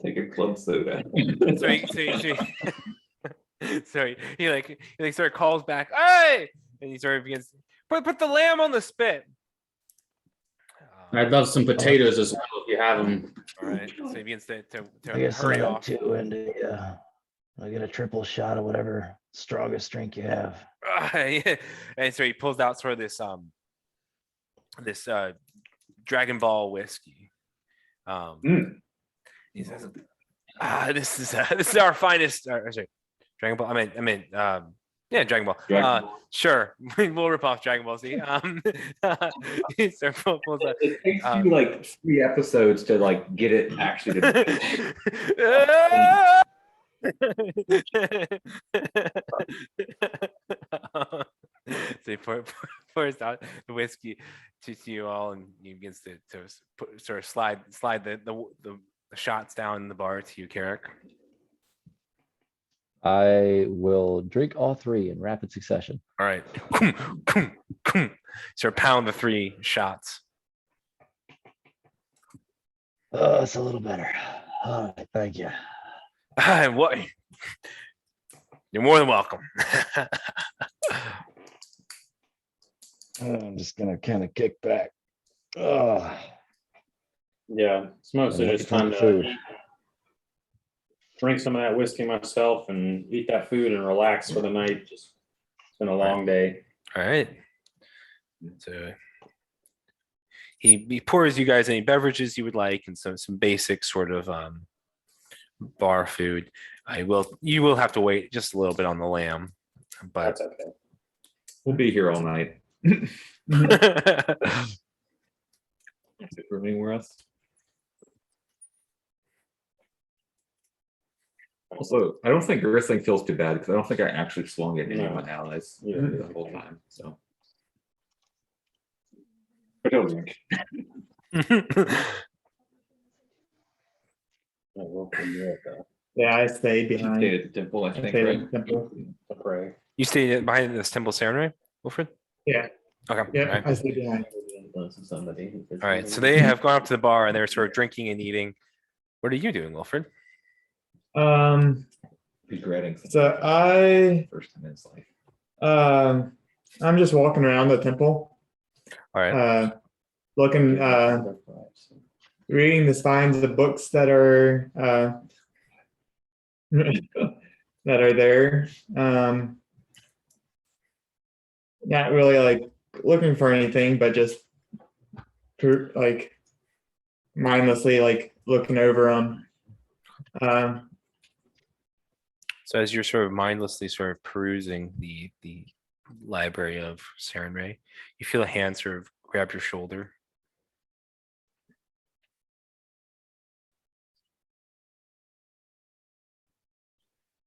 Speaker 2: Take a club soda.
Speaker 1: So he sort of calls back, "Hey!" And he sort of begins, put the lamb on the spit.
Speaker 3: I'd love some potatoes as well if you have them.
Speaker 1: All right. So he begins to
Speaker 6: I guess
Speaker 1: hurry
Speaker 6: I
Speaker 1: off.
Speaker 6: too, and I get a triple shot of whatever strongest drink you have.
Speaker 1: Yeah. And so he pulls out sort of this Dragon Ball whiskey. He says, this is our finest. Sorry, Dragon Ball. I mean, yeah, Dragon Ball.
Speaker 2: Dragon Ball.
Speaker 1: Sure, we'll rip off Dragon Ball Z. So pulls out,
Speaker 2: It takes you like 3 episodes to like get it actually to
Speaker 1: So he pours out the whiskey to you all, and he begins to sort of slide the shots down the bar to you, Karrik.
Speaker 6: I will drink all 3 in rapid succession.
Speaker 1: All right. Sort of pound the 3 shots.
Speaker 6: Oh, it's a little better. All right, thank you.
Speaker 1: What? You're more than welcome.
Speaker 6: I'm just gonna kind of kick back. Oh,
Speaker 3: Yeah, it's mostly
Speaker 6: Yeah,
Speaker 3: just
Speaker 6: look at
Speaker 3: time
Speaker 6: the
Speaker 3: to
Speaker 6: food.
Speaker 3: drink some of that whiskey myself and eat that food and relax for the night. Just it's been a long day.
Speaker 1: All right. So he pours you guys any beverages you would like and some basic sort of bar food. You will have to wait just a little bit on the lamb, but
Speaker 3: That's okay.
Speaker 2: We'll be here all night. For anywhere else. Also, I don't think Gurthang feels too bad because I don't think I actually swung at any of my allies the whole time. So, but he'll drink.
Speaker 5: Yeah, I stayed
Speaker 2: He
Speaker 5: behind.
Speaker 2: stayed at the temple, I
Speaker 5: I
Speaker 2: think,
Speaker 5: stayed
Speaker 2: right?
Speaker 5: at the temple.
Speaker 3: Pray.
Speaker 1: You stayed behind this temple ceremony, Wilfried?
Speaker 5: Yeah.
Speaker 1: Okay.
Speaker 5: Yeah,
Speaker 1: All right.
Speaker 5: I stayed behind.
Speaker 1: All right. So they have gone up to the bar and they're sort of drinking and eating. What are you doing, Wilfried?
Speaker 2: Regretting
Speaker 5: So I
Speaker 2: first time in his life.
Speaker 5: I'm just walking around the temple,
Speaker 1: All right.
Speaker 5: looking, reading the spines of the books that are that are there. Not really like looking for anything, but just like mindlessly like looking over them.
Speaker 1: So as you're sort of mindlessly sort of perusing the library of Sarenrae, you feel a hand sort of grab your shoulder.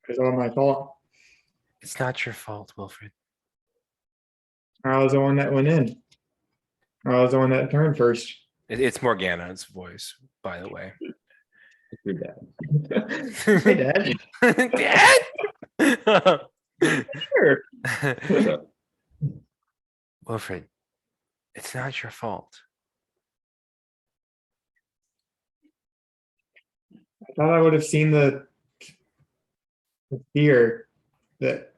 Speaker 5: It's all my fault.
Speaker 1: It's not your fault, Wilfried.
Speaker 5: I was the one that went in. I was the one that turned first.
Speaker 1: It's Morgana's voice, by the way.
Speaker 2: Your dad.
Speaker 5: Hey, Dad.
Speaker 1: Dad.
Speaker 5: Sure.
Speaker 2: What's up?
Speaker 1: Wilfried, it's not your fault.
Speaker 5: I thought I would have seen the fear that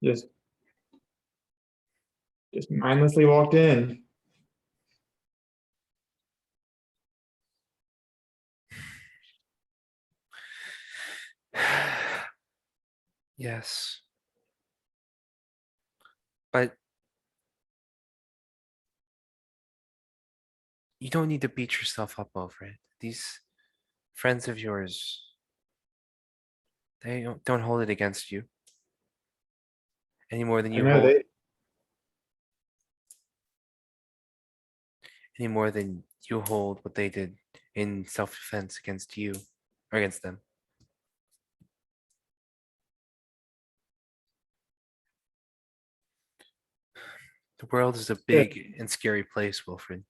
Speaker 5: just mindlessly walked in.
Speaker 1: Yes. But you don't need to beat yourself up over it. These friends of yours, they don't hold it against you any more than
Speaker 5: I
Speaker 1: you
Speaker 5: know
Speaker 1: hold
Speaker 5: they
Speaker 1: any more than you hold what they did in self-defense against you or against them. The world is a big and scary place, Wilfried.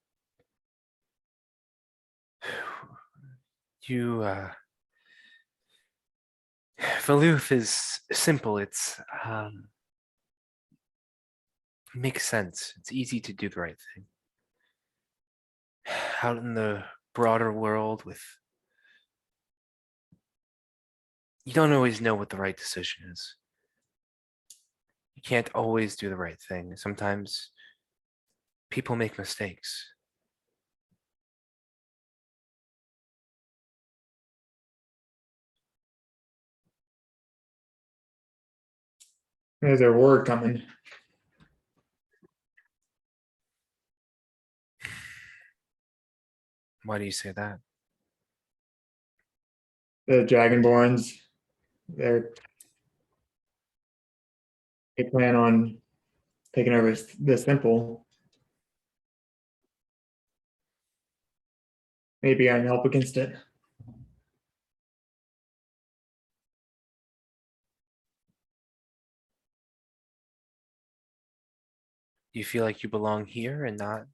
Speaker 1: You, Valoof is simple. It makes sense. It's easy to do the right thing. Out in the broader world you don't always know what the right decision is. You can't always do the right thing. Sometimes people make mistakes.
Speaker 5: there's a war coming.
Speaker 1: Why do you say that?
Speaker 5: The Dragonborns, they plan on taking over this temple. Maybe I can help against it.
Speaker 1: Do you feel like you belong here and not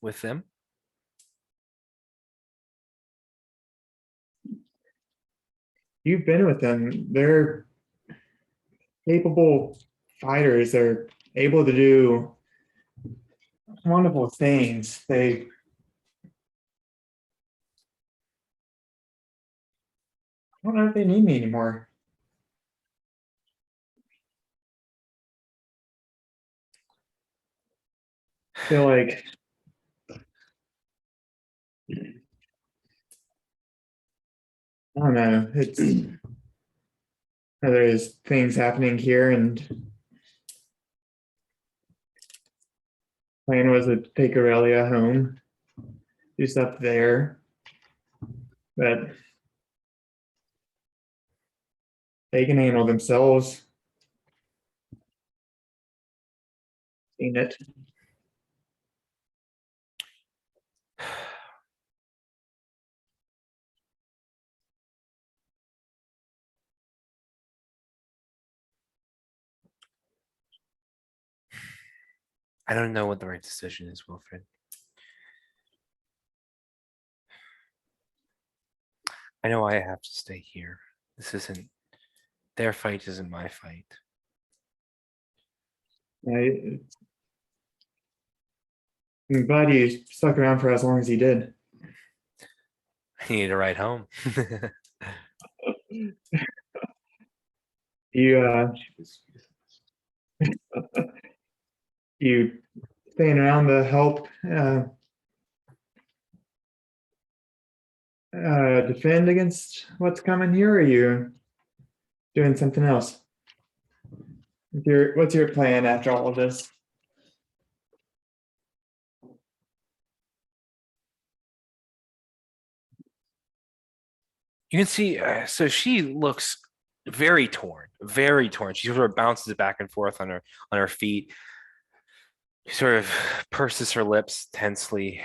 Speaker 1: with them?
Speaker 5: You've been with them. They're capable fighters. They're able to do wonderful things. I don't know if they need me anymore. I feel like I don't know. There's things happening here, and plan was to take Aurelia home, do stuff there, but they can handle themselves. Seen it.
Speaker 1: I don't know what the right decision is, Wilfried. I know I have to stay here. This isn't their fight, isn't my fight.
Speaker 5: I'm glad he stuck around for as long as he did.
Speaker 1: I need a ride home.
Speaker 5: You you staying around to help defend against what's coming here, or are you doing something else? What's your plan after all of this?
Speaker 1: You can see, so she looks very torn, very torn. She sort of bounces back and forth on her feet. She sort of purses her lips tensely.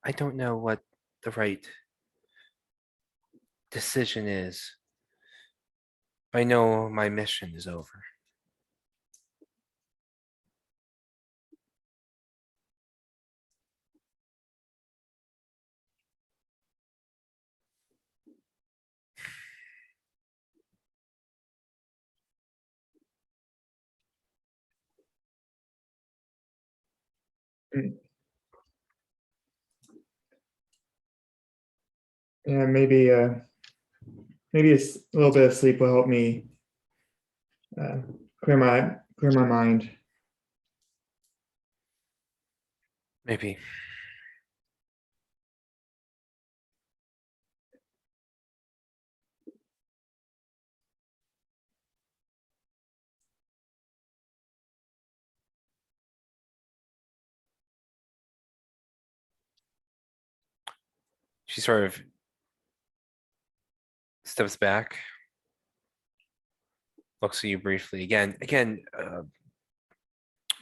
Speaker 1: I don't know what the right decision is. I know my mission is over.
Speaker 5: Yeah, maybe maybe a little bit of sleep will help me clear my mind.
Speaker 1: Maybe. She sort of steps back, looks at you briefly. Again,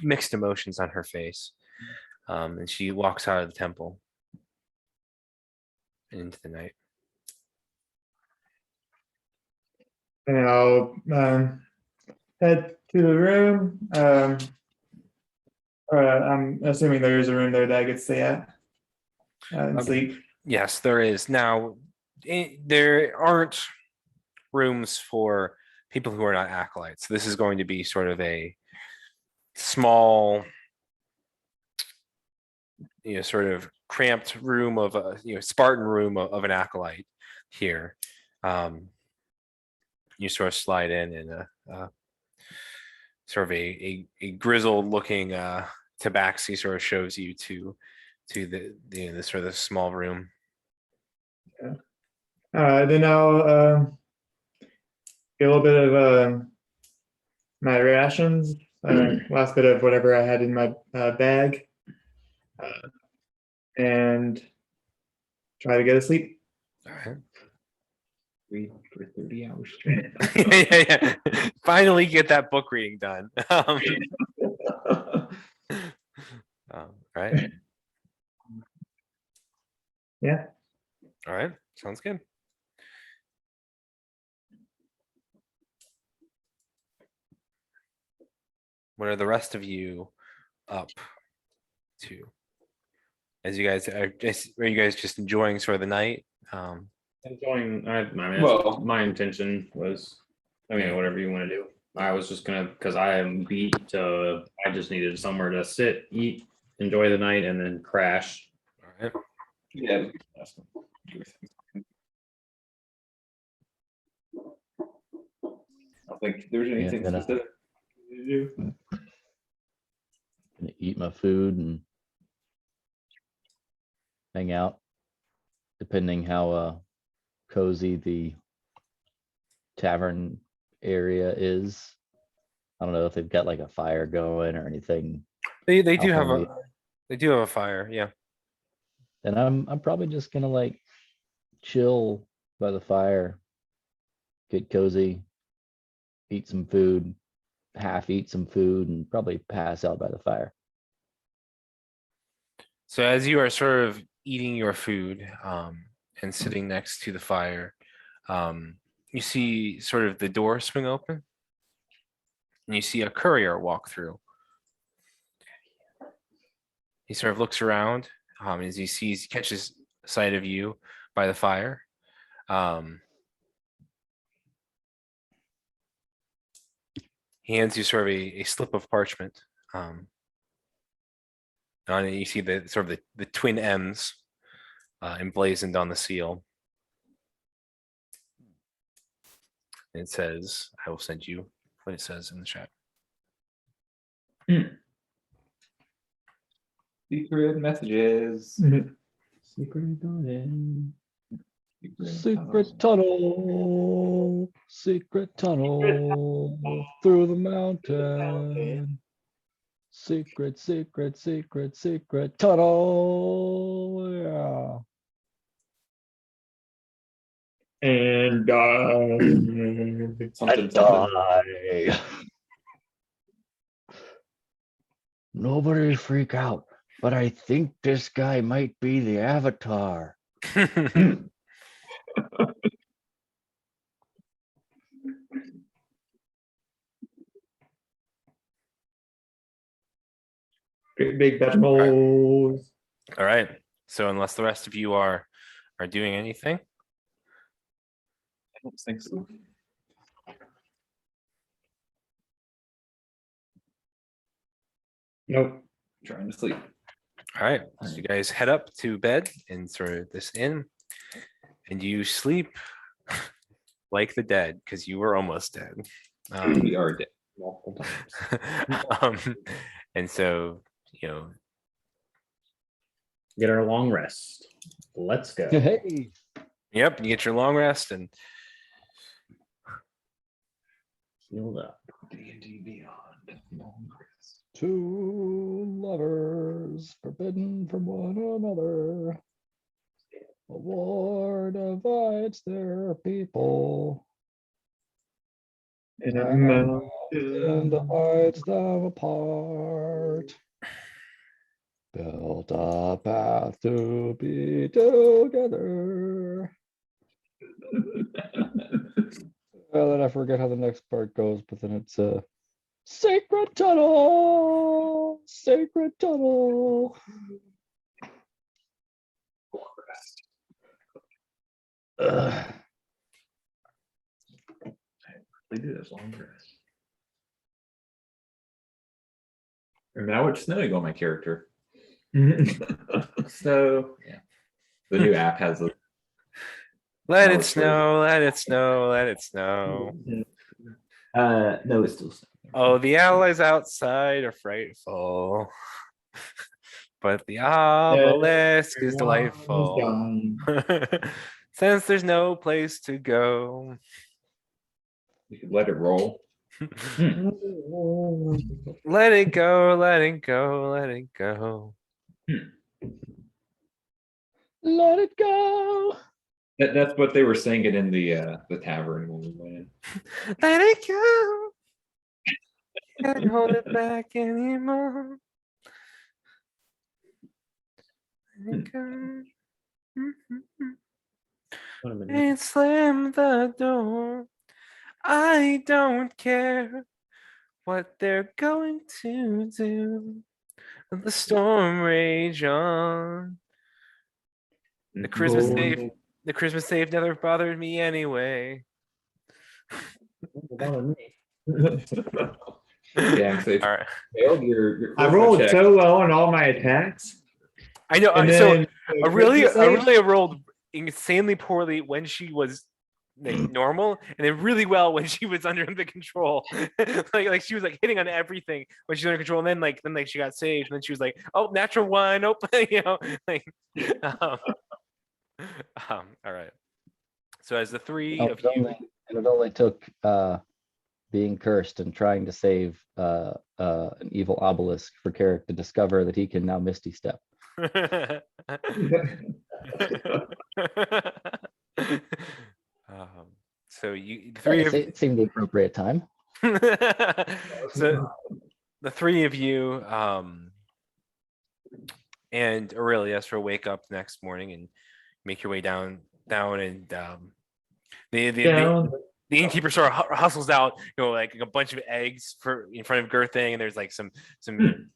Speaker 1: mixed emotions on her face. And she walks out of the temple and into the night.
Speaker 5: And I'll head to the room. I'm assuming there is a room there that I could stay at and sleep.
Speaker 1: Yes, there is. Now, there aren't rooms for people who are not acolytes. This is going to be sort of a small, sort of cramped room of a, Spartan room of an acolyte here. You sort of slide in and sort of a grizzled looking tabaxi sort of shows you to the sort of small room.
Speaker 5: Then I'll get a little bit of my rations, last bit of whatever I had in my bag, and try to get to sleep.
Speaker 1: All right.
Speaker 2: Read for 30 hours.
Speaker 1: Yeah. Finally get that book reading done. Right.
Speaker 5: Yeah.
Speaker 1: All right. Sounds good. What are the rest of you up to? As you guys are you guys just enjoying sort of the night?
Speaker 3: Enjoying, I mean,
Speaker 2: Well-
Speaker 3: my intention was, I mean, whatever you want to do. I was just gonna, because I am beat, I just needed somewhere to sit, eat, enjoy the night, and then crash.
Speaker 1: All right.
Speaker 2: Yeah. I don't think there's anything
Speaker 6: gonna-
Speaker 2: specific to do.
Speaker 6: Gonna eat my food and hang out, depending how cozy the tavern area is. I don't know if they've got like a fire going or anything.
Speaker 1: They do have
Speaker 6: Alchemy.
Speaker 1: they do have a fire, yeah.
Speaker 6: And I'm probably just gonna like chill by the fire, get cozy, eat some food, half eat some food, and probably pass out by the fire.
Speaker 1: So as you are sort of eating your food and sitting next to the fire, you see sort of the door swing open, and you see a courier walk through. He sort of looks around as he catches sight of you by the fire. He hands you sort of a slip of parchment. On it, you see the sort of the twin M's emblazoned on the seal. And it says, I will send you what it says in the chat.
Speaker 2: Secret messages.
Speaker 5: Mhm.
Speaker 6: Secret garden. Secret tunnel, secret tunnel through the mountain. Secret, secret, secret, secret tunnel. Yeah.
Speaker 5: And
Speaker 2: Something, something.
Speaker 6: Die. Nobody freak out, but I think this guy might be the Avatar.
Speaker 5: great big vegetables.
Speaker 1: All right. So unless the rest of you are doing anything,
Speaker 2: I don't think so.
Speaker 5: Nope.
Speaker 2: Trying to sleep.
Speaker 1: all right. So you guys head up to bed and throw this in, and you sleep like the dead because you were almost dead.
Speaker 2: We are dead multiple times.
Speaker 1: And so
Speaker 3: Get our long rest. Let's go.
Speaker 6: Hey,
Speaker 1: yep, you get your long rest and
Speaker 3: Healed up.
Speaker 2: D&D Beyond. Long rest.
Speaker 6: two lovers forbidden from one another. A war divides their people
Speaker 5: In a
Speaker 6: and
Speaker 5: mountain.
Speaker 6: divides them apart. Built a path to be together. Well, then I forget how the next part goes, but then it's a sacred tunnel, sacred tunnel.
Speaker 2: Long rest.
Speaker 6: Ugh.
Speaker 2: They do this long rest. And now it's snowing on my character. So yeah. The new app has a
Speaker 1: let
Speaker 2: Oh,
Speaker 1: it
Speaker 2: it's
Speaker 1: snow, let it snow, let it snow.
Speaker 2: no, it's still snowing.
Speaker 1: Oh, the allies outside are frightful, but the obelisk is delightful. Since there's no place to go.
Speaker 2: You could let it roll.
Speaker 1: Let it go, let it go, let it go.
Speaker 6: Let it go.
Speaker 2: That's what they were singing in the tavern when we went in.
Speaker 1: Let it go. Can't hold it back anymore. Let it go. And slam the door. I don't care what they're going to do. Let the storm rage on. The Christmas Eve never bothered me anyway.
Speaker 2: Yeah, so if
Speaker 1: All right.
Speaker 2: you failed your
Speaker 5: I
Speaker 2: charisma
Speaker 5: rolled
Speaker 2: check,
Speaker 5: so well on all my attacks.
Speaker 1: I know.
Speaker 5: And
Speaker 1: So
Speaker 5: then
Speaker 1: Aurelia
Speaker 5: save-
Speaker 1: rolled insanely poorly when she was normal, and then really well when she was under the control. like she was like hitting on everything when she's under control, and then she got saved, and then she was like, oh, natural one, oh, like. Um, all right. So as the three
Speaker 6: Oh,
Speaker 1: of you,
Speaker 6: it only took being cursed and trying to save an evil obelisk for Karrik to discover that he can now Misty Step.
Speaker 1: So you three of
Speaker 6: It seemed the appropriate time.
Speaker 1: so the three of you and Aurelia sort of wake up the next morning and make your way down and the innkeeper sort of hustles out, like a bunch of eggs in front of Gurthang, and there's like some different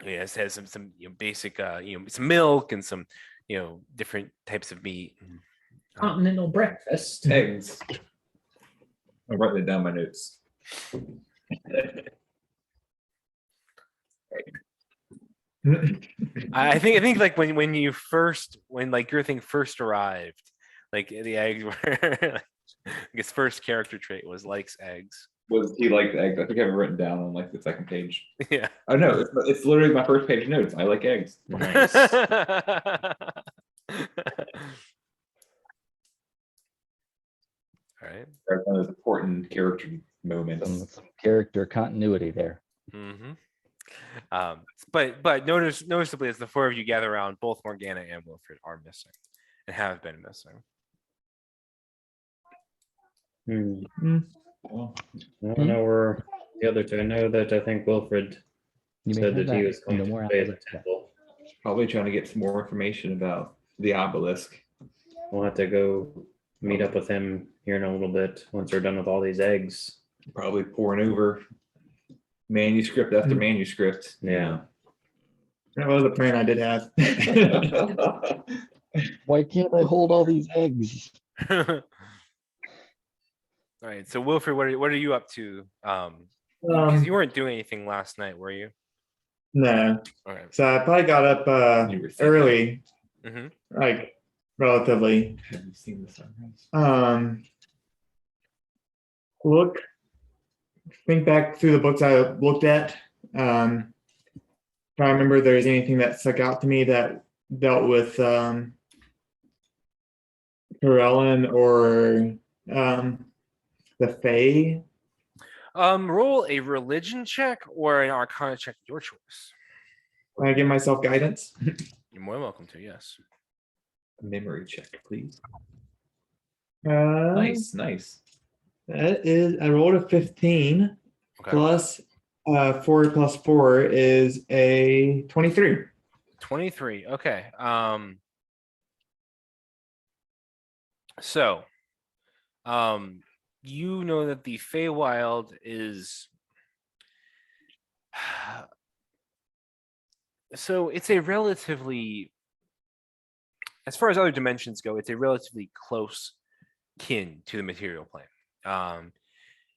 Speaker 1: it has some basic some milk and some different types of meat.
Speaker 3: Continental breakfast.
Speaker 2: eggs. I'll write that down in my notes.
Speaker 1: I think like when Gurthang first arrived, like the eggs were like, his first character trait was likes eggs.
Speaker 2: Was he like eggs? I think I have it written down on like the second page.
Speaker 1: Yeah.
Speaker 2: Oh no, it's literally my first page notes. I like eggs.
Speaker 3: Nice.
Speaker 1: All right.
Speaker 2: That's one of those important character moments.
Speaker 6: Some character continuity there.
Speaker 1: Mm-hmm. But noticeably, as the four of you gather around, both Morgana and Wilfried are missing, and have been missing.
Speaker 2: Well,
Speaker 3: I don't know where the other two. I know that I think Wilfried
Speaker 6: You may
Speaker 3: said
Speaker 6: have
Speaker 3: that he
Speaker 6: that.
Speaker 3: was going
Speaker 6: No
Speaker 3: to
Speaker 6: more
Speaker 3: stay at
Speaker 6: apples
Speaker 3: the
Speaker 6: after that.
Speaker 3: temple.
Speaker 2: probably trying to get some more information about the obelisk.
Speaker 3: We'll have to go meet up with him here in a little bit once we're done with all these eggs.
Speaker 2: Probably pouring over manuscript after manuscript.
Speaker 3: Yeah.
Speaker 5: That was a plan I did have.
Speaker 6: Why can't I hold all these eggs?
Speaker 1: All right. So Wilfried, what are you up to? Because you weren't doing anything last night, were you?
Speaker 5: No,
Speaker 1: Okay.
Speaker 5: so I probably got up
Speaker 2: You were thinking.
Speaker 5: early,
Speaker 1: Mm-hmm.
Speaker 5: like relatively.
Speaker 2: Have you seen the sunrise?
Speaker 5: Think back through the books I looked at. Try to remember if there's anything that stuck out to me that dealt with Corellin or the Fae.
Speaker 1: Roll a religion check or an arcana check, your choice.
Speaker 5: Can I give myself guidance?
Speaker 1: You're more than welcome to, yes.
Speaker 2: Memory check, please.
Speaker 5: Uh,
Speaker 2: Nice.
Speaker 5: That is, I rolled a 15
Speaker 1: Okay.
Speaker 5: plus 4 plus 4 is a 23.
Speaker 1: 23. Okay. So, you know that the Feywild is so it's a relatively, as far as other dimensions go, it's a relatively close kin to the material plane.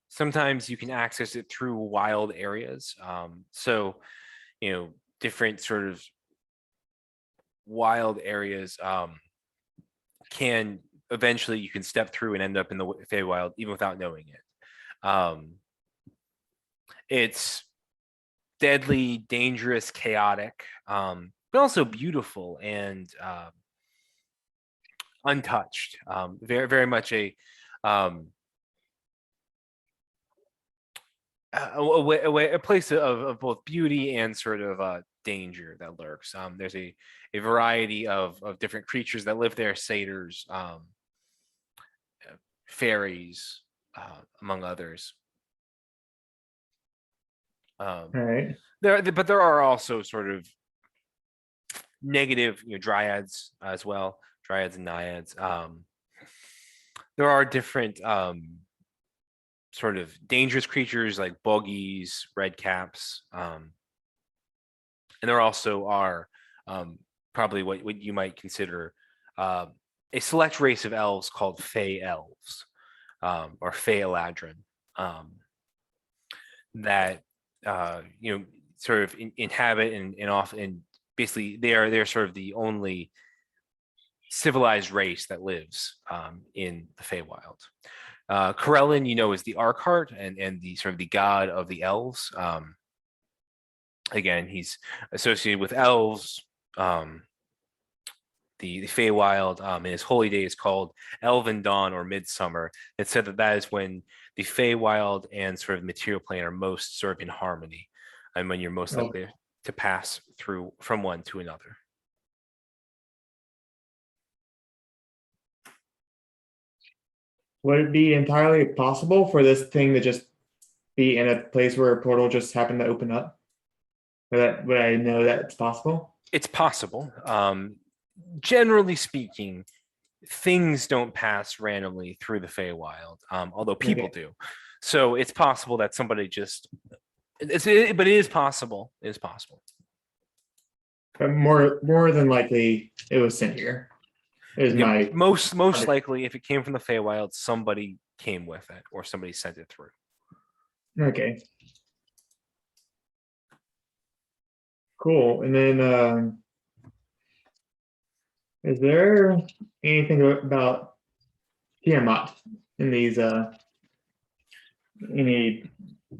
Speaker 1: Sometimes you can access it through wild areas. So, different sort of wild areas can eventually you can step through and end up in the Feywild even without knowing it. It's deadly, dangerous, chaotic, but also beautiful and untouched. Very, very much a place of both beauty and sort of danger that lurks. There's a variety of different creatures that live there, satyrs, fairies, among others.
Speaker 5: All right.
Speaker 1: But there are also sort of negative, dryads as well, dryads and naiads. There are different sort of dangerous creatures like bogies, redcaps, and there also are probably what you might consider a select race of elves called Fey elves, or Fey Eladrin, that sort of inhabit and often basically they're sort of the only civilized race that lives in the Feywild. Corellin, is the Archart and the sort of the god of the elves. Again, he's associated with elves. The Feywild, and his holy day is called Elven Dawn or Midsummer. It's said that is when the Feywild and sort of material plane are most sort of in harmony, and when you're most likely to pass through from one to another.
Speaker 5: Would it be entirely possible for this thing to just be in a place where a portal just happened to open up? Would I know that it's possible?
Speaker 1: It's possible. Generally speaking, things don't pass randomly through the Feywild, although people do. So it's possible that somebody just. But it is possible. It is possible.
Speaker 5: But more than likely, it was sent here. Is my
Speaker 1: most likely, if it came from the Feywild, somebody came with it or somebody sent it through.
Speaker 5: okay. Cool. And then, is there anything about Tiamat in these? any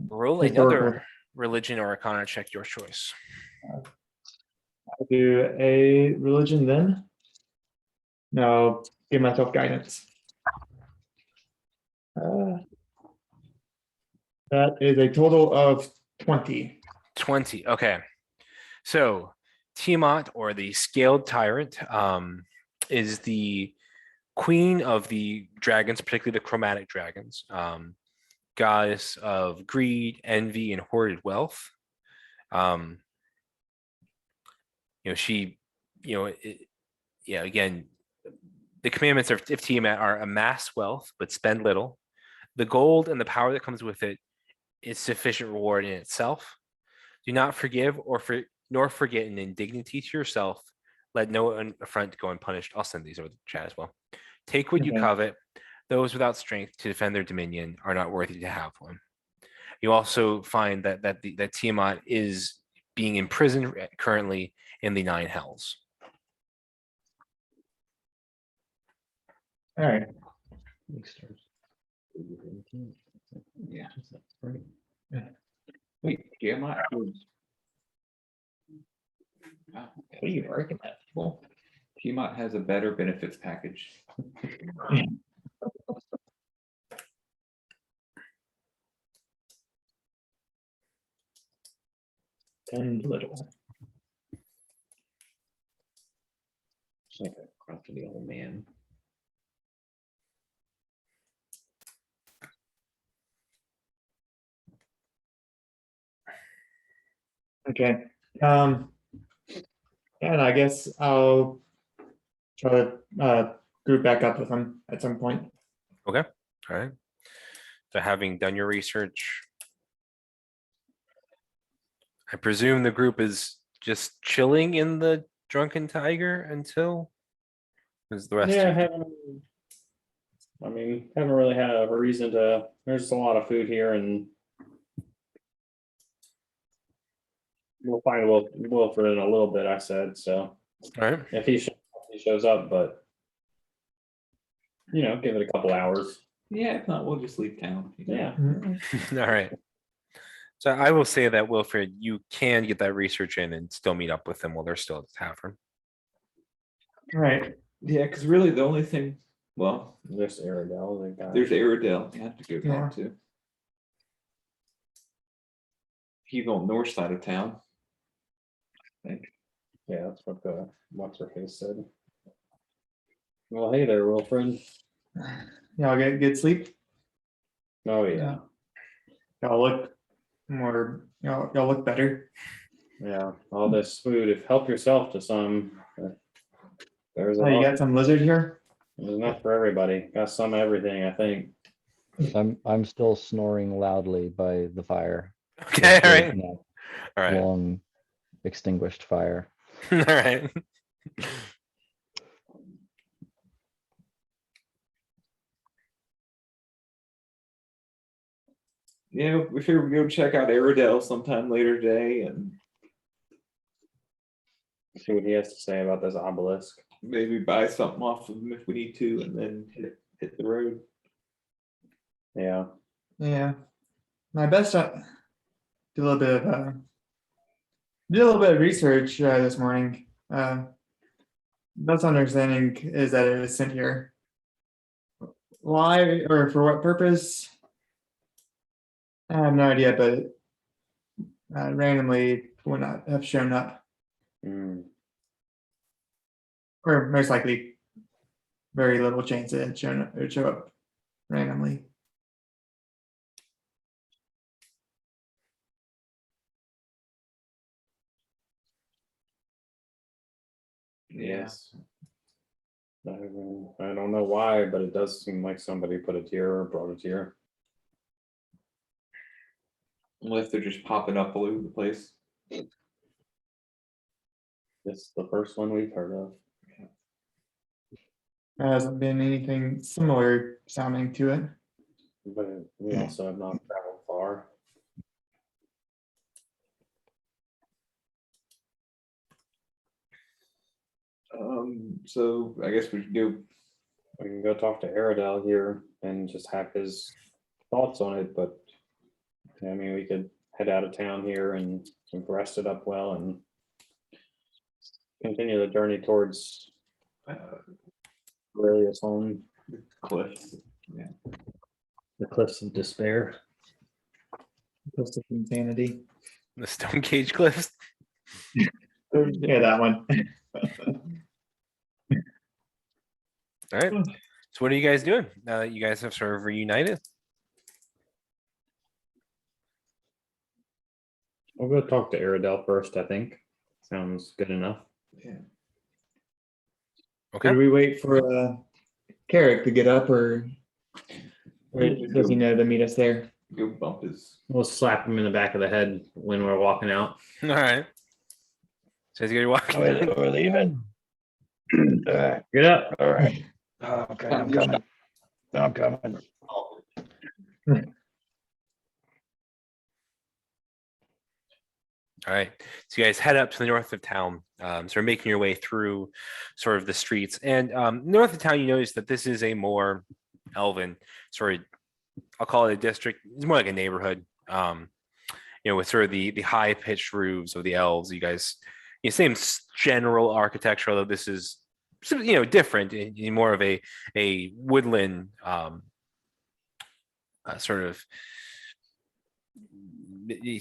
Speaker 1: Roll
Speaker 5: historical.
Speaker 1: another religion or arcana check, your choice.
Speaker 5: I'll do a religion then. No, give myself guidance. That is a total of 20.
Speaker 1: 20. Okay. So Tiamat, or the Scaled Tyrant, is the queen of the dragons, particularly the chromatic dragons, goddess of greed, envy, and hoarded wealth. She, again, the commandments of Tiamat are amass wealth, but spend little. The gold and the power that comes with it is sufficient reward in itself. Do not forgive nor forget an indignity to yourself. Let no affront go unpunished. I'll send these over the chat as well. Take what you
Speaker 5: Okay.
Speaker 1: covet. Those without strength to defend their dominion are not worthy to have one. You also find that Tiamat is being imprisoned currently in the 9 hells.
Speaker 5: All right.
Speaker 2: Yeah. Wait, Tiamat was. Wow, what are you working at? Well, Tiamat has a better benefits package.
Speaker 5: And little.
Speaker 3: It's like a crotchety old man.
Speaker 5: Okay. And I guess I'll try to group back up with him at some point.
Speaker 1: All right. So having done your research, I presume the group is just chilling in the Drunken Tiger until is the rest.
Speaker 3: Yeah,
Speaker 1: of
Speaker 3: haven't really had a reason to. There's a lot of food here, and we'll find Wilfried in a little bit. I said so.
Speaker 1: All right.
Speaker 3: If he shows up, but give it a couple hours.
Speaker 2: Yeah, if not, we'll just leave town.
Speaker 3: Yeah.
Speaker 1: All right. So I will say that, Wilfried, you can get that research in and still meet up with them while they're still at the tavern.
Speaker 5: All right.
Speaker 2: Yeah, because really the only thing, well,
Speaker 3: There's Aradel.
Speaker 2: there's Aradel you have to go
Speaker 5: Yeah.
Speaker 2: talk to. He's on the north side of town. I think.
Speaker 3: Yeah, that's what the what's her face said. Well, hey there, Wilfried.
Speaker 5: Y'all get good sleep.
Speaker 3: Oh yeah.
Speaker 5: Y'all look more. Y'all look better.
Speaker 3: Yeah, all this food. Help yourself to some. There's
Speaker 5: Oh, you got some lizard here.
Speaker 3: There's enough for everybody. Got some of everything, I think.
Speaker 6: I'm still snoring loudly by the fire.
Speaker 1: Okay. All right.
Speaker 6: No,
Speaker 1: All right.
Speaker 6: long extinguished fire.
Speaker 1: All right.
Speaker 2: Yeah, we figured we'd go check out Aradel sometime later today and
Speaker 3: See what he has to say about this obelisk.
Speaker 2: maybe buy something off of him if we need to, and then hit the road.
Speaker 3: Yeah.
Speaker 5: Yeah. My best shot. Do a little bit of research this morning. Best understanding is that it was sent here. Why or for what purpose? I have no idea, but randomly would not have shown up,
Speaker 3: Mm.
Speaker 5: or most likely, very little chance it would show up randomly.
Speaker 2: Yes.
Speaker 3: I don't know why, but it does seem like somebody put it here or brought it here.
Speaker 2: Unless they're just popping up all over the place.
Speaker 3: It's the first one we've heard of.
Speaker 5: There hasn't been anything similar sounding to it.
Speaker 3: But we also have not traveled far.
Speaker 2: So I guess we should go.
Speaker 3: We can go talk to Aradel here and just have his thoughts on it, but I mean, we could head out of town here and rest it up well and continue the journey towards Aurelia's home,
Speaker 2: Cliffs. Yeah.
Speaker 3: the cliffs of despair.
Speaker 5: Close to insanity.
Speaker 1: The Stone Cage Cliffs.
Speaker 5: Yeah, that one.
Speaker 1: All right. So what are you guys doing now that you guys have sort of reunited?
Speaker 3: We'll go talk to Aradel first, I think. Sounds good enough.
Speaker 2: Yeah.
Speaker 1: Okay.
Speaker 5: Did we wait for Karrik to get up, or does he know to meet us there?
Speaker 2: Go bump his.
Speaker 3: We'll slap him in the back of the head when we're walking out.
Speaker 1: All right. So as you're walking,
Speaker 6: We're leaving.
Speaker 3: Get up.
Speaker 6: All right. Okay, I'm coming. I'm coming.
Speaker 1: all right. So you guys head up to the north of town, sort of making your way through sort of the streets. And north of town, you notice that this is a more elven sort of, I'll call it a district. It's more like a neighborhood. With sort of the high pitched roofs of the elves. You guys, same general architecture, although this is different in more of a woodland sort of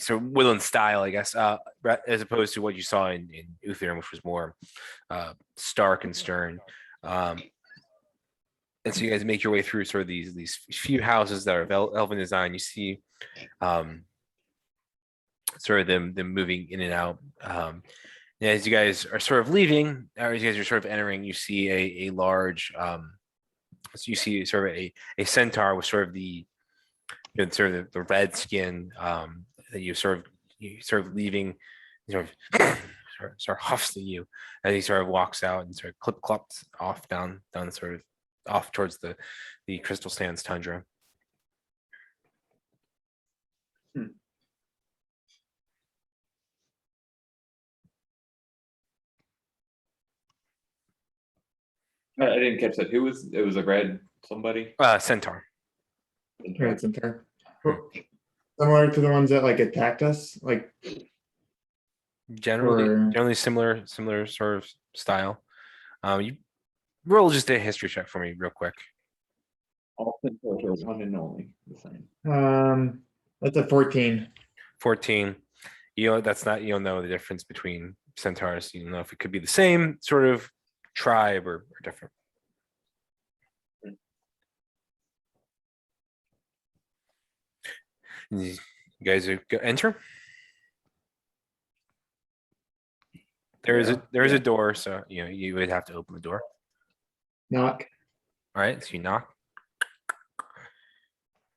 Speaker 1: woodland style, I guess, as opposed to what you saw in Uthir, which was more stark and stern. And so you guys make your way through sort of these few houses that are of elven design. You see sort of them moving in and out. And as you guys are sort of leaving, or as you guys are sort of entering, you see a large, so you see sort of a centaur with sort of the the red skin that you sort of leaving, sort of huffs at you as he sort of walks out and sort of clip clops off down sort of off towards the Crystal Sands tundra.
Speaker 2: I didn't catch that. Who was it? Was a red somebody?
Speaker 1: Centaur.
Speaker 5: Right, center. Similar to the ones that like attacked us, like
Speaker 1: Generally similar sort of style. You roll just a history check for me real quick.
Speaker 2: All Centaurs are one and only the same.
Speaker 5: That's a 14.
Speaker 1: 14. That's not, you don't know the difference between centaurs. You don't know if it could be the same sort of tribe or different. You guys enter. There is a door, so you would have to open the door.
Speaker 5: Knock.
Speaker 1: All right, so you knock.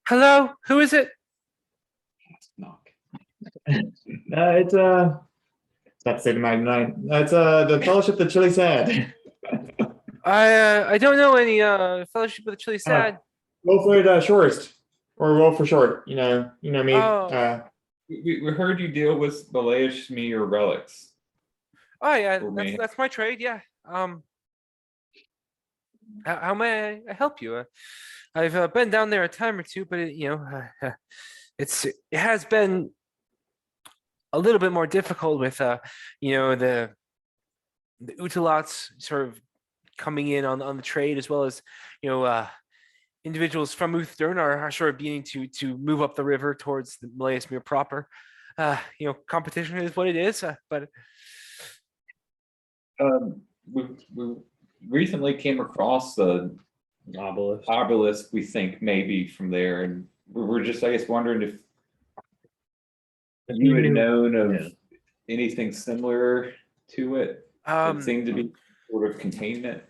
Speaker 1: Hello, who is it?
Speaker 2: Knock.
Speaker 5: It's that's the Magnite. That's the Fellowship of the Chili Sad.
Speaker 1: I don't know any Fellowship of the Chili Sad.
Speaker 5: Wilfried Shorst, or Wolf for short. You know me.
Speaker 1: Oh.
Speaker 2: We heard you deal with Malayashmi or relics.
Speaker 1: Oh yeah,
Speaker 2: For me.
Speaker 1: that's my trade. Yeah. How may I help you? I've been down there a time or two, but it has been a little bit more difficult with the Utalots sort of coming in on the trade, as well as individuals from Uthdurn are sort of beginning to move up the river towards the Malayasmere proper. Competition is what it is, but
Speaker 2: We recently came across the obelisk, we think maybe from there, and we're just, I guess, wondering if you had known of anything similar to it. It seemed to be sort of containing it.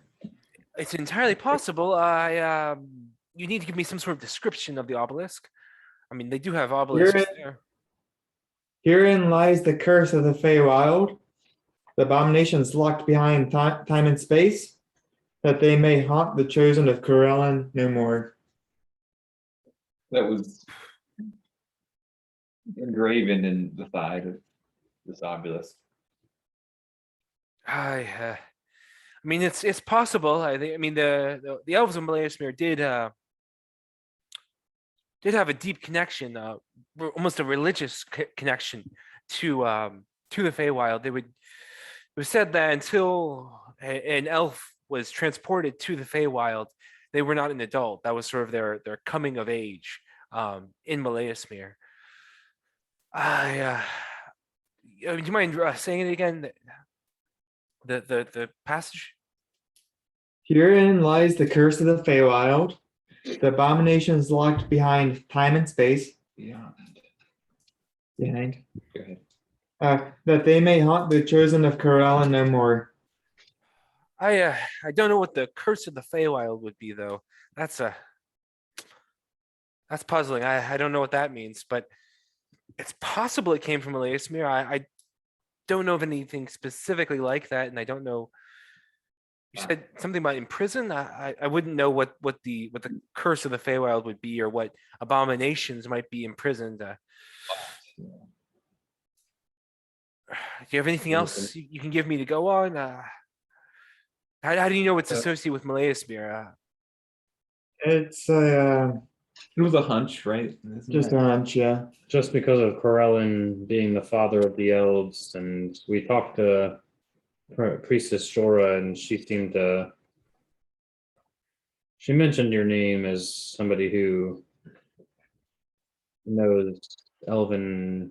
Speaker 1: it's entirely possible. You need to give me some sort of description of the obelisk. I mean, they do have obelisks there.
Speaker 5: Herein lies the curse of the Feywild. The abominations locked behind time and space, that they may haunt the chosen of Corellan no more.
Speaker 2: That was engraven in the side of this obelisk.
Speaker 1: I mean, it's possible. I mean, the elves of Malayasmere did did have a deep connection, almost a religious connection to the Feywild. It was said that until an elf was transported to the Feywild, they were not an adult. That was sort of their coming of age in Malaismere. Do you mind saying it again? The passage.
Speaker 5: Herein lies the curse of the Feywild. The abomination is locked behind time and space.
Speaker 4: Yeah.
Speaker 5: Behind.
Speaker 4: Go ahead.
Speaker 5: That they may haunt the chosen of Corella no more.
Speaker 1: I don't know what the curse of the Feywild would be, though. That's puzzling. I don't know what that means, but it's possible it came from Malaismere. I don't know of anything specifically like that, and I don't know. You said something about in prison. I wouldn't know what the curse of the Feywild would be, or what abominations might be imprisoned. Do you have anything else you can give me to go on? How do you know it's associated with Malaismere?
Speaker 5: It's
Speaker 2: It was a hunch, right?
Speaker 5: just a hunch, yeah.
Speaker 3: Just because of Corellin being the father of the elves, and we talked to Priestess Shora, and she mentioned your name as somebody who knows Elven,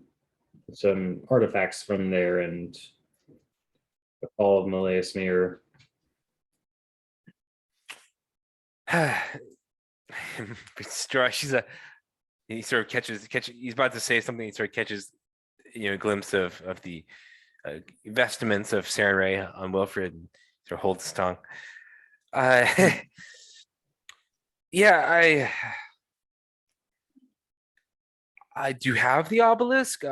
Speaker 3: some artifacts from there, and the fall of Malaismere.
Speaker 1: He sort of catches. He's about to say something. He sort of catches, a glimpse of the vestments of Sarenrae on Wilfried, and sort of holds his tongue. Yeah, I do have the obelisk.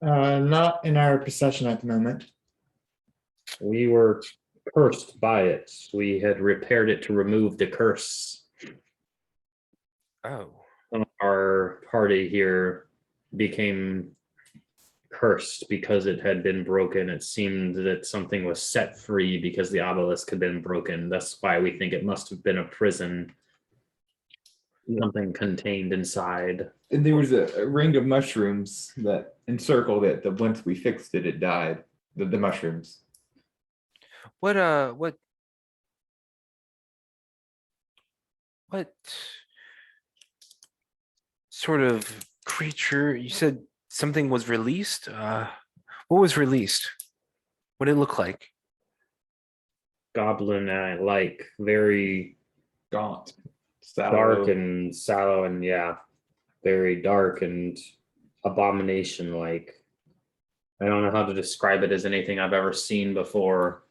Speaker 5: Not in our possession at the moment.
Speaker 3: We were cursed by it. We had repaired it to remove the curse.
Speaker 1: Oh,
Speaker 3: Our party here became cursed because it had been broken. It seemed that something was set free because the obelisk had been broken. That's why we think it must have been a prison. Something contained inside.
Speaker 2: And there was a ring of mushrooms that encircled it. That once we fixed it, it died. The mushrooms.
Speaker 1: what sort of creature? You said something was released. What was released? What did it look like?
Speaker 3: Goblin like, very
Speaker 2: Gaunt.
Speaker 3: dark and sallow, and very dark and abomination like. I don't know how to describe it as anything I've ever seen before,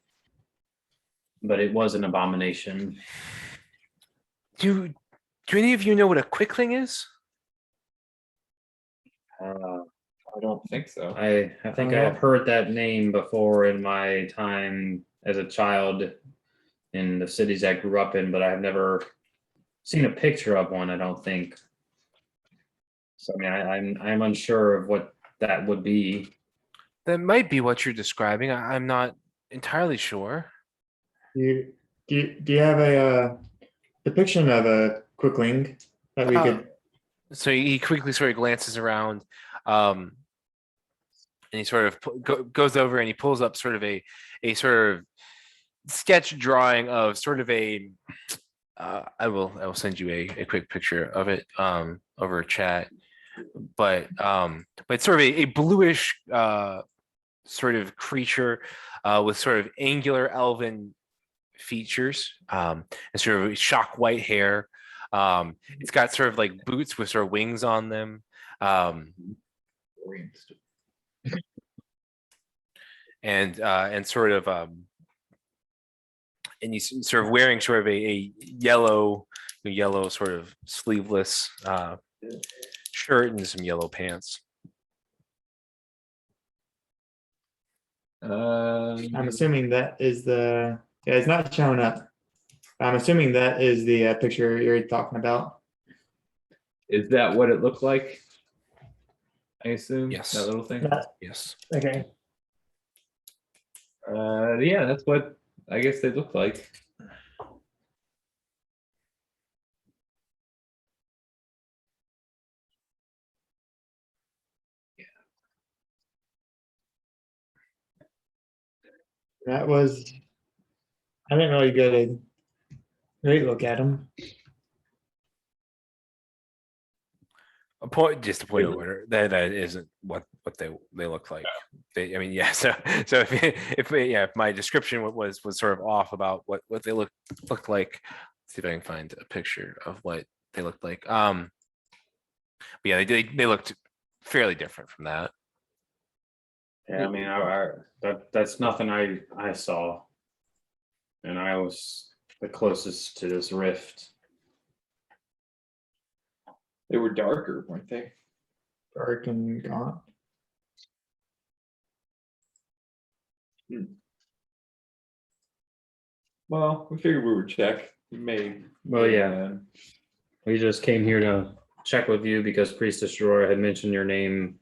Speaker 3: but it was an abomination.
Speaker 1: Do any of you know what a quickling is?
Speaker 2: I don't think so.
Speaker 3: I think I have heard that name before in my time as a child in the cities I grew up in, but I've never seen a picture of one, I don't think. So I'm unsure of what that would be.
Speaker 1: That might be what you're describing. I'm not entirely sure.
Speaker 5: Do you have a depiction of a quickling that we could?
Speaker 1: So he quickly sort of glances around, and he sort of goes over and he pulls up sort of a sort of sketch drawing of sort of a. I will send you a quick picture of it over chat, but it's sort of a bluish sort of creature with sort of angular elven features and sort of shock white hair. It's got sort of like boots with sort of wings on them. And sort of and he's sort of wearing sort of a yellow sort of sleeveless shirt and some yellow pants.
Speaker 5: I'm assuming that is the. Yeah, it's not showing up. I'm assuming that is the picture you're talking about.
Speaker 2: Is that what it looked like? I assume.
Speaker 1: Yes.
Speaker 2: That little thing.
Speaker 1: Yes.
Speaker 5: Okay.
Speaker 2: Yeah, that's what I guess they look like.
Speaker 5: That was. I didn't really get a great look at them.
Speaker 1: Just a point of order. That isn't what they look like. I mean, yeah. So if my description was sort of off about what they looked like. Let's see if I can find a picture of what they looked like. But yeah, they looked fairly different from that.
Speaker 3: Yeah, I mean, that's nothing I saw. And I was the closest to this rift.
Speaker 2: They were darker, weren't they?
Speaker 5: Dark and gaunt.
Speaker 2: Well, we figured we would check. We may.
Speaker 3: Well, yeah. We just came here to check with you because Priestess Aurora had mentioned your name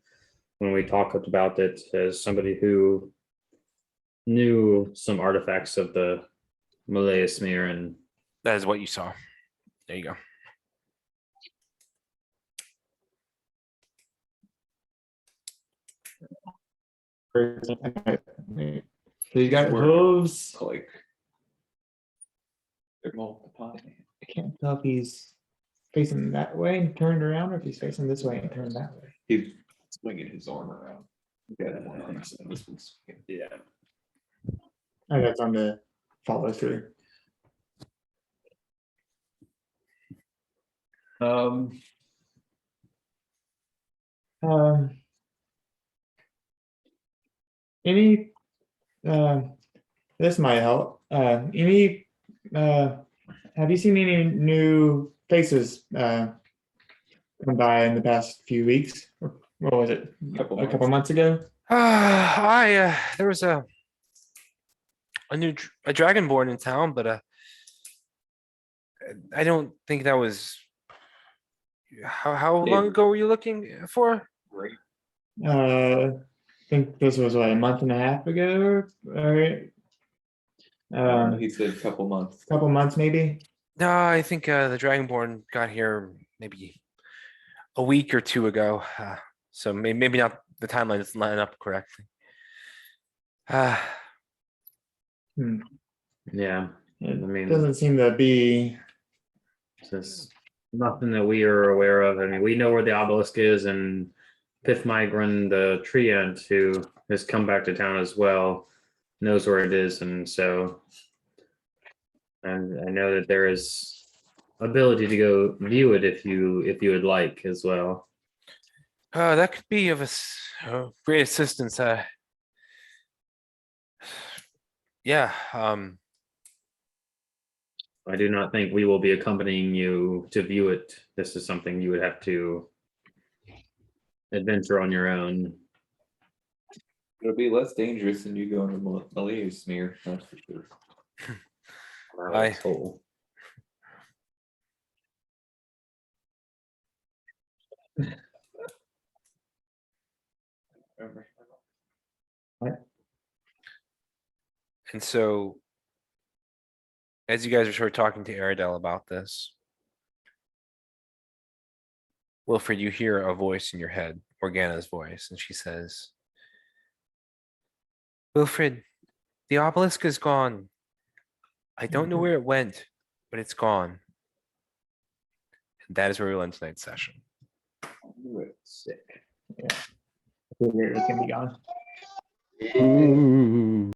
Speaker 3: when we talked about it as somebody who knew some artifacts of the Malaya smear, and
Speaker 1: That is what you saw. There you go.
Speaker 5: So you got
Speaker 2: Word.
Speaker 5: hooves.
Speaker 2: Like they're multiplying.
Speaker 5: I can't tell if he's facing that way and turned around, or if he's facing this way and turned that way.
Speaker 2: He's swinging his arm around. Yeah, one arm, so this one's
Speaker 3: yeah.
Speaker 5: Oh, that's on the follow through.
Speaker 2: Um,
Speaker 5: Any, this might help. Any, have you seen any new faces come by in the past few weeks? Or what was it? A couple months ago?
Speaker 1: There was a dragonborn in town, but I don't think that was. How long ago were you looking for?
Speaker 2: great.
Speaker 5: I think this was what, a month and a half ago, right?
Speaker 2: He said a couple months.
Speaker 5: Couple months maybe.
Speaker 1: No, I think the dragonborn got here maybe a week or two ago. So maybe not, the timeline doesn't line up correctly.
Speaker 3: Yeah,
Speaker 5: It
Speaker 3: mean-
Speaker 5: doesn't seem to be.
Speaker 3: just nothing that we are aware of. I mean, we know where the obelisk is, and Pith Migran, the treant who has come back to town as well, knows where it is, and so, and I know that there is ability to go view it if you would like as well.
Speaker 1: That could be of great assistance. Yeah.
Speaker 3: I do not think we will be accompanying you to view it. This is something you would have to adventure on your own.
Speaker 2: It'll be less dangerous than you going to Malaya smear, that's for sure.
Speaker 1: I-
Speaker 3: Cool.
Speaker 1: And so, as you guys are sort of talking to Aradel about this, Wilfried, you hear a voice in your head, Morgana's voice, and she says, Wilfried, the obelisk is gone. I don't know where it went, but it's gone. And that is where we'll end tonight's session.
Speaker 2: Sick.
Speaker 5: It can be gone.
Speaker 6: Ooh.